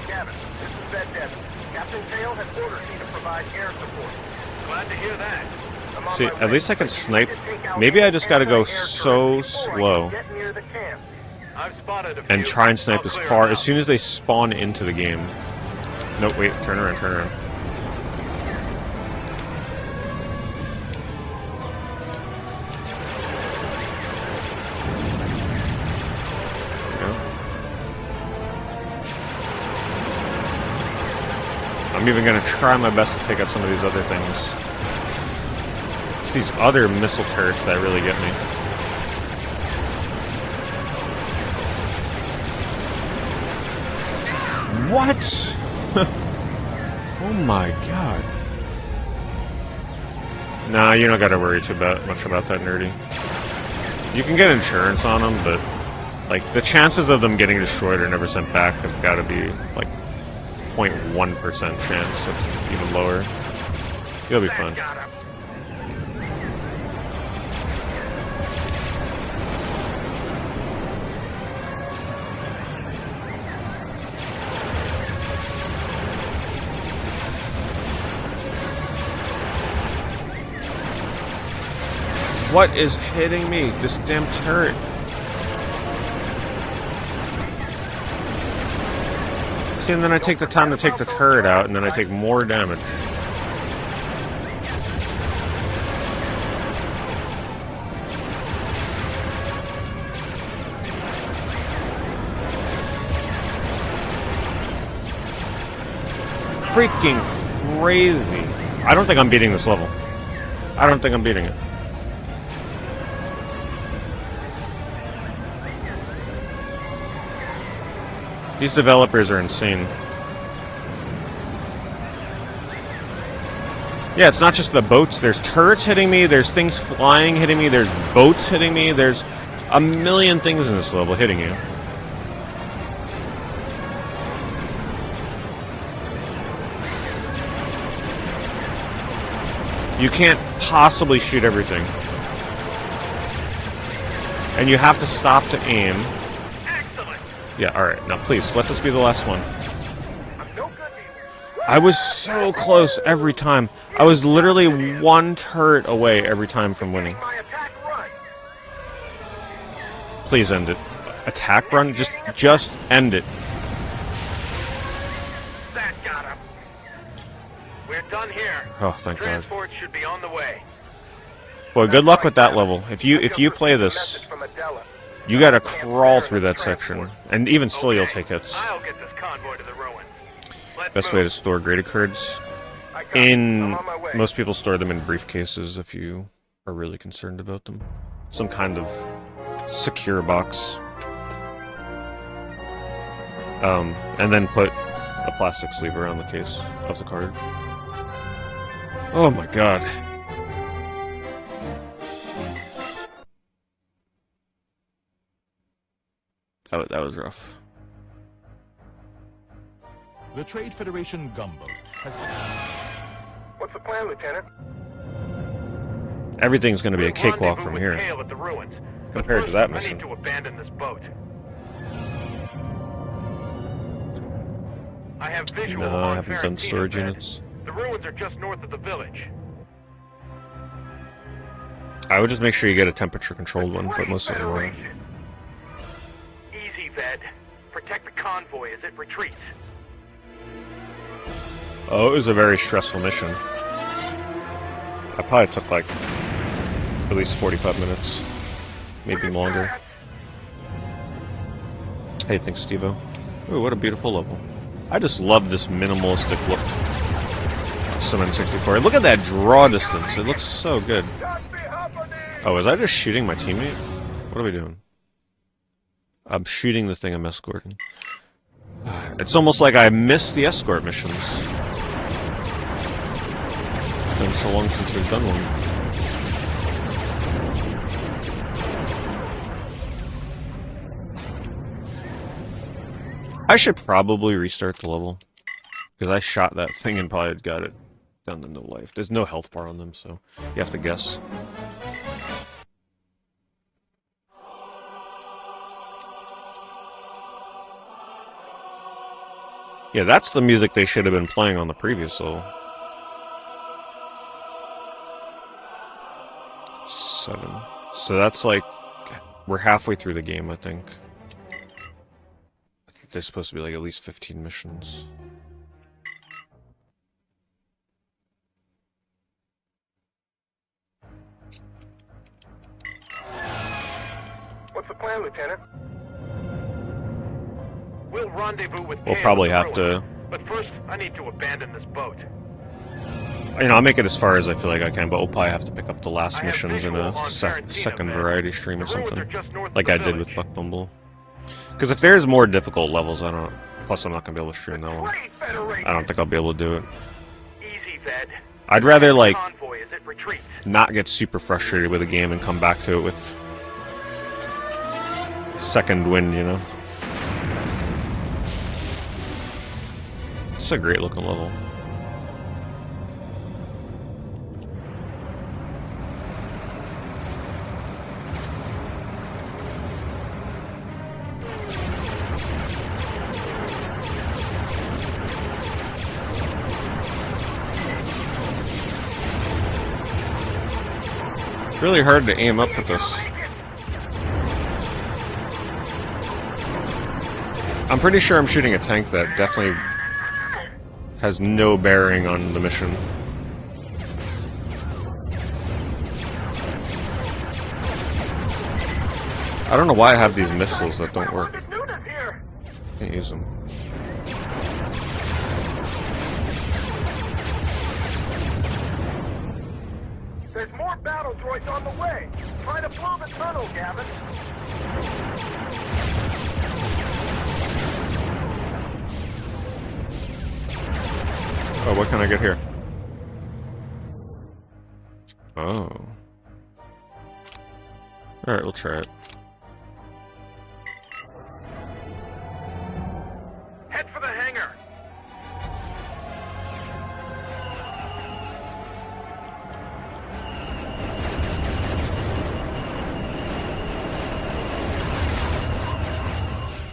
Gavin, this is Bed Devin. Captain Kale has ordered me to provide air support. Glad to hear that. I'm on See, my at way. least I can need snipe. to take out Maybe I just gotta go anti-air so turrets before I slow can get near the camp. I've spotted a and few. try and snipe I'll as clear far them as out. soon as they spawn into the game. Nope, wait, turn around, turn around. I'm even going to try my best to take out some of these other things. It's these other missile turrets that really get me. What? Oh my god. Nah, you don't got to worry much about that, nerdy. You can get insurance on them, but like the chances of them getting destroyed or never sent back have got to be like 0.1% chance. That's even lower. You'll be fine. Got him. What is hitting me? This damn turret. See, and then I take the time to take the turret out, and then I take more damage. Freaking crazy. I don't think I'm beating this level. I don't think I'm beating it. These developers are insane. Yeah, it's not just the boats. There's turrets hitting me, there's things flying hitting me, there's boats hitting me, there's a million things in this level hitting you. You can't possibly shoot everything. And you have to stop to aim. Excellent. Yeah, alright. Now please, let this be the last one. I'm I was so close every time. I was literally one turret away every time from winning. My attack run. Please end it. Attack run? Just end it. That got him. We're done here. Oh, thank God. Transport should be on the way. Boy, good luck with that level. If you play this, From Adela. you gotta crawl through that section. And even still, you'll take hits. I'll get this convoy to the ruins. Let's Best move. way to store graded cards. I got it. I'm on my way. Most people store them in briefcases if you are really concerned about them. Some kind of secure box. And then put a plastic sleeve around the case of the card. Oh my God. That was rough. The Trade Federation gunboat has What's the plan, Lieutenant? Everything's going to be a We'll cakewalk rendezvous from with here. Kale at the ruins. But Compared to first, that I mission. need to abandon this boat. I have visual No, I on haven't done Valentina storage bed. units. The ruins are just north of the village. I would just make sure you get a temperature controlled one, but most of them won't. Easy, Ved. Protect the convoy as it retreats. Oh, it was a very stressful mission. I probably took like at least 45 minutes, maybe longer. Hey, thanks, Steve-O. Ooh, what a beautiful level. I just love this minimalistic look of some N64. Look at that draw distance. It looks so good. Oh, was I just shooting my teammate? What are we doing? I'm shooting the thing I'm escorting. It's almost like I missed the escort missions. It's been so long since we've done one. I should probably restart the level. Because I shot that thing and probably got it down to no life. There's no health bar on them, so you have to guess. Yeah, that's the music they should have been playing on the previous level. 7. So that's like, we're halfway through the game, I think. I think there's supposed to be like at least 15 missions. What's the plan, Lieutenant? We'll rendezvous with We'll Kale probably at the have to... ruins. But first, I need to abandon this boat. You know, I'll make it as far as I feel like I can, but we'll probably have to pick up the last I have missions in visual a on Valentina second bed. variety stream or The ruins something. are just north of Like the I did with village. Buck Bumble. Because if there's more difficult levels, I don't... Plus, I'm not going to be able to stream that one. Trade Federation. I don't think I'll be able to do it. Easy, Ved. I'd rather, like, Convoy as it retreats. not get super frustrated with a game and come back to it with second wind, you know? It's a great looking level. It's really hard to aim up with this. I'm pretty sure I'm shooting a tank that definitely has no bearing on the mission. I don't know why I have these missiles that don't work. Can't use them. There's more battle droids on the way. Try to blow the tunnel, Gavin. Oh, what can I get here? Oh. Alright, we'll try it. Head for the hangar.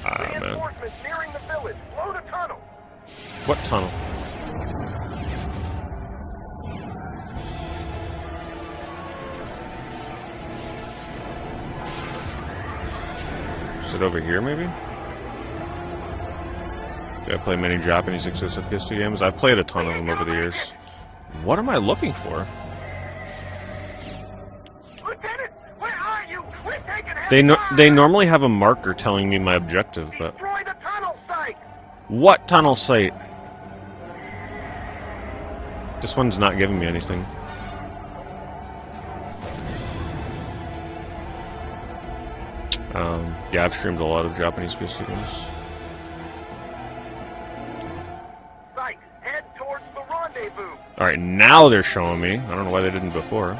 Ah, man. Reinforcements nearing the village. Blow the tunnel. What tunnel? Is it over here, maybe? Do I play many Japanese exclusive PS2 games? I've played a ton of them over the years. What am I looking for? Lieutenant, where are you? We're taking heavy fire. They normally have a marker telling me my objective, but... Destroy the tunnel site. What tunnel site? This one's not giving me anything. Yeah, I've streamed a lot of Japanese PS2 games. Site, head towards the rendezvous. Alright, now they're showing me. I don't know why they didn't before.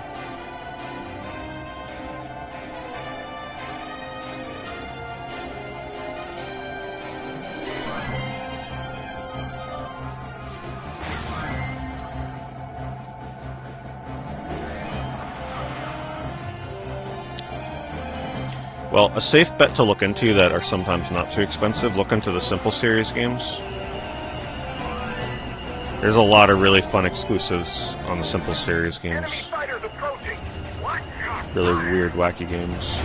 Well, a safe bet to look into that are sometimes not too expensive, look into the Simple Series games. There's a lot of really fun exclusives on the Simple Series games. Enemy fighters approaching. Watch your Really fire. weird, wacky games.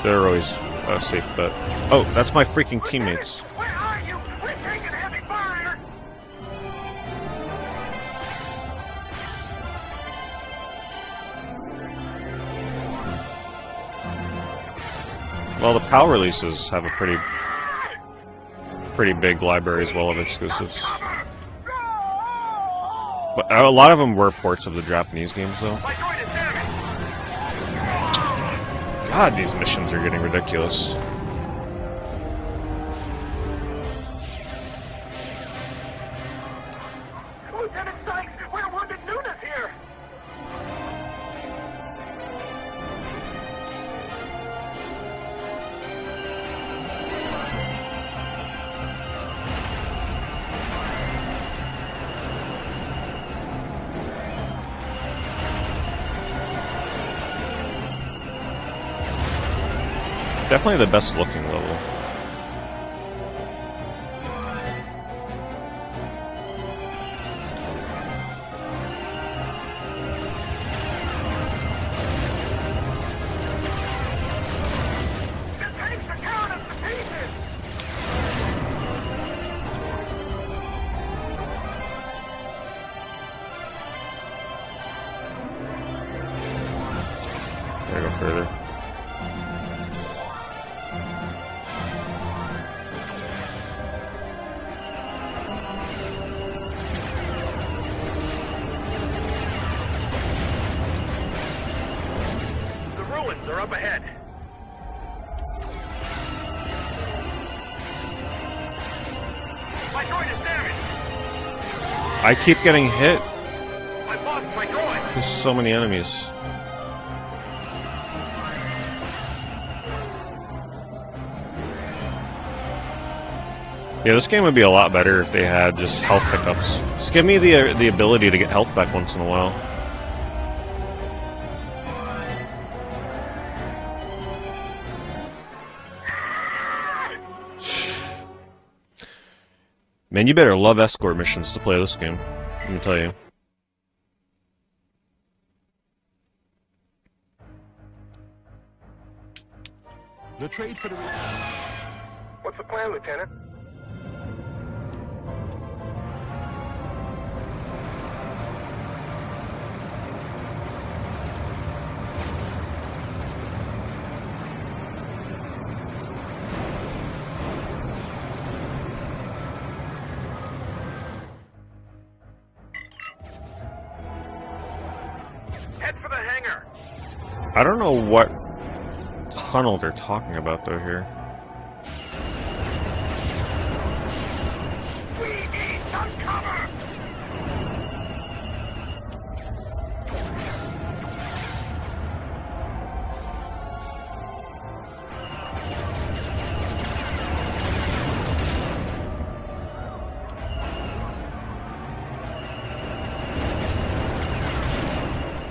They're always a safe bet. Oh, that's my freaking teammates. Where are you? We're taking heavy fire. Well, the PAL releases have a pretty big library as well of exclusives. But a lot of them were ports of the Japanese games, though. My droid is damaged. God, these missions are getting ridiculous. Lieutenant Sykes, we're wounded Nunes here. Definitely the best looking level. The tanks are tearing us to pieces. Gotta go further. The ruins are up ahead. My droid is damaged. I keep getting hit. I lost my droid. There's so many enemies. Yeah, this game would be a lot better if they had just health pickups. Just give me the ability to get health back once in a while. Man, you better love escort missions to play this game. Let me tell you. The Trade Federation. What's the plan, Lieutenant? Head for the hangar. I don't know what tunnel they're talking about though here. We need some cover.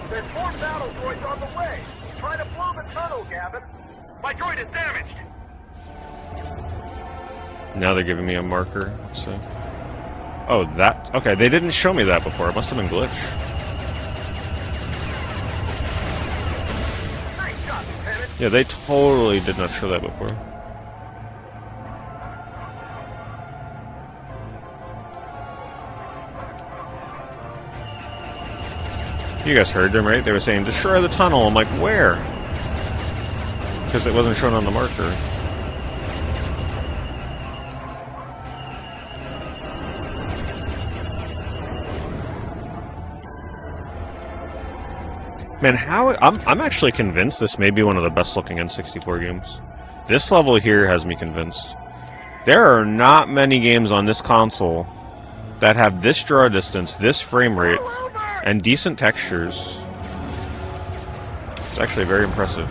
There's more battle droids on the way. Try to blow the tunnel, Gavin. My droid is damaged. Now they're giving me a marker. Let's see. Oh, that. Okay, they didn't show me that before. It must have been glitched. Nice shot, Lieutenant. Yeah, they totally did not show that before. You guys heard them, right? They were saying, destroy the tunnel. I'm like, where? Because it wasn't shown on the marker. Man, I'm actually convinced this may be one of the best looking N64 games. This level here has me convinced. There are not many games on this console that have this draw distance, this frame rate, and decent textures. It's actually very impressive.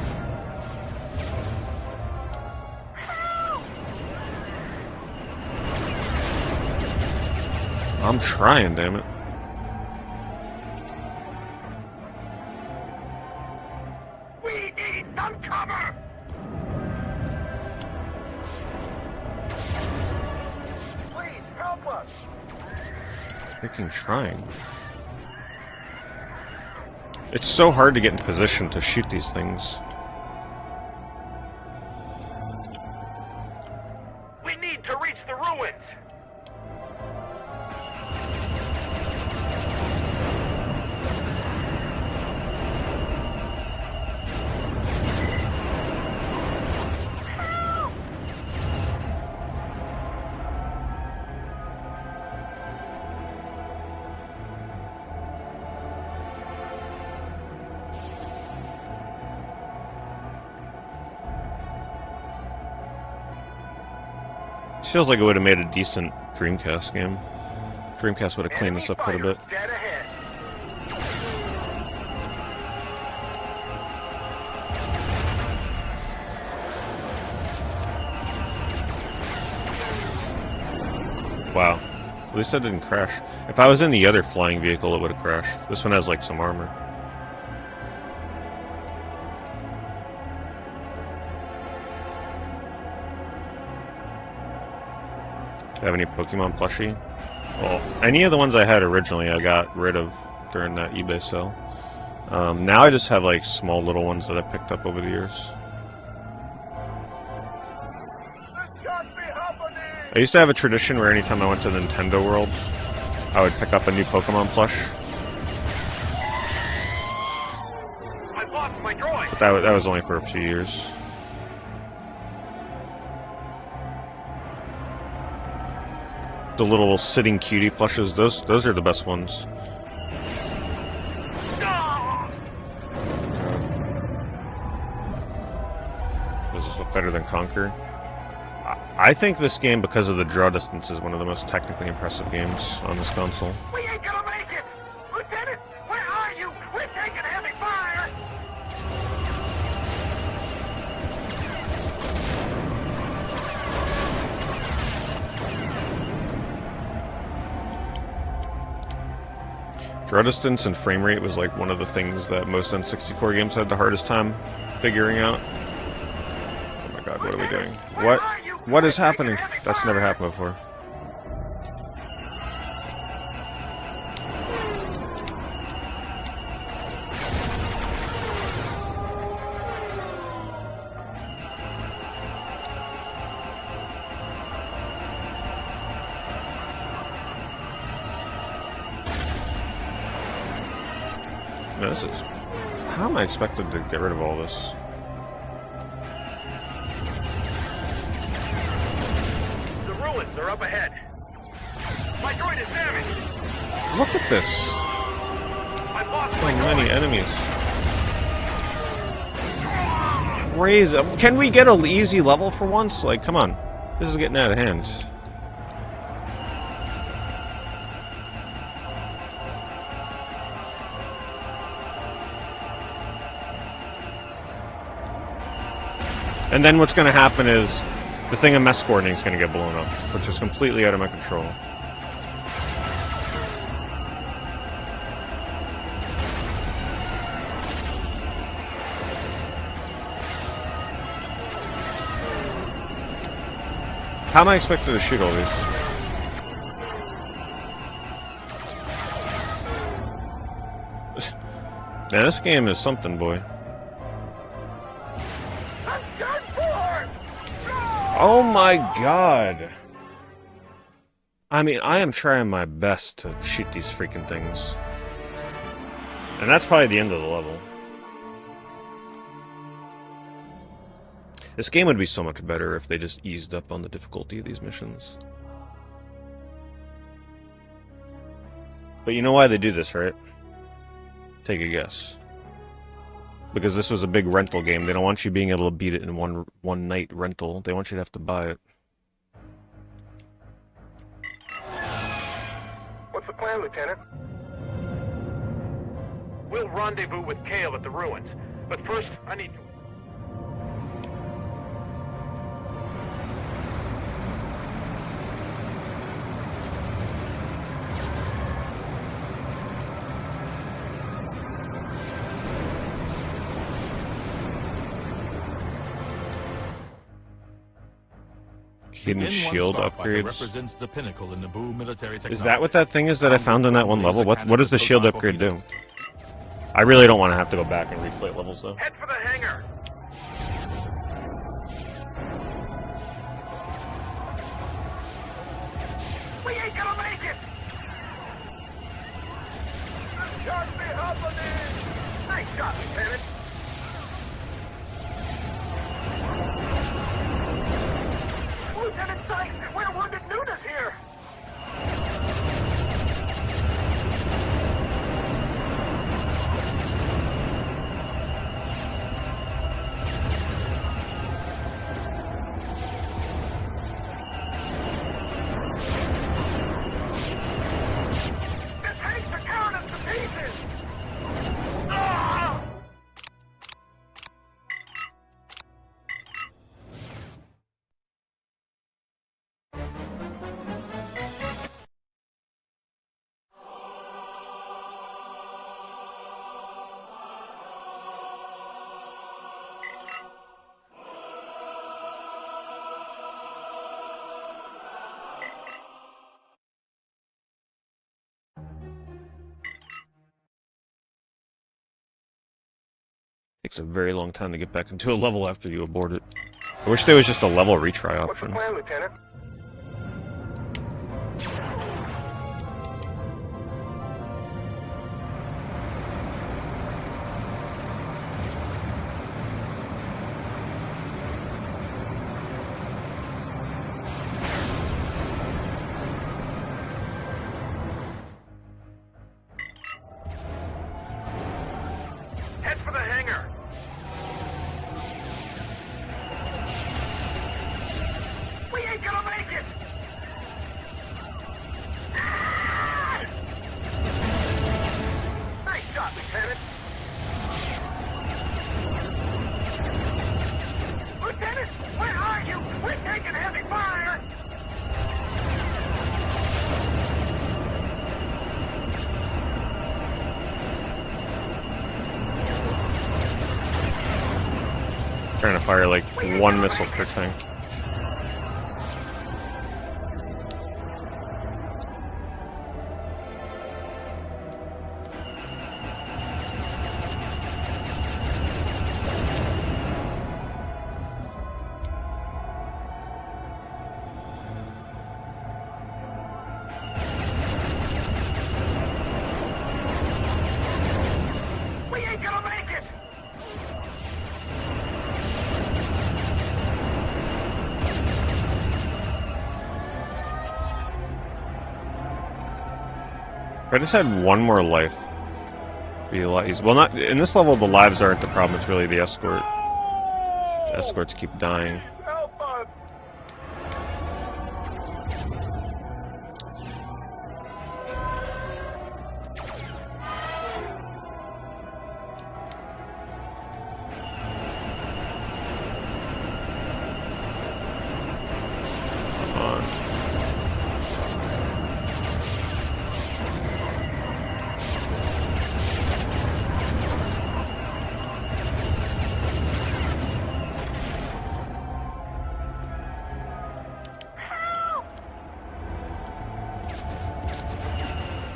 I'm trying, damn it. Freaking trying. It's so hard to get in position to shoot these things. We need to reach the ruins. Feels like it would have made a decent Dreamcast game. Dreamcast would have cleaned this up quite a bit. Dead ahead. Wow. At least that didn't crash. If I was in the other flying vehicle, it would have crashed. This one has like some armor. Do you have any Pokemon plushie? Well, any of the ones I had originally I got rid of during that eBay sale. Now I just have like small little ones that I picked up over the years. I used to have a tradition where anytime I went to the Nintendo World, I would pick up a new Pokemon plush. I lost my droid. But that was only for a few years. The little sitting cutie plushes, those are the best ones. Does this look better than Conquer? I think this game, because of the draw distance, is one of the most technically impressive games on this console. We ain't gonna make it! Lieutenant, where are you? We're taking heavy fire! Draw distance and frame rate was like one of the things that most N64 games had the hardest time figuring out. Oh my god, what are we doing? What is happening? That's never happened before. No, this is... How am I expected to get rid of all this? The ruins are up ahead. My droid is damaged. Look at this! I lost So my many droid. enemies. Raise up. Can we get an easy level for once? Like, come on. This is getting out of hand. And then what's going to happen is the thing of mess coordinating is going to get blown up, which is completely out of my control. How am I expected to shoot all these? Man, this game is something, boy. Oh my god! I mean, I am trying my best to shoot these freaking things. And that's probably the end of the level. This game would be so much better if they just eased up on the difficulty of these missions. But you know why they do this, right? Take a guess. Because this was a big rental game. They don't want you being able to beat it in one night rental. They want you to have to buy it. What's the plan, Lieutenant? We'll rendezvous with Kale at the ruins. But first, I need to... Hidden The N1 shield starfighter upgrades. represents the pinnacle in Naboo military technology. Is that what that thing is that I found in that one level? What does the shield upgrade do? I really don't want to have to go back and replay levels though. Head for the hangar! We ain't gonna make it! Shark me happening! Nice shot, Lieutenant! Lieutenant Sykes, we're wounded Nuna's here! The tanks are tearing us to pieces! Ah! Takes a very long time to get back into a level after you abort it. I wish there was just a level retry What's the option. plan, Lieutenant? Head for the hangar! We ain't gonna make it! Ah! Nice shot, Lieutenant! Lieutenant, where are you? We're taking heavy fire! Trying to fire like one missile per tank. We ain't gonna make it! If I just had one more life, it'd be a lot easier. Well, not in this level. The lives aren't the problem. It's really the escort. The escorts keep dying. Help us! Come on.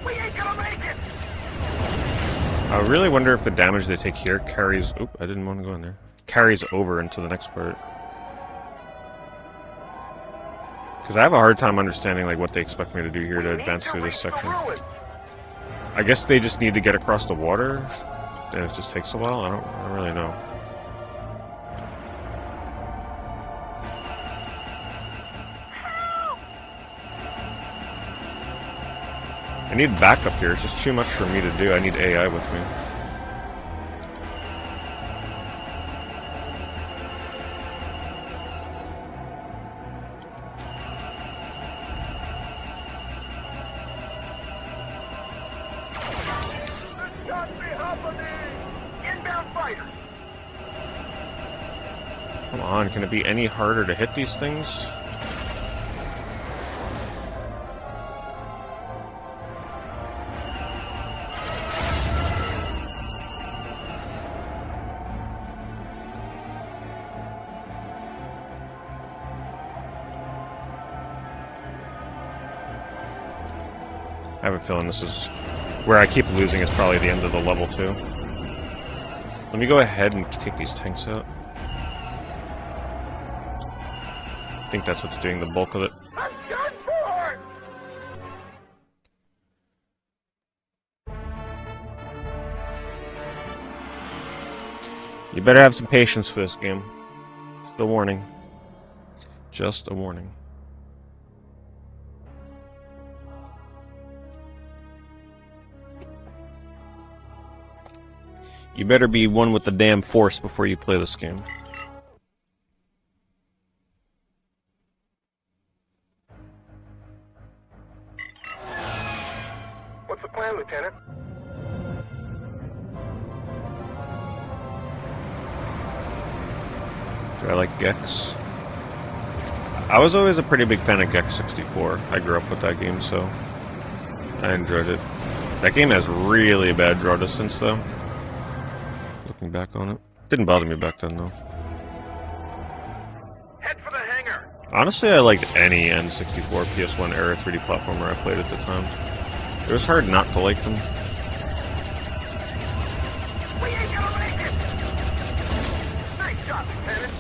We ain't gonna make it! I really wonder if the damage they take here carries... Oop, I didn't want to go in there. Carries over into the next part. Because I have a hard time understanding like what they expect me to do here to We need advance through this reach the section. ruins. I guess they just need to get across the water, and it just takes a while. I don't really know. I need backup here. It's just too much for me to do. I need AI with me. Shot me happening! Inbound fighters! Come on, can it be any harder to hit these things? I have a feeling this is where I keep losing is probably the end of the level too. Let me go ahead and take these tanks out. I think that's what's doing the bulk of it. I'm done for! You better have some patience for this game. Just a warning. Just a warning. You better be one with the damn force before you play this game. What's the plan, Lieutenant? Do I like Gex? I was always a pretty big fan of Gex 64. I grew up with that game, so I enjoyed it. That game has really bad draw distance, though. Looking back on it. Didn't bother me back then, though. Head for the hangar! Honestly, I liked any N64 PS1 era 3D platformer I played at the time. It was hard not to like them. We ain't gonna make it! Nice shot, Lieutenant!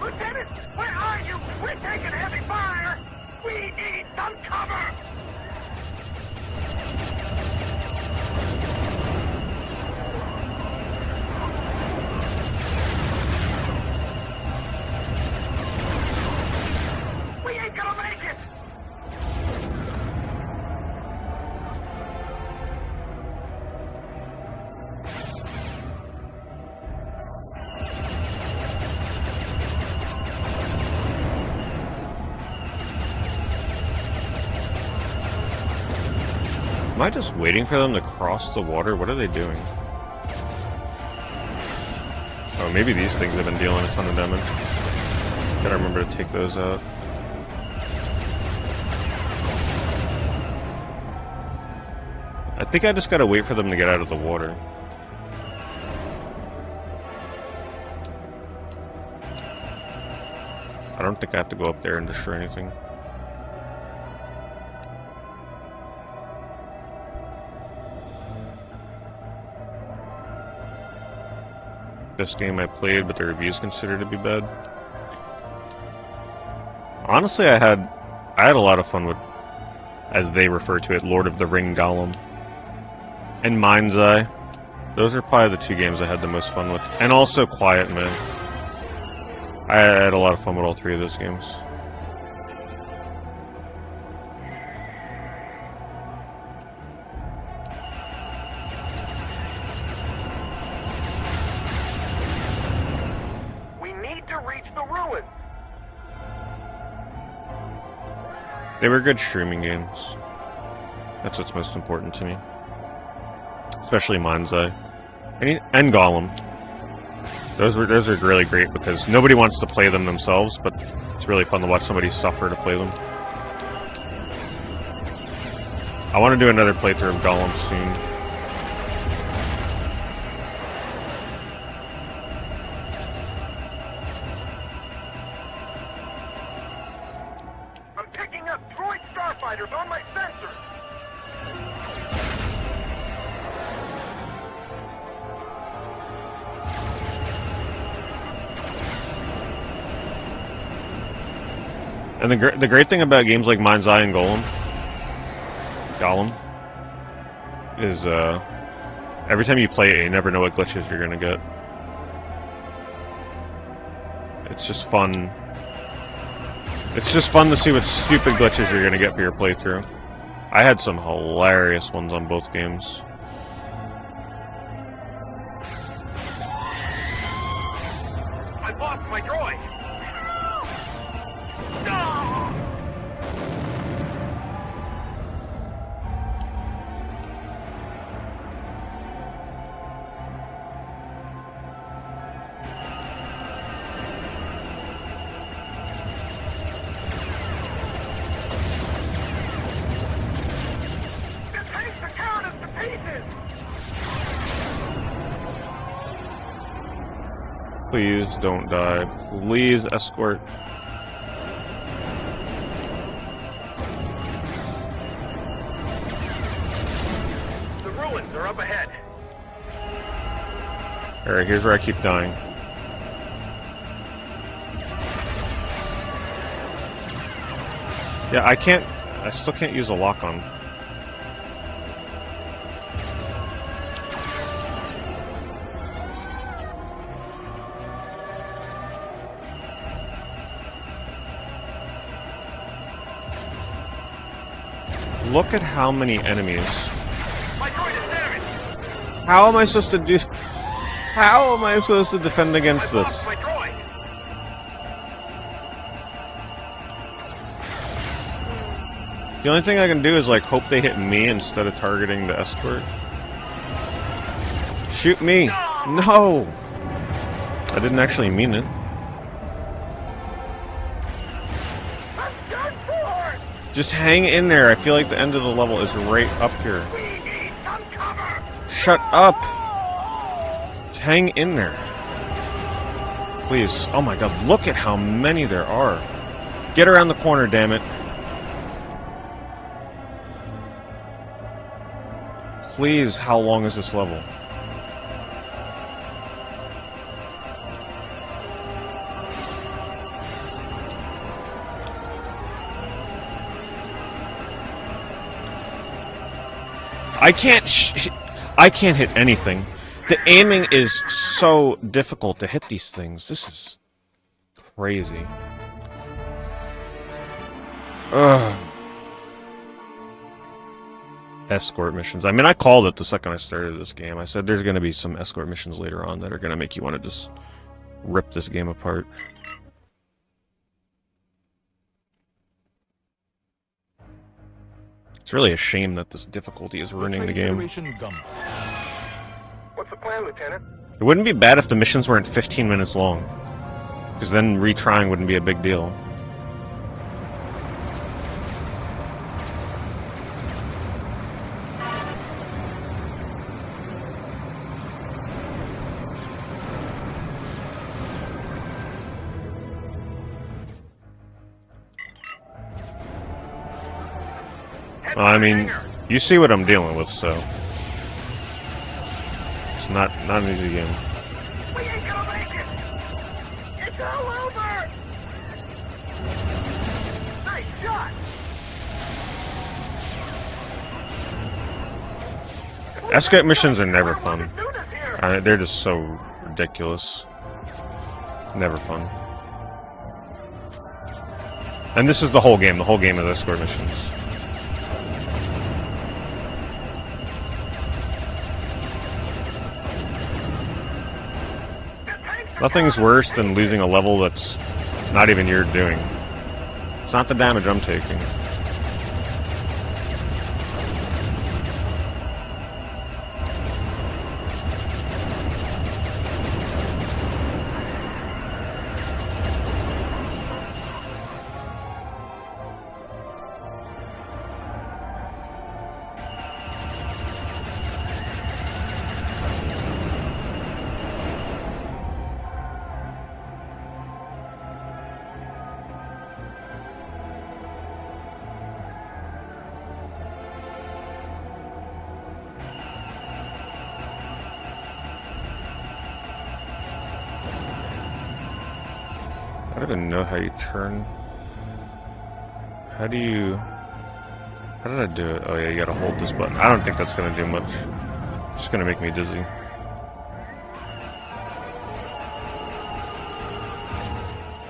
Lieutenant, where are you? We're taking heavy fire! We need some cover! We ain't gonna make it! Am I just waiting for them to cross the water? What are they doing? Oh, maybe these things have been dealing a ton of damage. Gotta remember to take those out. I think I just gotta wait for them to get out of the water. I don't think I have to go up there and destroy anything. This game I played, but the reviews considered to be bad. Honestly, I had a lot of fun with, as they refer to it, Lord of the Ring Gollum and Mind's Eye. Those are probably the two games I had the most fun with, and also Quiet Man. I had a lot of fun with all three of those games. We need to reach the ruins! They were good streaming games. That's what's most important to me. Especially Mind's Eye. And Gollum. Those are really great because nobody wants to play them themselves, but it's really fun to watch somebody suffer to play them. I want to do another playthrough of Gollum soon. I'm picking up droid starfighters on my sensors! And the great thing about games like Mind's Eye and Golem, is every time you play it, you never know what glitches you're gonna get. It's just fun. It's just fun to see what stupid glitches you're gonna get for your playthrough. I had some hilarious ones on both games. I lost my droid! The tanks are tearing us to pieces! Please don't die. Please escort. The ruins are up ahead. Alright, here's where I keep dying. Yeah, I still can't use a lock-on. Look at how many enemies. My droid is damaged! How am I supposed to do... How am I supposed to defend against I this? lost my droid! The only thing I can do is, like, hope they hit me instead of targeting the escort. Shoot me! No! I didn't actually mean it. I'm done for! Just hang in there. I feel like the end of the level is right up here. We need some cover! Shut up! Just hang in there. Please. Oh my god, look at how many there are. Get around the corner, damn it. Please, how long is this level? I can't hit anything. The aiming is so difficult to hit these things. This is crazy. Ugh. Escort missions. I mean, I called it the second I started this game. I said there's going to be some escort missions later on that are going to make you want to just rip this game apart. It's really a shame that this difficulty is ruining the game. What's the plan, Lieutenant? It wouldn't be bad if the missions weren't 15 minutes long, because then retrying wouldn't be a big deal. Well, I mean, you see what I'm dealing with, so it's not an easy game. We ain't gonna make it! It's all over! Nice shot! Escape missions are never fun. They're just so ridiculous. Never fun. And this is the whole game. The whole game of escort missions. Nothing's worse than losing a level that's not even your doing. It's not the damage I'm taking. I don't even know how you turn. How do you... How did I do it? Oh yeah, you gotta hold this button. I don't think that's gonna do much. It's just gonna make me dizzy.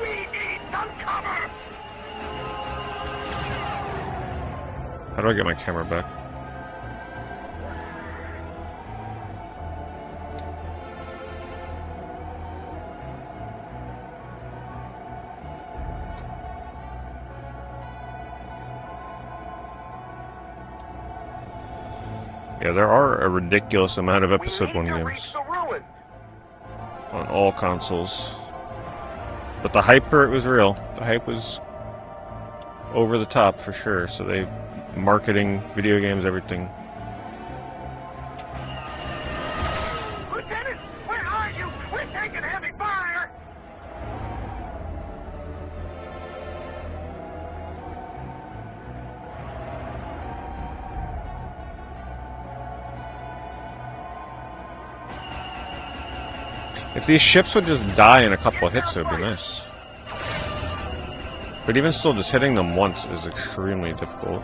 We need some cover! How do I get my camera back? Yeah, there are a ridiculous amount of Episode 1 games on all consoles. But the hype for it was real. The hype was over the top for sure. So they... marketing, video games, everything. Lieutenant, where are you? We're taking heavy fire! If these ships would just die in a couple of hits, it would be nice. But even still, just hitting them once is extremely difficult.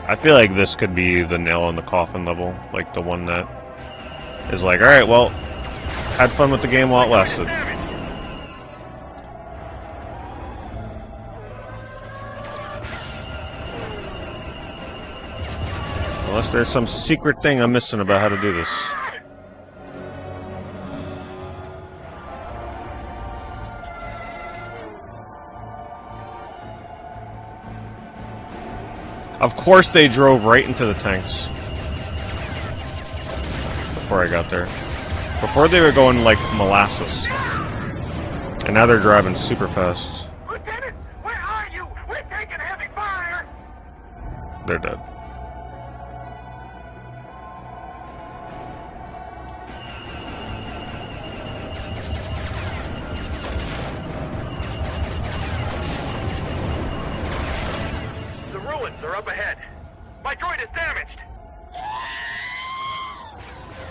I feel like this could be the nail in the coffin level, like the one that is like, alright, well, had fun with the game while it lasted. Unless there's some secret thing I'm missing about how to do this. Of course they drove right into the tanks. Before I got there. Before they were going like molasses. And now they're driving super fast. Lieutenant, where are you? We're taking heavy fire! They're dead. The ruins are up ahead. My droid is damaged!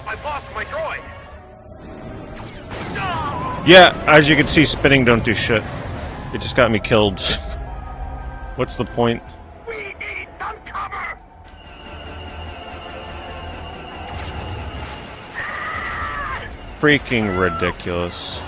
I've lost my droid! No! Yeah, as you can see, spinning don't do shit. It just got me killed. What's the point? We need some cover! Freaking ridiculous.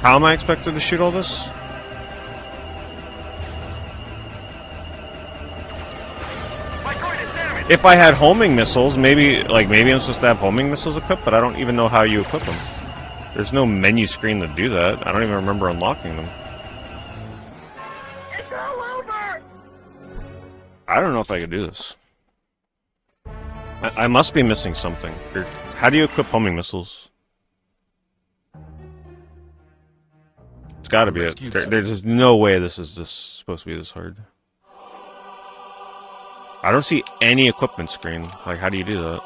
How am I expected to shoot all this? My droid is damaged! If I had homing missiles, maybe I'm supposed to have homing missiles equipped, but I don't even know how you equip them. There's no menu screen to do that. I don't even remember unlocking them. It's all over! I don't know if I could do this. I must be missing something. How do you equip homing missiles? It's gotta be it. There's just no way this is supposed to be this hard. I don't see any equipment screen. Like, how do you do that?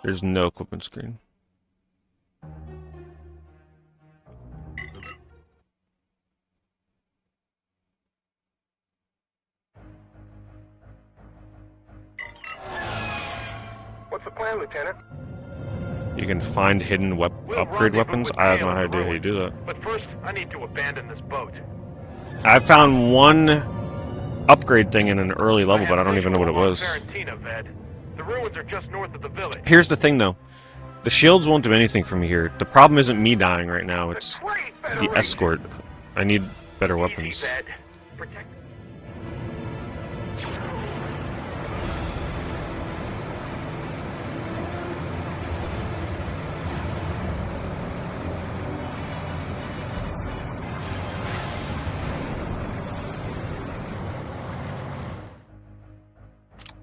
There's no equipment screen. What's the plan, Lieutenant? You can find hidden upgrade weapons. I have no idea how you do that. But first, I need to abandon this boat. I found one upgrade thing in an early level, but I don't even know what it was. The ruins are just north of the village. Here's the thing, though. The shields won't do anything for me here. The problem isn't me dying right now. It's the escort. I need better weapons. Protect.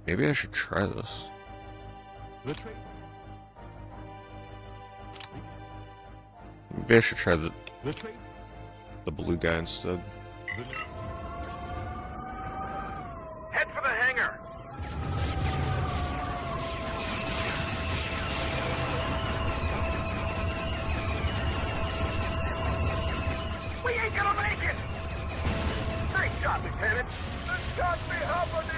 Maybe I should try this. The trade. Maybe I should try The trade. the blue guy instead. Head for the hangar. We ain't gonna make it. Nice shot, Lieutenant. This got me happening.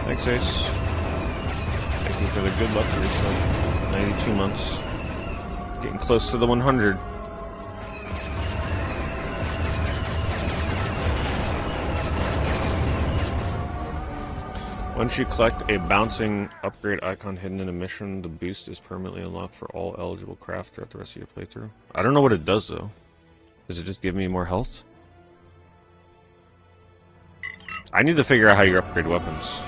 Thanks, Ace. Thank you for the good luck recently. 92 months. Getting close to the 100. Once you collect a bouncing upgrade icon hidden in a mission, the boost is permanently unlocked for all eligible craft throughout the rest of your playthrough. I don't know what it does, though. Does it just give me more health? I need to figure out how you upgrade weapons.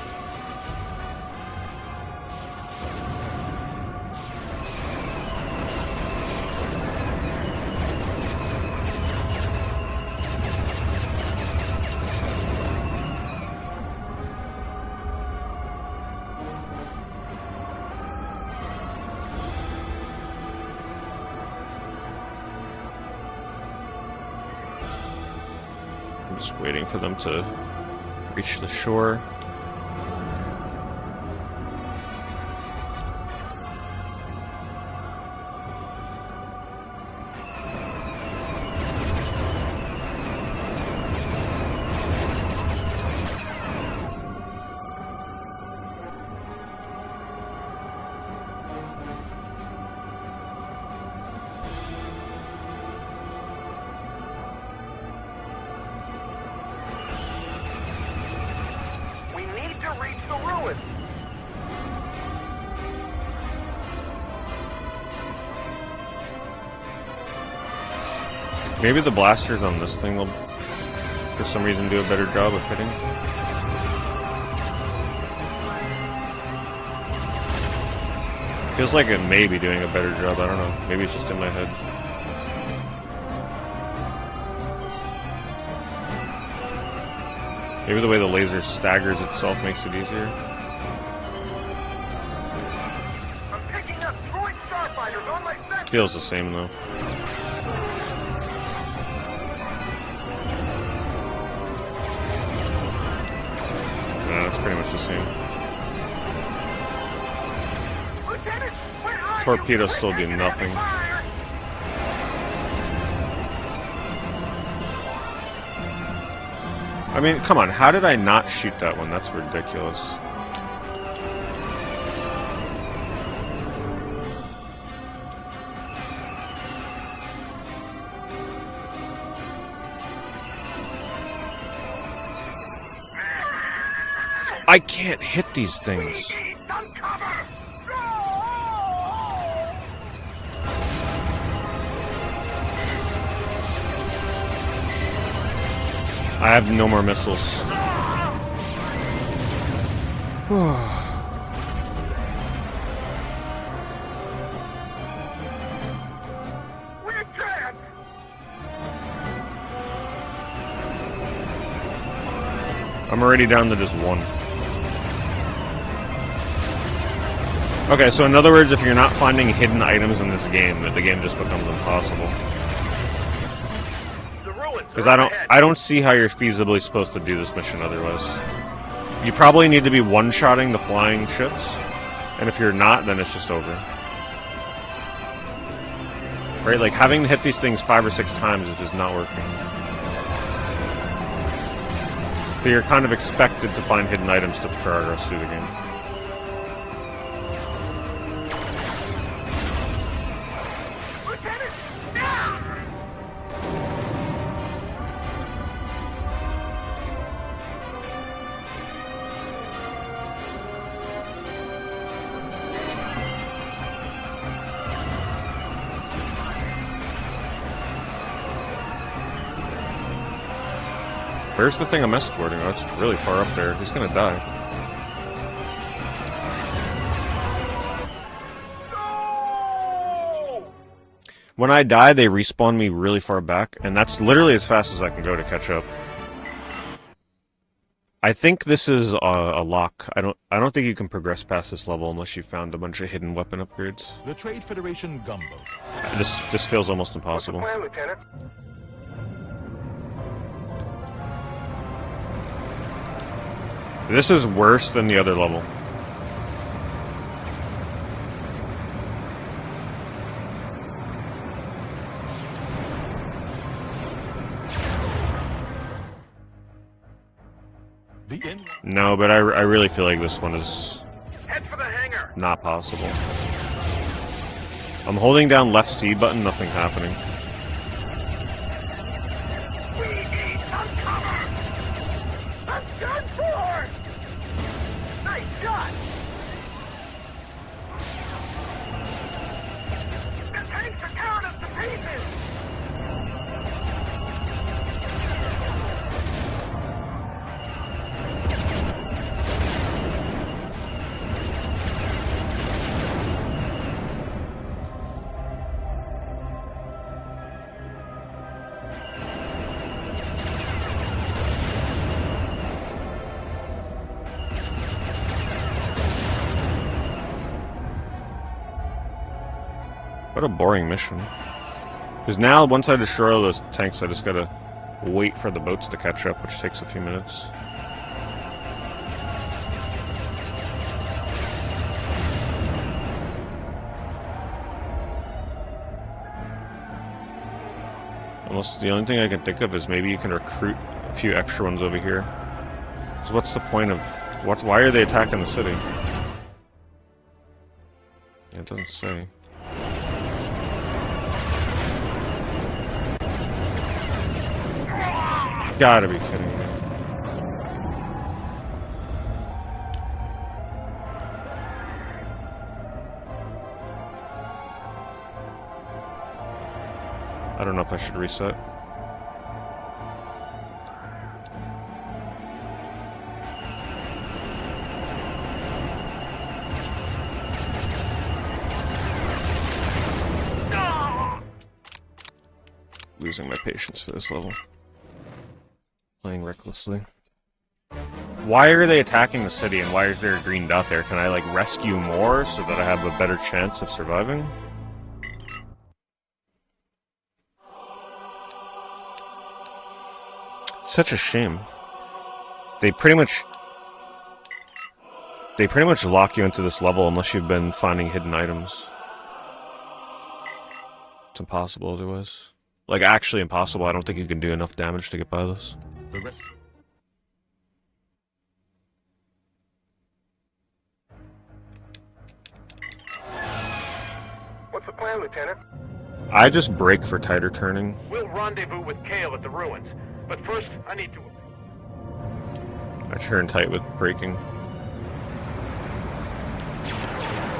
I'm just waiting for them to reach the shore. Reach the ruins. Maybe the blasters on this thing will, for some reason, do a better job of hitting. Feels like it may be doing a better job, I don't know. Maybe it's just in my head. Maybe the way the laser staggers itself makes it easier. I'm picking up droid starfighters on my sensor. Feels the same though. Yeah, that's pretty much the same. Lieutenant, where are you? Torpedoes still do We're taking nothing. heavy fire. I mean, come on, how did I not shoot that one? That's ridiculous. I can't hit these things. Need some cover. No! I have no more missiles. We're dead. I'm already down to just one. Okay, so in other words, if you're not finding hidden items in this game, the game just becomes impossible. The ruins. Because I don't see how you're feasibly supposed to do this mission otherwise. You probably need to be one-shotting the flying ships, and if you're not, then it's just over. Right, like having to hit these things 5 or 6 times is just not working. So you're kind of expected to find hidden items to progress through the game. Lieutenant! Ah! Where's the thing I'm escorting? Oh, it's really far up there. He's gonna die. No! When I die, they respawn me really far back, and that's literally as fast as I can go to catch up. I think this is a lock. I don't think you can progress past this level unless you found a bunch of hidden weapon upgrades. The Trade Federation gunboat. This feels almost What's the impossible. plan, Lieutenant? This is worse than the other level. The N. No, but I really feel like this one is Head for the hangar. not possible. I'm holding down left C button, nothing's happening. We need some cover. I'm done for. Nice shot. The tanks are tearing us to pieces. What a boring mission. Because now, once I destroy all those tanks, I just gotta wait for the boats to catch up, which takes a few minutes. Almost the only thing I can think of is maybe you can recruit a few extra ones over here. Because what's the point of... why are they attacking the city? It doesn't say. Gotta be kidding me. I don't know if I should reset. Losing my patience for this level. Playing recklessly. Why are they attacking the city and why is there a green dot there? Can I like rescue more so that I have a better chance of surviving? Such a shame. They pretty much lock you into this level unless you've been finding hidden items. It's impossible otherwise. Like actually impossible. I don't think you can do enough damage to get by this. The rest. What's the plan, Lieutenant? I just brake for tighter turning. We'll rendezvous with Kale at the ruins. But first, I need to... I turn tight with braking.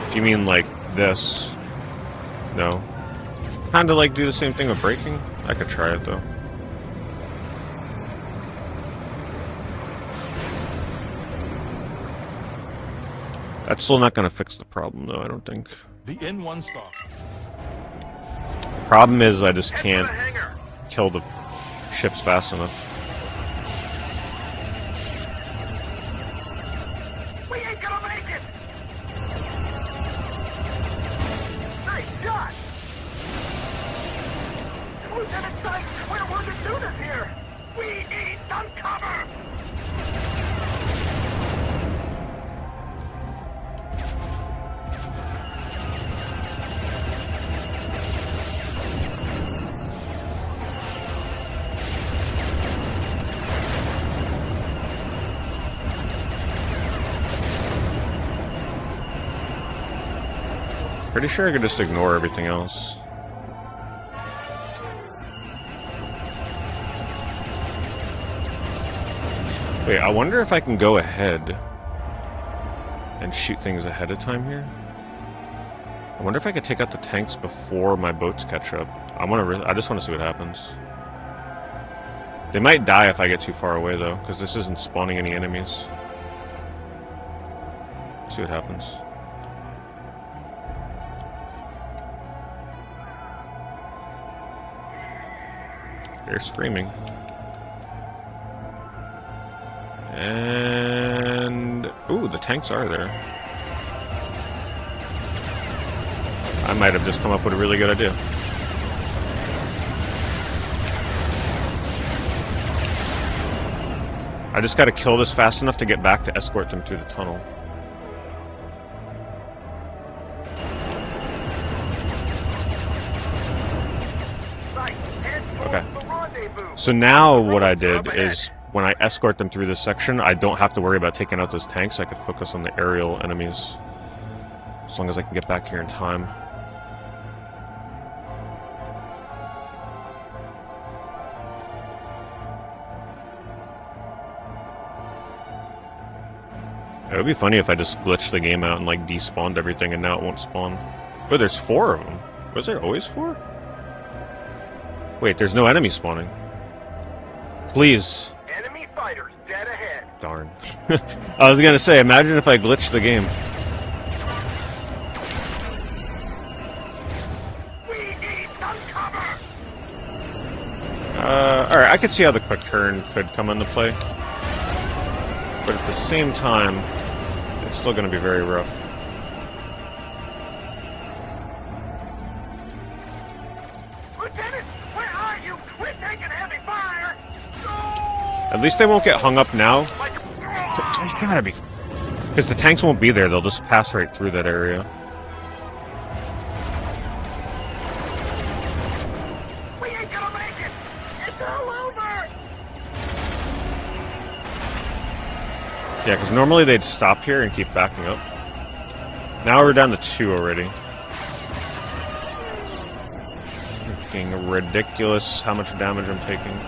If you mean like this, no. Kinda like do the same thing with braking. I could try it though. That's still not gonna fix the problem though, I don't think. The N1 stop. Problem is I just Head for can't the hangar. kill the ships fast enough. We ain't gonna make it. Nice shot. Lieutenant Sykes, we're wounded students here. We need some cover. Pretty sure I could just ignore everything else. Wait, I wonder if I can go ahead and shoot things ahead of time here. I wonder if I could take out the tanks before my boats catch up. I just want to see what happens. They might die if I get too far away, though, because this isn't spawning any enemies. See what happens. They're screaming. And... ooh, the tanks are there. I might have just come up with a really good idea. I just gotta kill this fast enough to get back to escort them through the tunnel. Okay. So now what I did is, when I escort them through this section, I don't have to worry about taking out those tanks. I could focus on the aerial enemies. As long as I can get back here in time. It would be funny if I just glitched the game out and like despawned everything and now it won't spawn. Oh, there's 4 of them. Was there always 4? Wait, there's no enemy spawning. Please. Enemy fighters dead ahead. Darn. I was gonna say, imagine if I glitched the game. We need some cover. Alright, I could see how the quick turn could come into play. But at the same time, it's still gonna be very rough. Lieutenant, where are you? We're taking heavy fire. No! At least they won't get hung up now. There's gotta be... because the tanks won't be there, they'll just pass right through that area. We ain't gonna make it. It's all over. Yeah, because normally they'd stop here and keep backing up. Now we're down to 2 already. Freaking ridiculous how much damage I'm taking.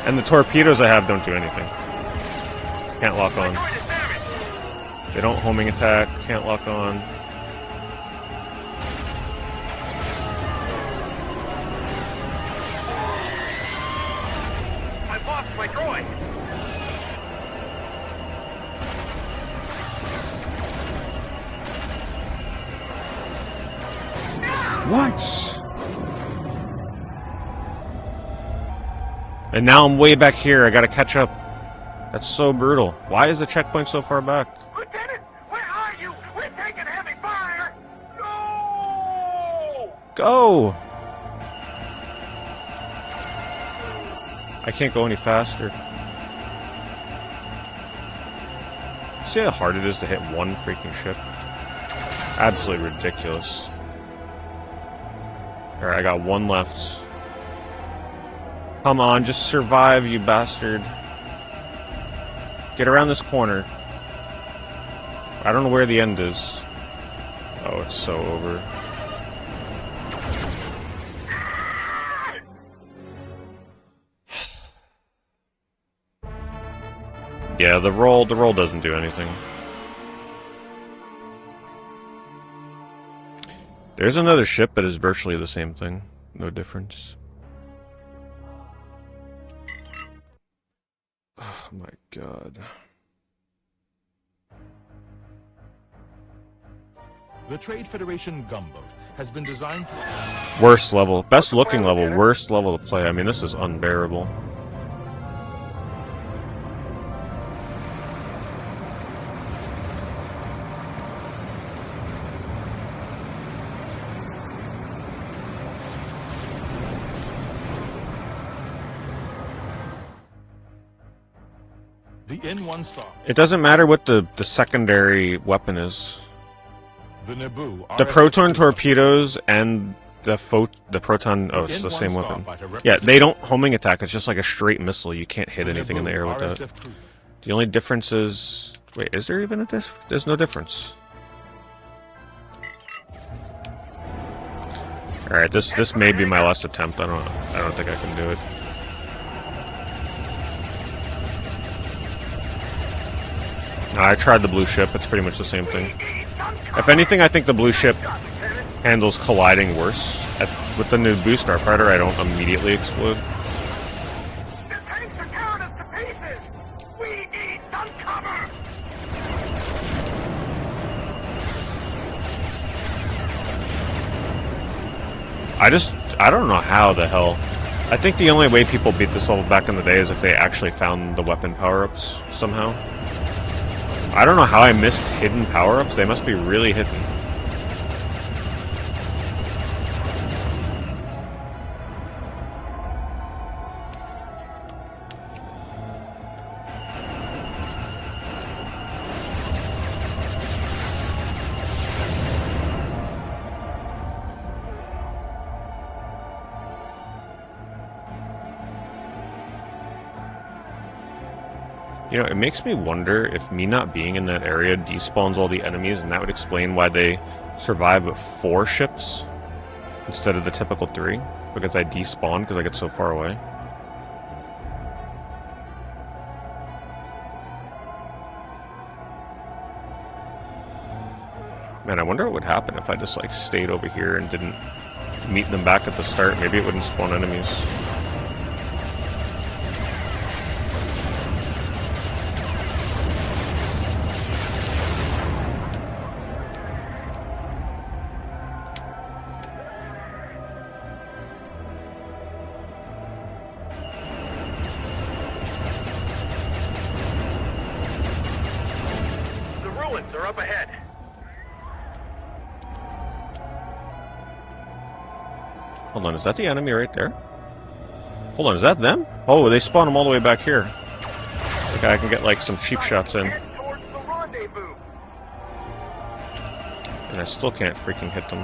And the torpedoes I have don't do anything. Can't lock on. They don't homing attack, can't lock on. I lost my droid. What? And now I'm way back here, I gotta catch up. That's so brutal. Why is the checkpoint so far back? Lieutenant, where are you? We're taking heavy fire. No! Go! I can't go any faster. See how hard it is to hit one freaking ship? Absolutely ridiculous. Alright, I got 1 left. Come on, just survive, you bastard. Get around this corner. I don't know where the end is. Oh, it's so over. Yeah, the roll doesn't do anything. There's another ship that is virtually the same thing. No difference. Oh my god. The Trade Federation gunboat has been designed to... Worst level. Best looking level, worst level to play. I mean, this is unbearable. The N1 star. It doesn't matter what the secondary weapon is. The Naboo. The proton torpedoes and the proton... oh, it's the same weapon. Yeah, they don't homing attack. It's just like a straight missile. You can't hit anything in the air with that. The only difference is... wait, is there even a difference? There's no difference. Alright, this may be my last attempt. I don't think I can do it. No, I tried the blue ship. It's pretty much the same thing. If anything, I think the blue ship handles colliding worse. With the Naboo starfighter, I don't immediately explode. The tanks are tearing us to pieces! We need some cover! I don't know how the hell. I think the only way people beat this level back in the day is if they actually found the weapon power-ups somehow. I don't know how I missed hidden power-ups. They must be really hidden. You know, it makes me wonder if me not being in that area despawns all the enemies, and that would explain why they survive with 4 ships instead of the typical 3, because I despawn because I get so far away. Man, I wonder what would happen if I just, like, stayed over here and didn't meet them back at the start. Maybe it wouldn't spawn enemies. They're up ahead. Hold on, is that the enemy right there? Hold on, is that them? Oh, they spawn them all the way back here. Like I can get like some cheap shots in. Head towards the rendezvous. And I still can't freaking hit them.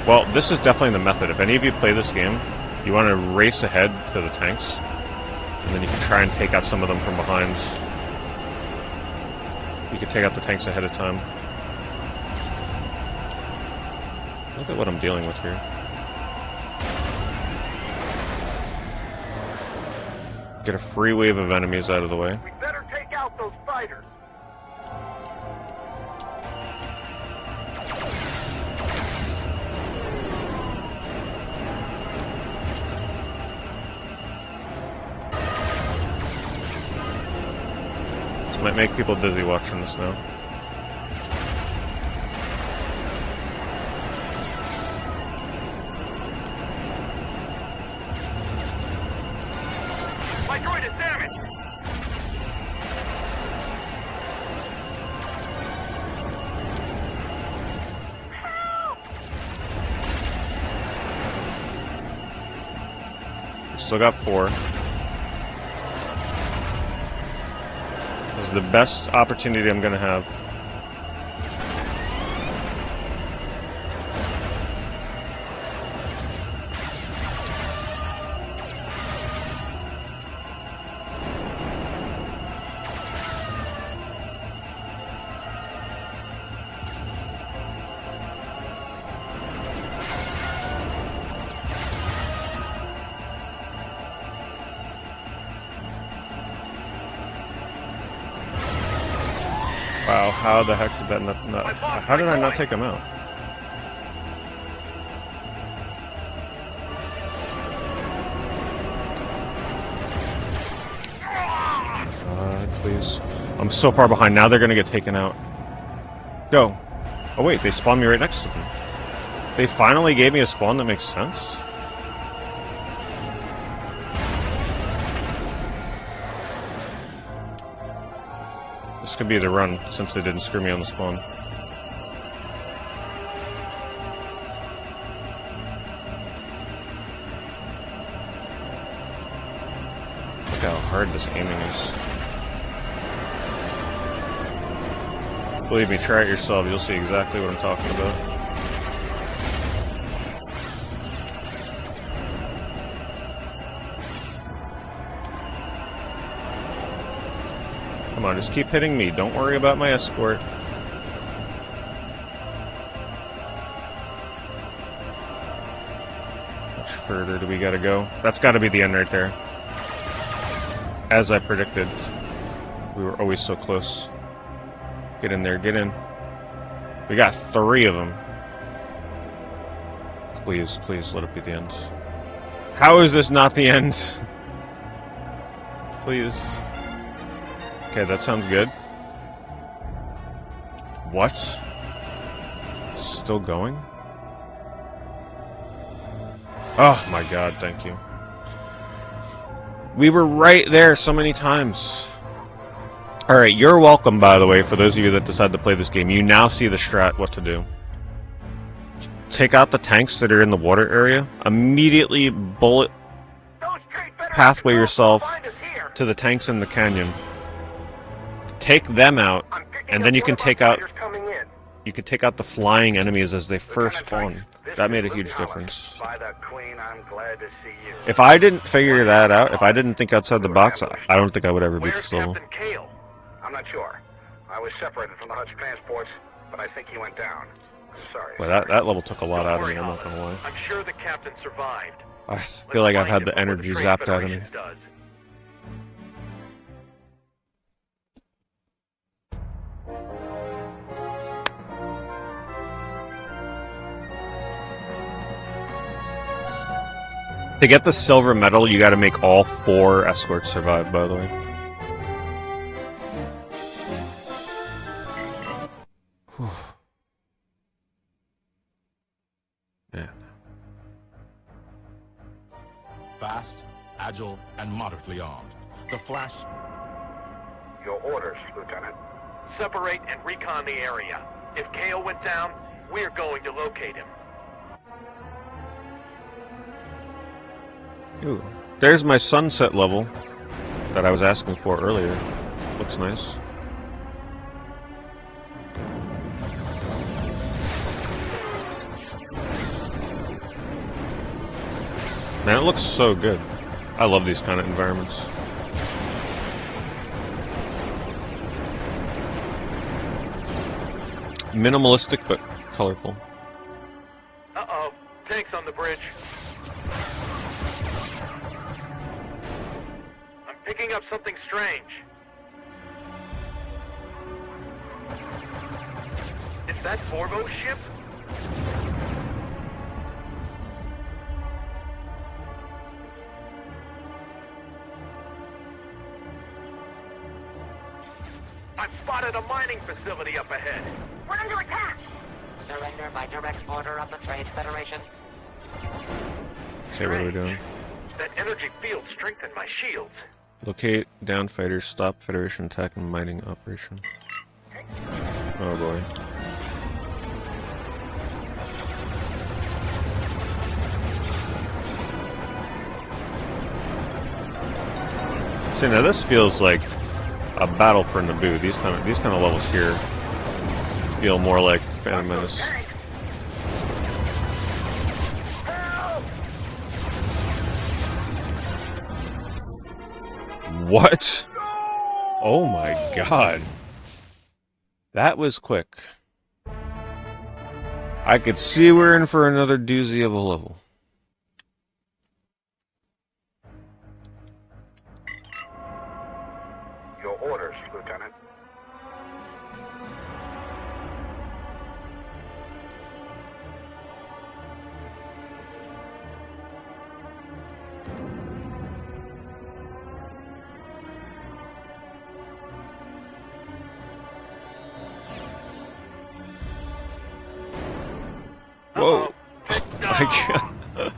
Well, this is definitely the method. If any of you play this game, you want to race ahead to the tanks, and then you can try and take out some of them from behind. You can take out the tanks ahead of time. Look at what I'm dealing with here. Get a free wave of enemies out of the way. We better take out those fighters. This might make people dizzy watching this now. My droid is damaged. Still got 4. This is the best opportunity I'm gonna have. Wow, how the heck did that not how did I not take him out? Please. I'm so far behind. Now they're gonna get taken out. Go. Oh wait, they spawned me right next to them. They finally gave me a spawn that makes sense? This could be the run, since they didn't screw me on the spawn. Look how hard this aiming is. Believe me, try it yourself, you'll see exactly what I'm talking about. Come on, just keep hitting me. Don't worry about my escort. How much further do we gotta go? That's gotta be the end right there. As I predicted. We were always so close. Get in there, get in. We got 3 of them. Please, please let it be the end. How is this not the end? Please. Okay, that sounds good. What? Still going? Oh my god, thank you. We were right there so many times. Alright, you're welcome, by the way, for those of you that decide to play this game. You now see the strat, what to do. Take out the tanks that are in the water area. Immediately bullet pathway yourself to the tanks in the canyon. Take them out, and then you can take out the flying enemies as they first spawn. That made a huge difference. If I didn't figure that out, if I didn't think outside the box, I don't think I would ever beat this level. I'm not sure. I was separated from the Hutch transports, but I think he went down. I'm sorry. Well, that level took a lot out of me, I'm not gonna lie. I'm sure the captain survived. I feel like I've had the energy zapped out of me. To get the silver medal, you gotta make all 4 escorts survive, by the way. Whew. Man. Fast, agile, and moderately armed. The Flash... Your orders, Lieutenant. Separate and recon the area. If Kale went down, we're going to locate him. Ooh. There's my sunset level that I was asking for earlier. Looks nice. Man, it looks so good. I love these kind of environments. Minimalistic, but colorful. Uh-oh. Tanks on the bridge. I'm picking up something strange. Is that Forbo's ship? I've spotted a mining facility up ahead. We're under attack! Surrender by direct order of the Trade Federation. Okay, what are we doing? That energy field strengthened my shields. Locate down fighters, stop Federation attack and mining operation. Oh boy. See, now this feels like a battle for Naboo. These kind of levels here feel more like Phantom Menace. What? Oh my god. That was quick. I could see we're in for another doozy of a level. Your orders, Lieutenant. Whoa! My god.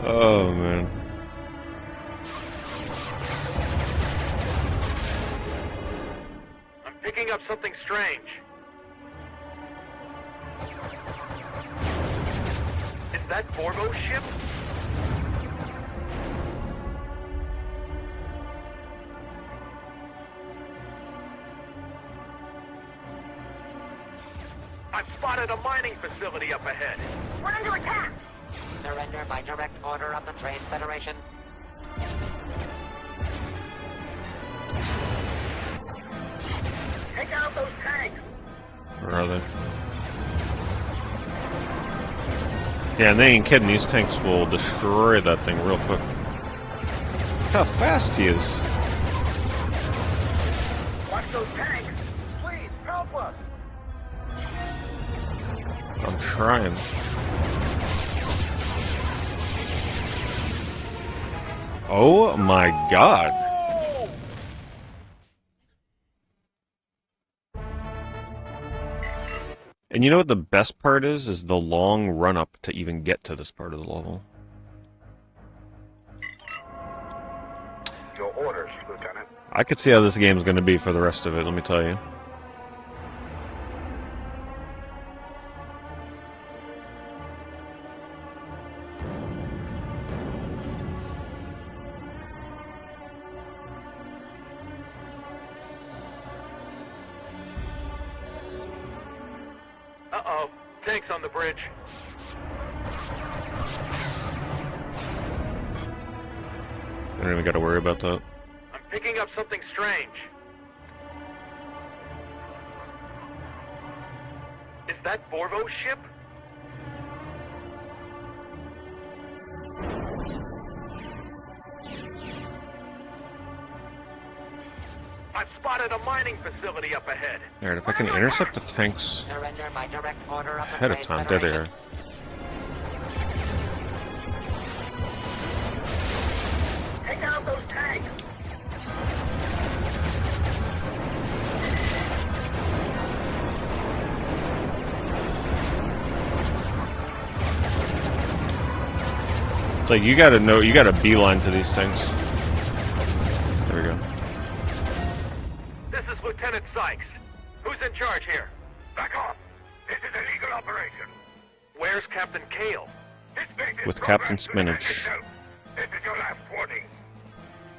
Oh man. I'm picking up something strange. Is that Forbo's ship? I've spotted a mining facility up ahead. We're under attack! Surrender by direct order of the Trade Federation. Take out those tanks! Where are they? Yeah, and they ain't kidding. These tanks will destroy that thing real quick. Look how fast he is. Watch those tanks. Please, help us. I'm trying. Oh my god. And you know what the best part is? Is the long run up to even get to this part of the level. Your orders, Lieutenant. I could see how this game's going to be for the rest of it, let me tell you. Uh-oh. Tanks on the bridge. I don't even got to worry about that. I'm picking up something strange. Is that Borvo's ship? I've spotted a mining facility up ahead. Alright, if I can intercept the tanks Surrender by direct order of the ahead of Trade time. There they Federation. are. Take out those tanks. It's like you gotta know, you gotta beeline to these things. There we go. This is Lieutenant Sykes. Who's in charge here? Back off. This is a legal operation. Where's Captain Kale? This base is With Captain programmed to defend Spinach. itself. This is your last warning.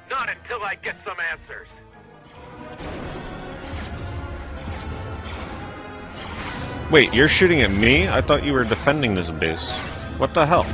Not until I get some answers. Wait, you're shooting at me? I thought you were defending this base. What the hell?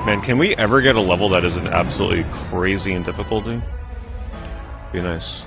Man, can we ever get a level that isn't absolutely crazy in difficulty? Be nice.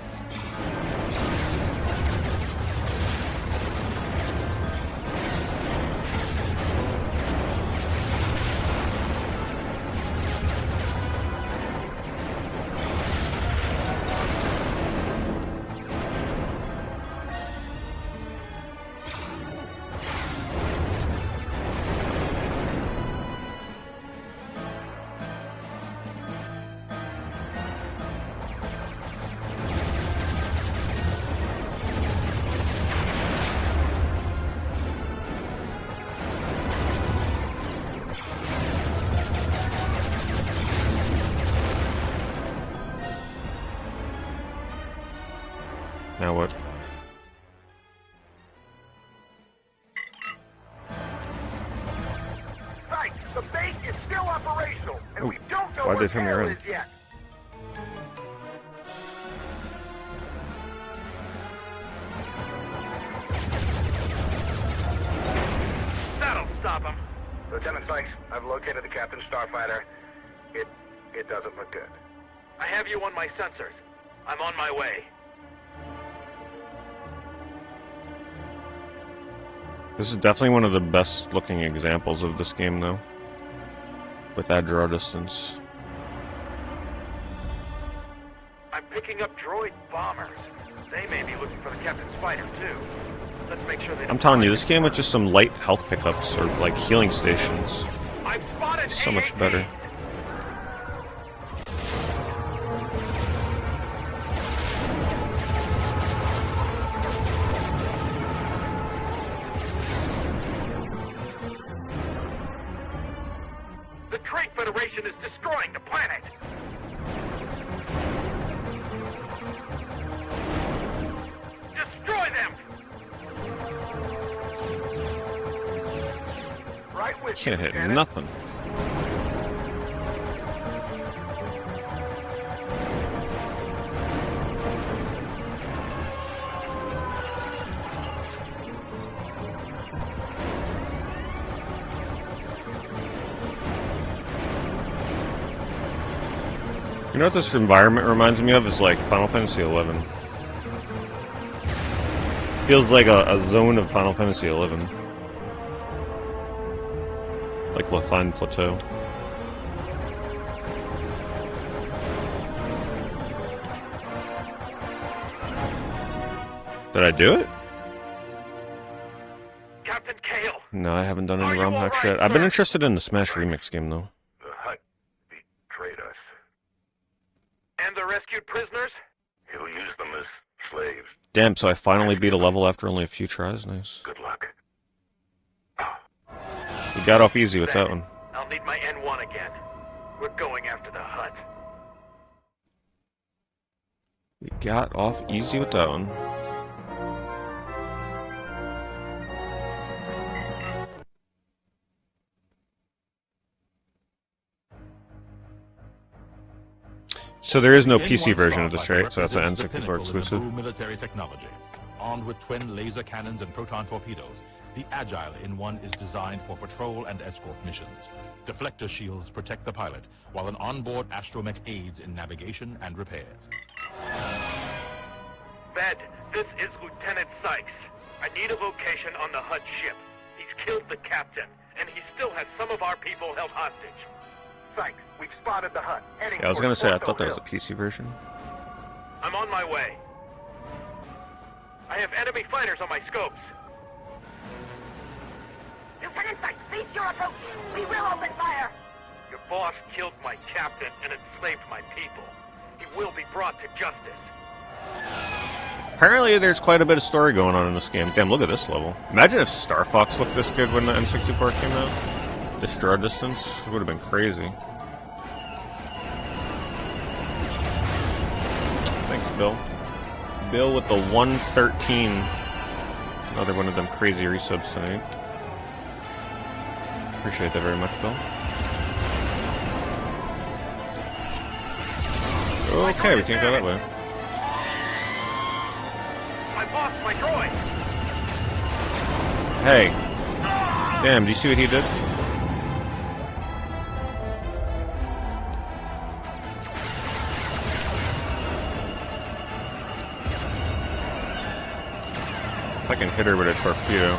Now what? Sykes, the base is still operational, and Oh, we don't know why'd where they turn me Kale around? is yet. That'll stop him. Lieutenant Sykes, I've located the Captain Starfighter. It doesn't look good. I have you on my sensors. I'm on my way. This is definitely one of the best looking examples of this game, though. With that draw distance. I'm picking up droid bombers. They may be looking for the captain's fighter, too. Let's make sure they don't I'm telling you, find this it. game with just some light health pickups or like healing stations I've spotted is so much AAT. better. The Trade Federation is destroying the planet. Destroy them! Right with Can't you, hit Lieutenant. nothing. You know what this environment reminds me of? Is like Final Fantasy XI. Feels like a zone of Final Fantasy XI. Like Lethine Plateau. Did I do it? Captain Kale! No, I haven't done Are any you ROM all hack right, shit. I've been sir? interested in the Smash Remix game, though. The Hut betrayed us. And the rescued prisoners? He'll use them as slaves. Damn, so I finally beat a level after only a few tries. Nice. Good luck. We got off easy with that one. I'll need my N1 again. We're going after the Hut. We got off easy with that one. So there is no The PC N1 version of this, Starfighter right? So that's an represents the N64 pinnacle of exclusive. Naboo military technology. Armed with twin laser cannons and proton torpedoes, the agile N1 is designed for patrol and escort missions. Deflector shields protect the pilot, while an onboard astromech aids in navigation and repairs. Ved, this is Lieutenant Sykes. I need a location on the Hut ship. He's killed the captain, and he still has some of our people held hostage. Sykes, we've spotted the Hut. Heading Yeah, I was toward gonna say, I Porto thought that was a Hill. PC version. I'm on my way. I have enemy fighters on my scopes. Lieutenant Sykes, cease your approach. We will open fire. Your boss killed my captain and enslaved my people. He will be brought to justice. Apparently there's quite a bit of story going on in this game. Damn, look at this level. Imagine if Star Fox looked this good when the N64 came out. This draw distance would have been crazy. Thanks, Bill. Bill with the 113. Another one of them crazy resubs tonight. Appreciate that very much, Bill. Okay, we can't go that way. I lost my droid. Hey. Damn, do you see what he did? If I can hit her with a torpedo.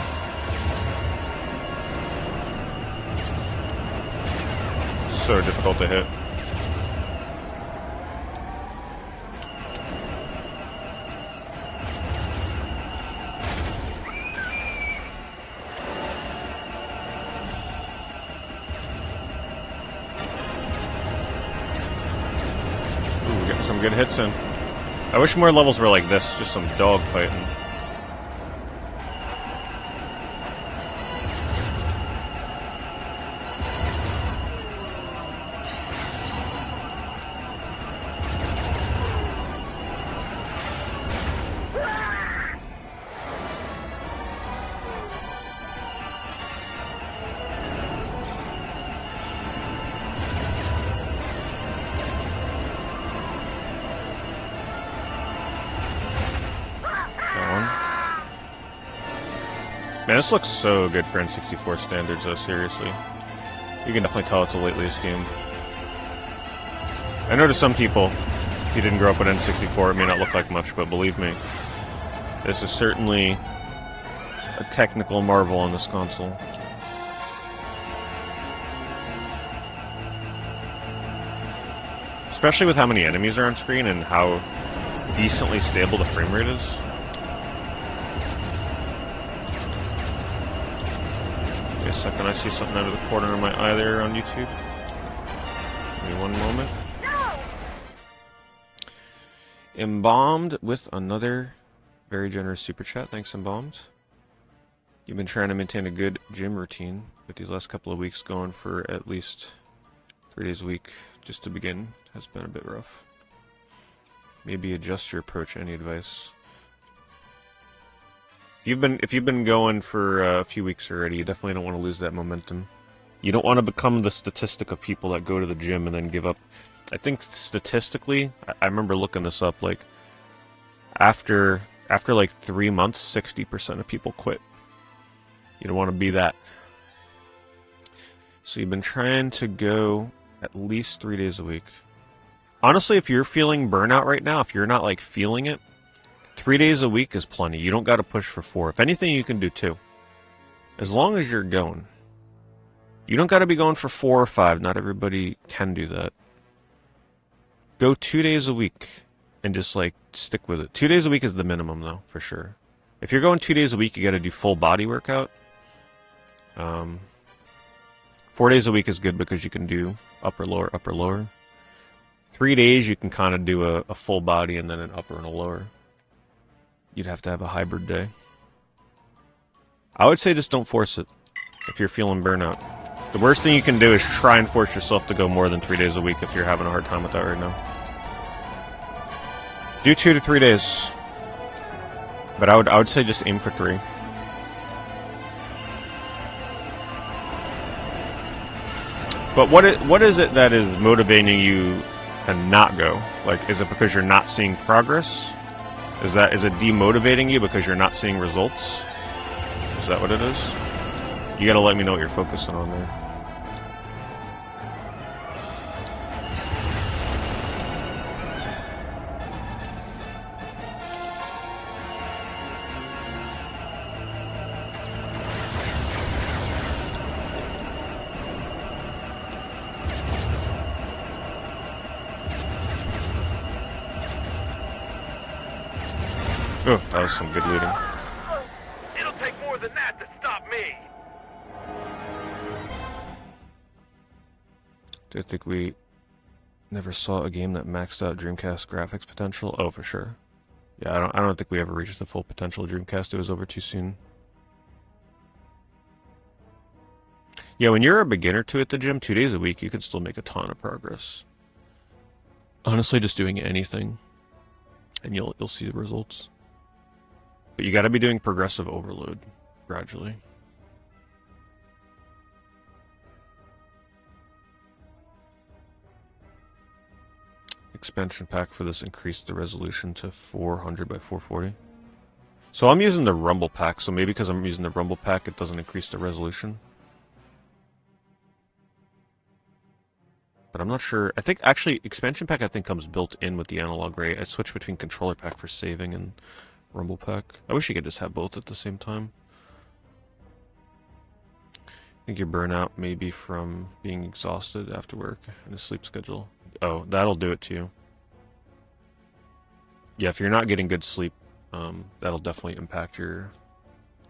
So difficult to hit. Ooh, we're getting some good hits in. I wish more levels were like this, just some dog fighting. Man, this looks so good for N64 standards, though, seriously. You can definitely tell it's a late-release game. I know to some people, if you didn't grow up with N64, it may not look like much, but believe me, this is certainly a technical marvel on this console. Especially with how many enemies are on screen and how decently stable the frame rate is. Wait a second, I see something out of the corner of my eye there on YouTube. Give me one moment. No! Embalmed with another very generous super chat. Thanks, Embalmed. You've been trying to maintain a good gym routine, but these last couple of weeks going for at least 3 days a week just to begin has been a bit rough. Maybe adjust your approach. Any advice? If you've been going for a few weeks already, you definitely don't want to lose that momentum. You don't want to become the statistic of people that go to the gym and then give up. I think statistically, I remember looking this up, like after like 3 months, 60% of people quit. You don't want to be that. So you've been trying to go at least 3 days a week. Honestly, if you're feeling burnout right now, if you're not like feeling it, 3 days a week is plenty. You don't got to push for 4. If anything, you can do 2. As long as you're going. You don't got to be going for 4 or 5. Not everybody can do that. Go 2 days a week and just like stick with it. 2 days a week is the minimum though, for sure. If you're going 2 days a week, you got to do full body workout. 4 days a week is good because you can do upper, lower, upper, lower. 3 days, you can kind of do a full body and then an upper and a lower. You'd have to have a hybrid day. I would say just don't force it if you're feeling burnout. The worst thing you can do is try and force yourself to go more than 3 days a week if you're having a hard time with that right now. Do 2 to 3 days. But I would say just aim for 3. But what is it that is motivating you to not go? Like, is it because you're not seeing progress? Is it demotivating you because you're not seeing results? Is that what it is? You gotta let me know what you're focusing on there. Oh, that was some good looting. It'll take more than that to stop me. Do you think we never saw a game that maxed out Dreamcast graphics potential? Oh, for sure. Yeah, I don't think we ever reached the full potential of Dreamcast. It was over too soon. Yeah, when you're a beginner to it, the gym, 2 days a week, you can still make a ton of progress. Honestly, just doing anything, and you'll see the results. But you got to be doing progressive overload gradually. Expansion pack for this increased the resolution to 400 by 440. So I'm using the Rumble pack, so maybe because I'm using the Rumble pack, it doesn't increase the resolution. But I'm not sure. I think actually expansion pack I think comes built in with the analog ray. I switched between controller pack for saving and Rumble pack. I wish you could just have both at the same time. I think your burnout may be from being exhausted after work and a sleep schedule. Oh, that'll do it to you. Yeah, if you're not getting good sleep, that'll definitely impact your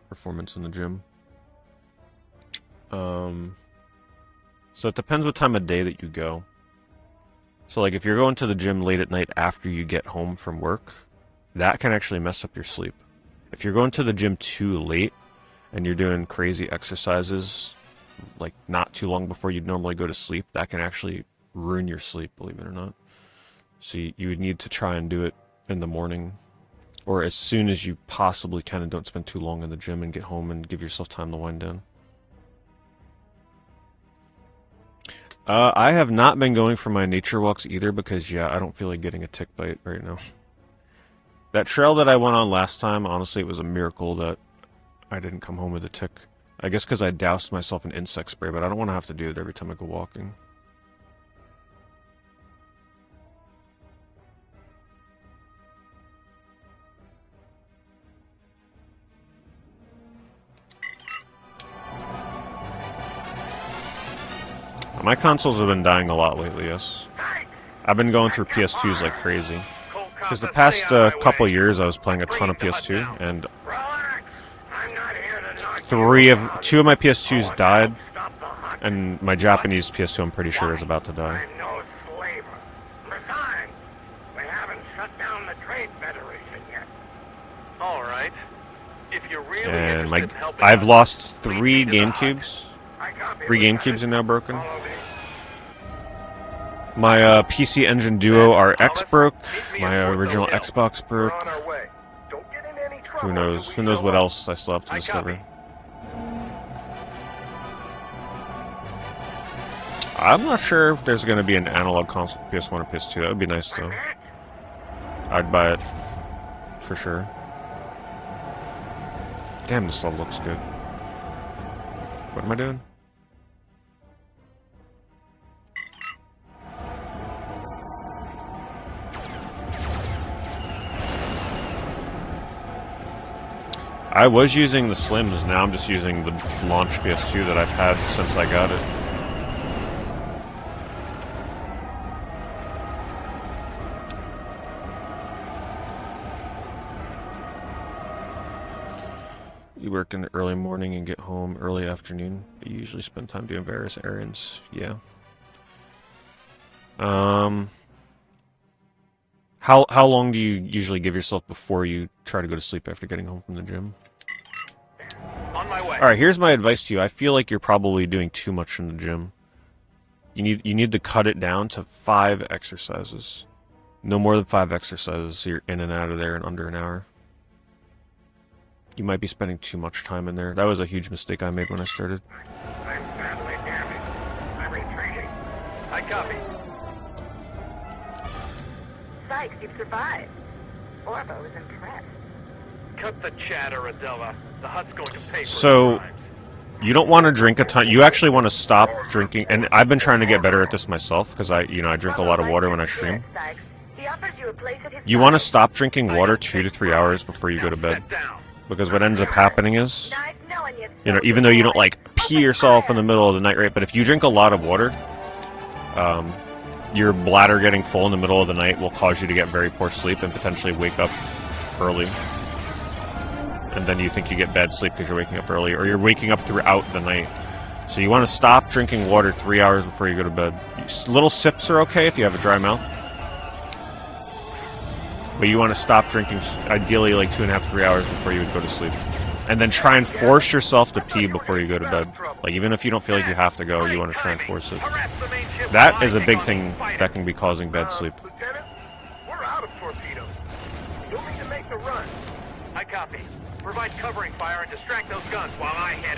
performance in the gym. So it depends what time of day that you go. So like if you're going to the gym late at night after you get home from work, that can actually mess up your sleep. If you're going to the gym too late and you're doing crazy exercises like not too long before you'd normally go to sleep, that can actually ruin your sleep, believe it or not. So you would need to try and do it in the morning or as soon as you possibly can, and don't spend too long in the gym and get home and give yourself time to wind down. I have not been going for my nature walks either because, yeah, I don't feel like getting a tick bite right now. That trail that I went on last time, honestly, it was a miracle that I didn't come home with a tick. I guess because I doused myself in insect spray, but I don't want to have to do it every time I go walking. My consoles have been dying a lot lately, yes. I've been going through PS2s like crazy. Because the past couple years I was playing a ton of PS2, and two of my PS2s died, and my Japanese PS2 I'm pretty sure is about to die. I'm no slaver. Besides, we haven't shut down the Trade Federation yet. All right. If you're really And interested in helping I've us, lost we 3 need the hut. GameCubes. I copy. 3 GameCubes are now broken. Follow me. My PC Engine Duo RX broke. My original Xbox We're broke. on our way. Don't get in any trouble. Who knows? till Who we knows show what up. else I still have to I discover. copy. I'm not sure if there's going to be an analog console for PS1 or PS2. That would be nice, though. I'd buy it. For sure. Damn, this level looks good. What am I doing? I was using the Slims, now I'm just using the launch PS2 that I've had since I got it. You work in the early morning and get home early afternoon. You usually spend time doing various errands. Yeah. How long do you usually give yourself before you try to go to sleep after getting home from the gym? On my way. Alright, here's my advice to you. I feel like you're probably doing too much in the gym. You need to cut it down to 5 exercises. No more than 5 exercises, so you're in and out of there in under an hour. You might be spending too much time in there. That was a huge mistake I made when I started. I'm badly damaged. I'm retreating. I copy. Sykes, you've survived. Orbo is impressed. Cut the chatter, Adela. The hut's going to pay for So, its crimes. you don't want to drink a ton. You actually want to stop drinking. And I've been trying to get better at this myself because I drink a lot of water when I stream. Sykes. He offers you a place at his You want to stop drinking water 2 to 3 hours before you go to bed. Sit down. Because what ends up happening is, Nice knowing you. even though you don't like pee yourself in the middle of the night, right? But if you drink a lot of water, your bladder getting full in the middle of the night will cause you to get very poor sleep and potentially wake up early. And then you think you get bad sleep because you're waking up early, or you're waking up throughout the night. So you want to stop drinking water 3 hours before you go to bed. Little sips are okay if you have a dry mouth. But you want to stop drinking, ideally, like 2.5 to 3 hours before you would go to sleep. And then try and force yourself to pee before you go to bed. Like, even if you don't feel like you have to go, you want to try and force it. Harass the main ship That while is I a take big on thing these fighters. that can be causing bad sleep. Lieutenant, we're out of torpedoes. You'll need to make the run. I copy. Provide covering fire and distract those guns while I head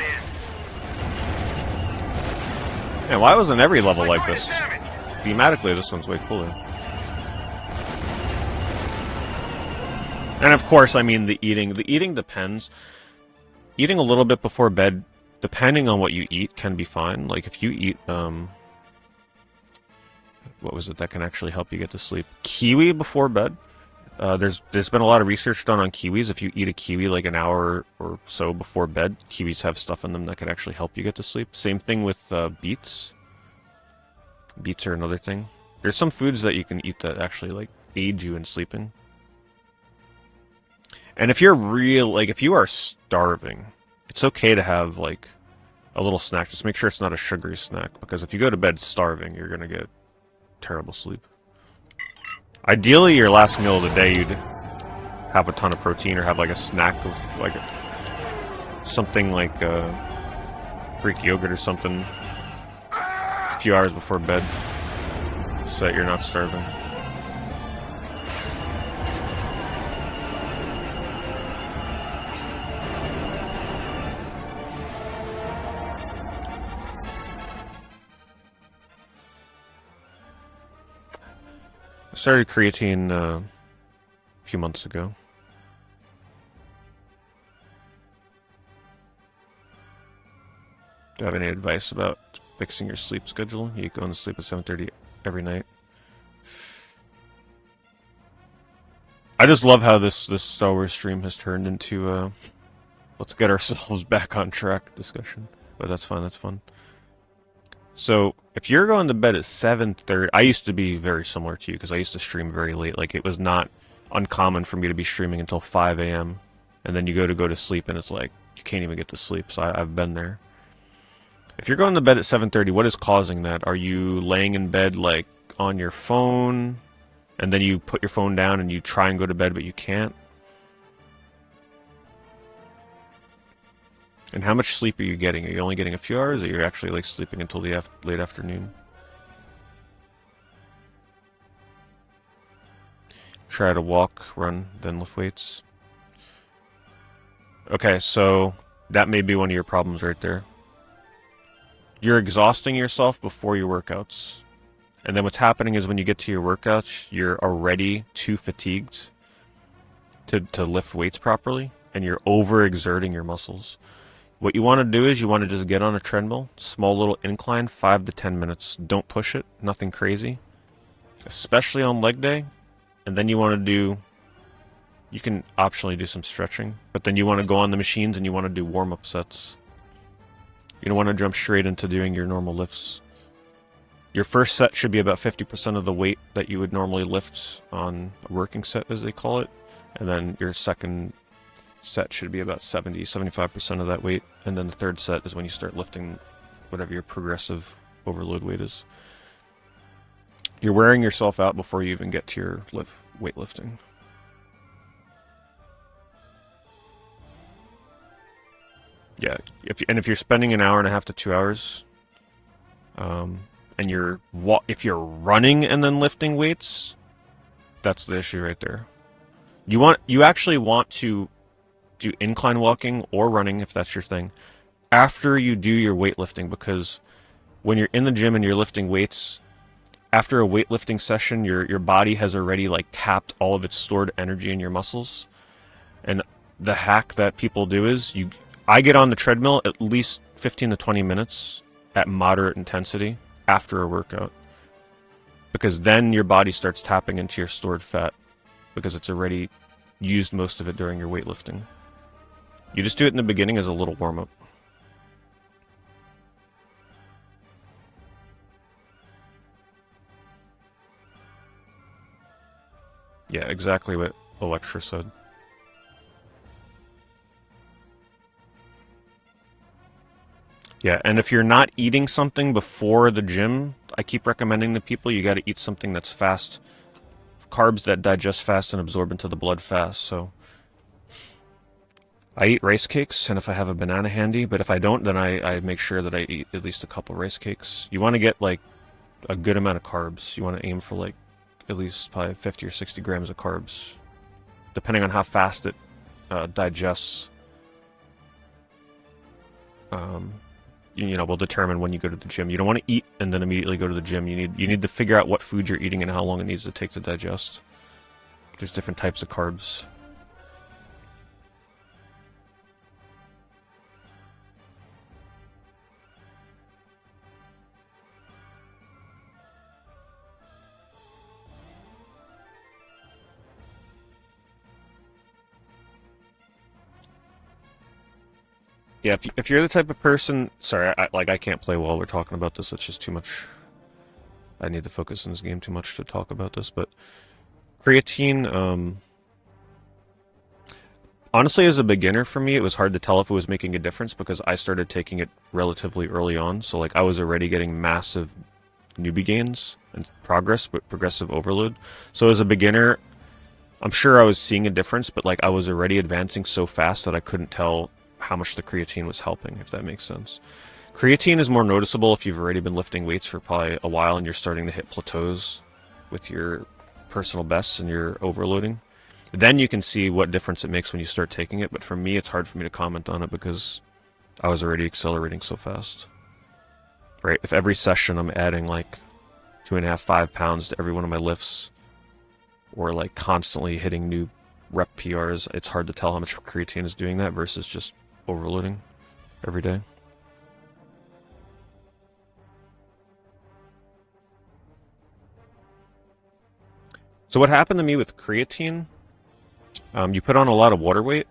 in. Man, why wasn't every level My like guard this? is damaged. Thematically, this one's way cooler. And of course, I mean, the eating depends. Eating a little bit before bed, depending on what you eat, can be fine. Like, if you eat, what was it that can actually help you get to sleep? Kiwi before bed? There's been a lot of research done on kiwis. If you eat a kiwi like an hour or so before bed, kiwis have stuff in them that can actually help you get to sleep. Same thing with beets. Beets are another thing. There's some foods that you can eat that actually, like, aid you in sleeping. And if you're if you are starving, it's okay to have, like, a little snack. Just make sure it's not a sugary snack, because if you go to bed starving, you're gonna get terrible sleep. Ideally, your last meal of the day, you'd have a ton of protein or have, like, a snack of, like, something like Greek yogurt or something a few hours before bed, so that you're not starving. I started creatine a few months ago. Do you have any advice about fixing your sleep schedule? You go to sleep at 7:30 every night. I just love how this Star Wars stream has turned into let's get ourselves back on track discussion. But that's fine, that's fun. So, if you're going to bed at 7:30, I used to be very similar to you, because I used to stream very late. Like, it was not uncommon for me to be streaming until 5 a.m., and then you go to sleep, and it's like, you can't even get to sleep, so I've been there. If you're going to bed at 7:30, what is causing that? Are you laying in bed, like, on your phone, and then you put your phone down and you try and go to bed, but you can't? And how much sleep are you getting? Are you only getting a few hours, or you're actually, like, sleeping until the late afternoon? Try to walk, run, then lift weights. Okay, so that may be one of your problems right there. You're exhausting yourself before your workouts. And then what's happening is when you get to your workouts, you're already too fatigued to lift weights properly, and you're overexerting your muscles. What you want to do is you want to just get on a treadmill, small little incline, 5 to 10 minutes. Don't push it, nothing crazy, especially on leg day. And then you want to do You can optionally do some stretching, but then you want to go on the machines and you want to do warm-up sets. You don't want to jump straight into doing your normal lifts. Your first set should be about 50% of the weight that you would normally lift on a working set, as they call it. And then your second set should be about 75% of that weight. And then the third set is when you start lifting whatever your progressive overload weight is. You're wearing yourself out before you even get to your weightlifting. Yeah, if you're spending an hour and a half to 2 hours, and if you're running and then lifting weights, that's the issue right there. You actually want to do incline walking or running if that's your thing after you do your weightlifting, because when you're in the gym and you're lifting weights, after a weightlifting session, your body has already like tapped all of its stored energy in your muscles. And the hack that people do is I get on the treadmill at least 15 to 20 minutes at moderate intensity after a workout, because then your body starts tapping into your stored fat because it's already used most of it during your weightlifting. You just do it in the beginning as a little warm-up. Yeah, exactly what Electra said. Yeah, and if you're not eating something before the gym, I keep recommending to people you got to eat something that's fast, carbs that digest fast and absorb into the blood fast. So I eat rice cakes, and if I have a banana handy, but if I don't, then I make sure that I eat at least a couple rice cakes. You want to get like a good amount of carbs. You want to aim for like at least probably 50 or 60 grams of carbs, depending on how fast it digests. Will determine when you go to the gym. You don't want to eat and then immediately go to the gym. You need to figure out what food you're eating and how long it needs to take to digest. There's different types of carbs. Yeah, if you're the type of person... Sorry, I can't play while we're talking about this. It's just too much. I need to focus in this game too much to talk about this. But creatine... honestly, as a beginner for me, it was hard to tell if it was making a difference because I started taking it relatively early on. So like I was already getting massive newbie gains and progress, but progressive overload. So as a beginner, I'm sure I was seeing a difference, but like I was already advancing so fast that I couldn't tell how much the creatine was helping, if that makes sense. Creatine is more noticeable if you've already been lifting weights for probably a while and you're starting to hit plateaus with your personal bests and your overloading. Then you can see what difference it makes when you start taking it, but for me, it's hard for me to comment on it because I was already accelerating so fast. Right? If every session I'm adding like 2.5, 5 pounds to every one of my lifts, or like constantly hitting new rep PRs, it's hard to tell how much creatine is doing that versus just overloading every day. So what happened to me with creatine, you put on a lot of water weight,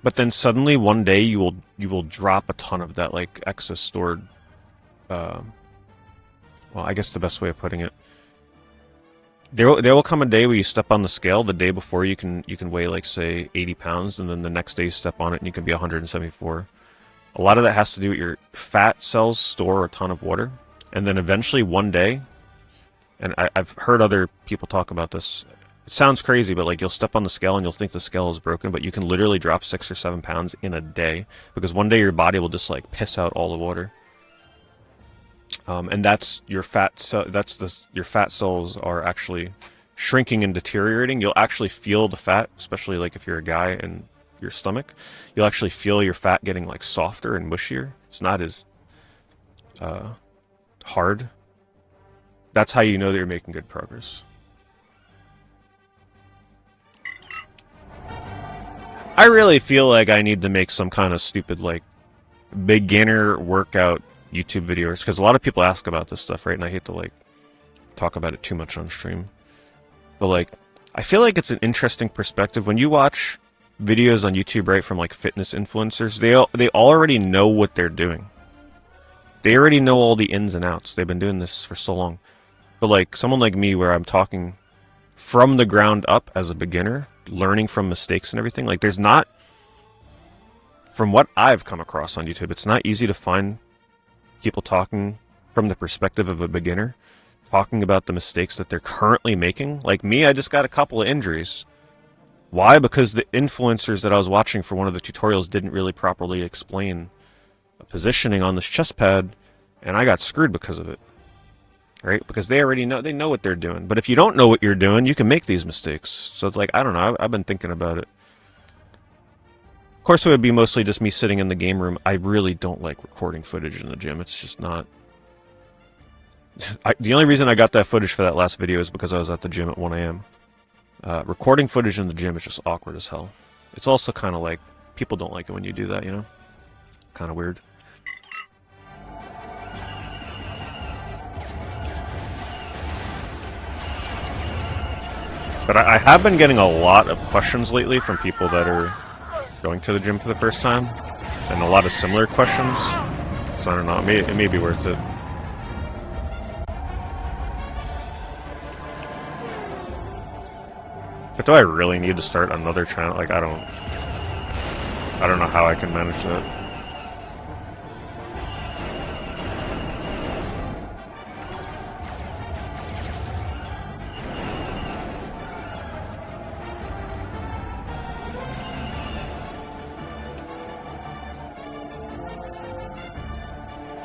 but then suddenly one day you will drop a ton of that like excess stored, well, I guess the best way of putting it, there will come a day where you step on the scale the day before you can weigh like say 80 pounds, and then the next day you step on it and you can be 174. A lot of that has to do with your fat cells store a ton of water, and then eventually one day, and I've heard other people talk about this, it sounds crazy, but like you'll step on the scale and you'll think the scale is broken, but you can literally drop 6 or 7 pounds in a day because one day your body will just like piss out all the water. And that's your fat. Your fat cells are actually shrinking and deteriorating. You'll actually feel the fat, especially like if you're a guy and your stomach. You'll actually feel your fat getting like softer and mushier. It's not as hard. That's how you know that you're making good progress. I really feel like I need to make some kind of stupid like beginner workout YouTube videos, because a lot of people ask about this stuff, right? And I hate to like talk about it too much on stream, but like I feel like it's an interesting perspective when you watch videos on YouTube, right, from like fitness influencers. They already know what they're doing. They already know all the ins and outs. They've been doing this for so long. But like someone like me, where I'm talking from the ground up as a beginner, learning from mistakes and everything, like there's not, from what I've come across on YouTube, it's not easy to find people talking from the perspective of a beginner, talking about the mistakes that they're currently making. Like me, I just got a couple of injuries. Why? Because the influencers that I was watching for one of the tutorials didn't really properly explain positioning on this chest pad, and I got screwed because of it. Right? Because they already know, they know what they're doing. But if you don't know what you're doing, you can make these mistakes. So it's like, I don't know, I've been thinking about it. Of course, it would be mostly just me sitting in the game room. I really don't like recording footage in the gym. It's just not... the only reason I got that footage for that last video is because I was at the gym at 1 a.m. Recording footage in the gym is just awkward as hell. It's also kind of like, people don't like it when you do that, you know? Kind of weird. But I have been getting a lot of questions lately from people that are going to the gym for the first time, and a lot of similar questions. So I don't know, it may be worth it. But do I really need to start another channel? Like, I don't know how I can manage that.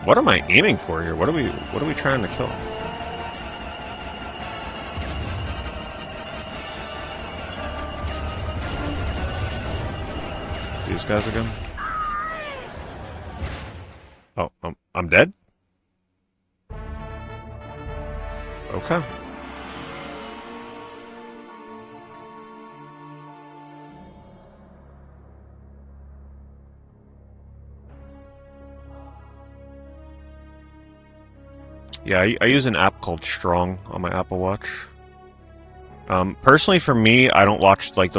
What am I aiming for here? What are we trying to kill? These guys again? Oh, I'm dead? Okay. Yeah, I use an app called Strong on my Apple Watch. Personally, for me, I don't watch like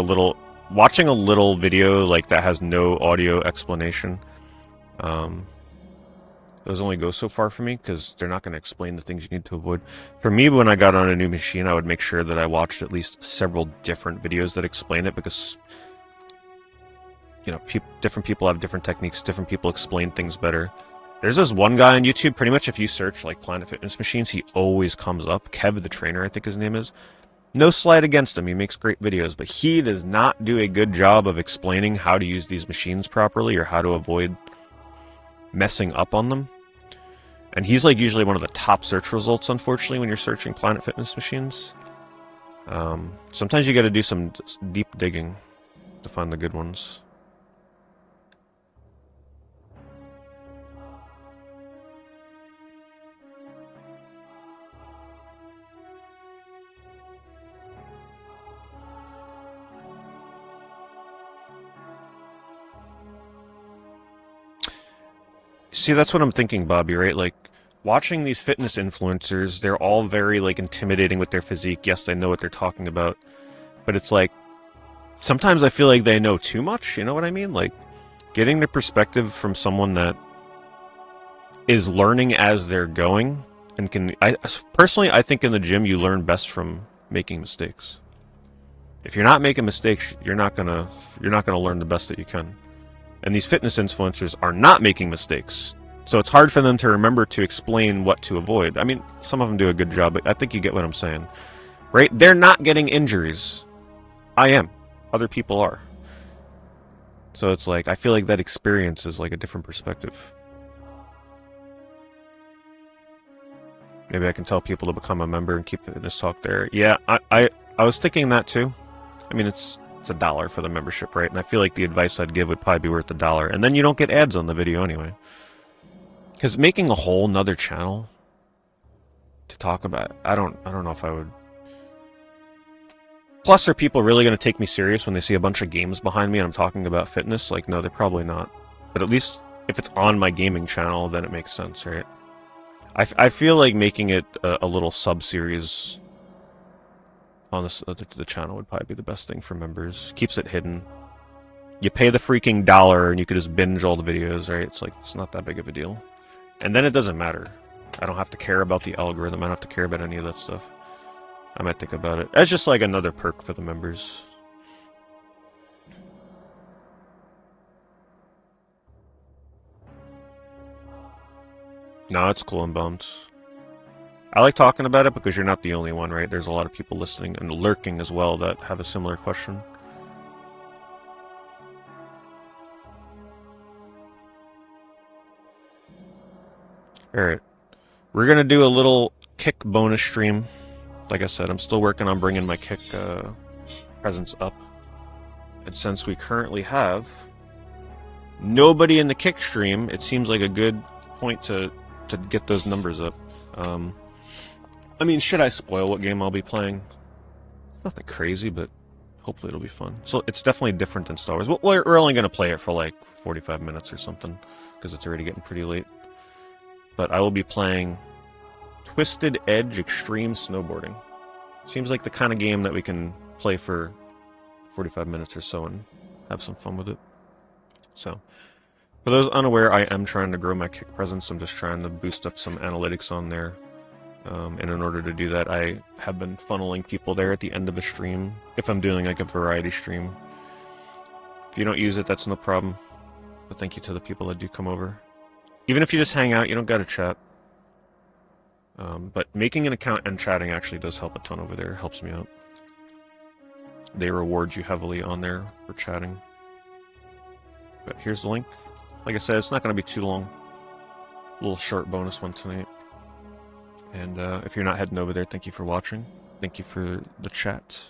watching a little video like that has no audio explanation. Those only go so far for me because they're not going to explain the things you need to avoid. For me, when I got on a new machine, I would make sure that I watched at least several different videos that explain it, because you know, different people have different techniques, different people explain things better. There's this one guy on YouTube, pretty much if you search like Planet Fitness machines, he always comes up. Kev the Trainer, I think his name is. No slight against him, he makes great videos, but he does not do a good job of explaining how to use these machines properly or how to avoid messing up on them. And he's like usually one of the top search results, unfortunately, when you're searching Planet Fitness machines. Sometimes you gotta do some deep digging to find the good ones. See, that's what I'm thinking, Bobby, right? Like, watching these fitness influencers, they're all very, like, intimidating with their physique. Yes, they know what they're talking about. But it's like, sometimes I feel like they know too much, you know what I mean? Like, getting the perspective from someone that is learning as they're going, and personally, I think in the gym, you learn best from making mistakes. If you're not making mistakes, you're not gonna learn the best that you can. And these fitness influencers are not making mistakes. So it's hard for them to remember to explain what to avoid. I mean, some of them do a good job, but I think you get what I'm saying. Right? They're not getting injuries. I am. Other people are. So it's like, I feel like that experience is like a different perspective. Maybe I can tell people to become a member and keep Fitness Talk there. Yeah, I was thinking that too. I mean, it's $1 for the membership, right? And I feel like the advice I'd give would probably be worth $1. And then you don't get ads on the video anyway. Because making a whole nother channel to talk about, I don't know if I would. Plus, are people really going to take me serious when they see a bunch of games behind me and I'm talking about fitness? Like, no, they're probably not. But at least if it's on my gaming channel, then it makes sense, right? I feel like making it a little sub-series on the channel would probably be the best thing for members. Keeps it hidden. You pay the freaking $1 and you could just binge all the videos, right? It's like, it's not that big of a deal. And then it doesn't matter. I don't have to care about the algorithm. I don't have to care about any of that stuff. I might think about it. It's just like another perk for the members. No, it's cool and bummed. I like talking about it because you're not the only one, right? There's a lot of people listening and lurking as well that have a similar question. Alright. We're gonna do a little kick bonus stream. Like I said, I'm still working on bringing my kick presence up. And since we currently have nobody in the kick stream, it seems like a good point to get those numbers up. I mean, should I spoil what game I'll be playing? It's nothing crazy, but hopefully it'll be fun. So it's definitely different than Star Wars. We're only going to play it for like 45 minutes or something, because it's already getting pretty late. But I will be playing Twisted Edge Extreme Snowboarding. Seems like the kind of game that we can play for 45 minutes or so and have some fun with it. So, for those unaware, I am trying to grow my kick presence. I'm just trying to boost up some analytics on there. And in order to do that, I have been funneling people there at the end of a stream, if I'm doing like a variety stream. If you don't use it, that's no problem. But thank you to the people that do come over. Even if you just hang out, you don't gotta chat. But making an account and chatting actually does help a ton over there. It helps me out. They reward you heavily on there for chatting. But here's the link. Like I said, it's not going to be too long. A little short bonus one tonight. And if you're not heading over there, thank you for watching. Thank you for the chat.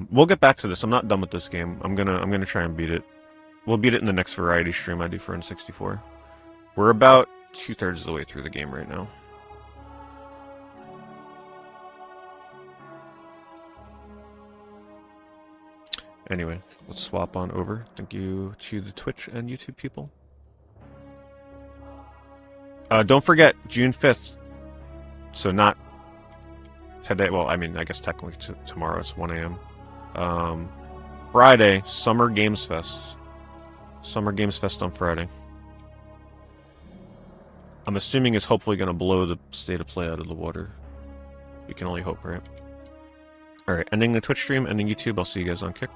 We'll get back to this. I'm not done with this game. I'm gonna try and beat it. We'll beat it in the next variety stream I do for N64. We're about 2/3 of the way through the game right now. Anyway, let's swap on over. Thank you to the Twitch and YouTube people. Don't forget, June 5th. So not today. Well, I mean, I guess technically tomorrow. It's 1 a.m. Friday, Summer Games Fest. Summer Games Fest on Friday. I'm assuming it's hopefully going to blow the State of Play out of the water. We can only hope, right? Alright, ending the Twitch stream, ending YouTube. I'll see you guys on Kick.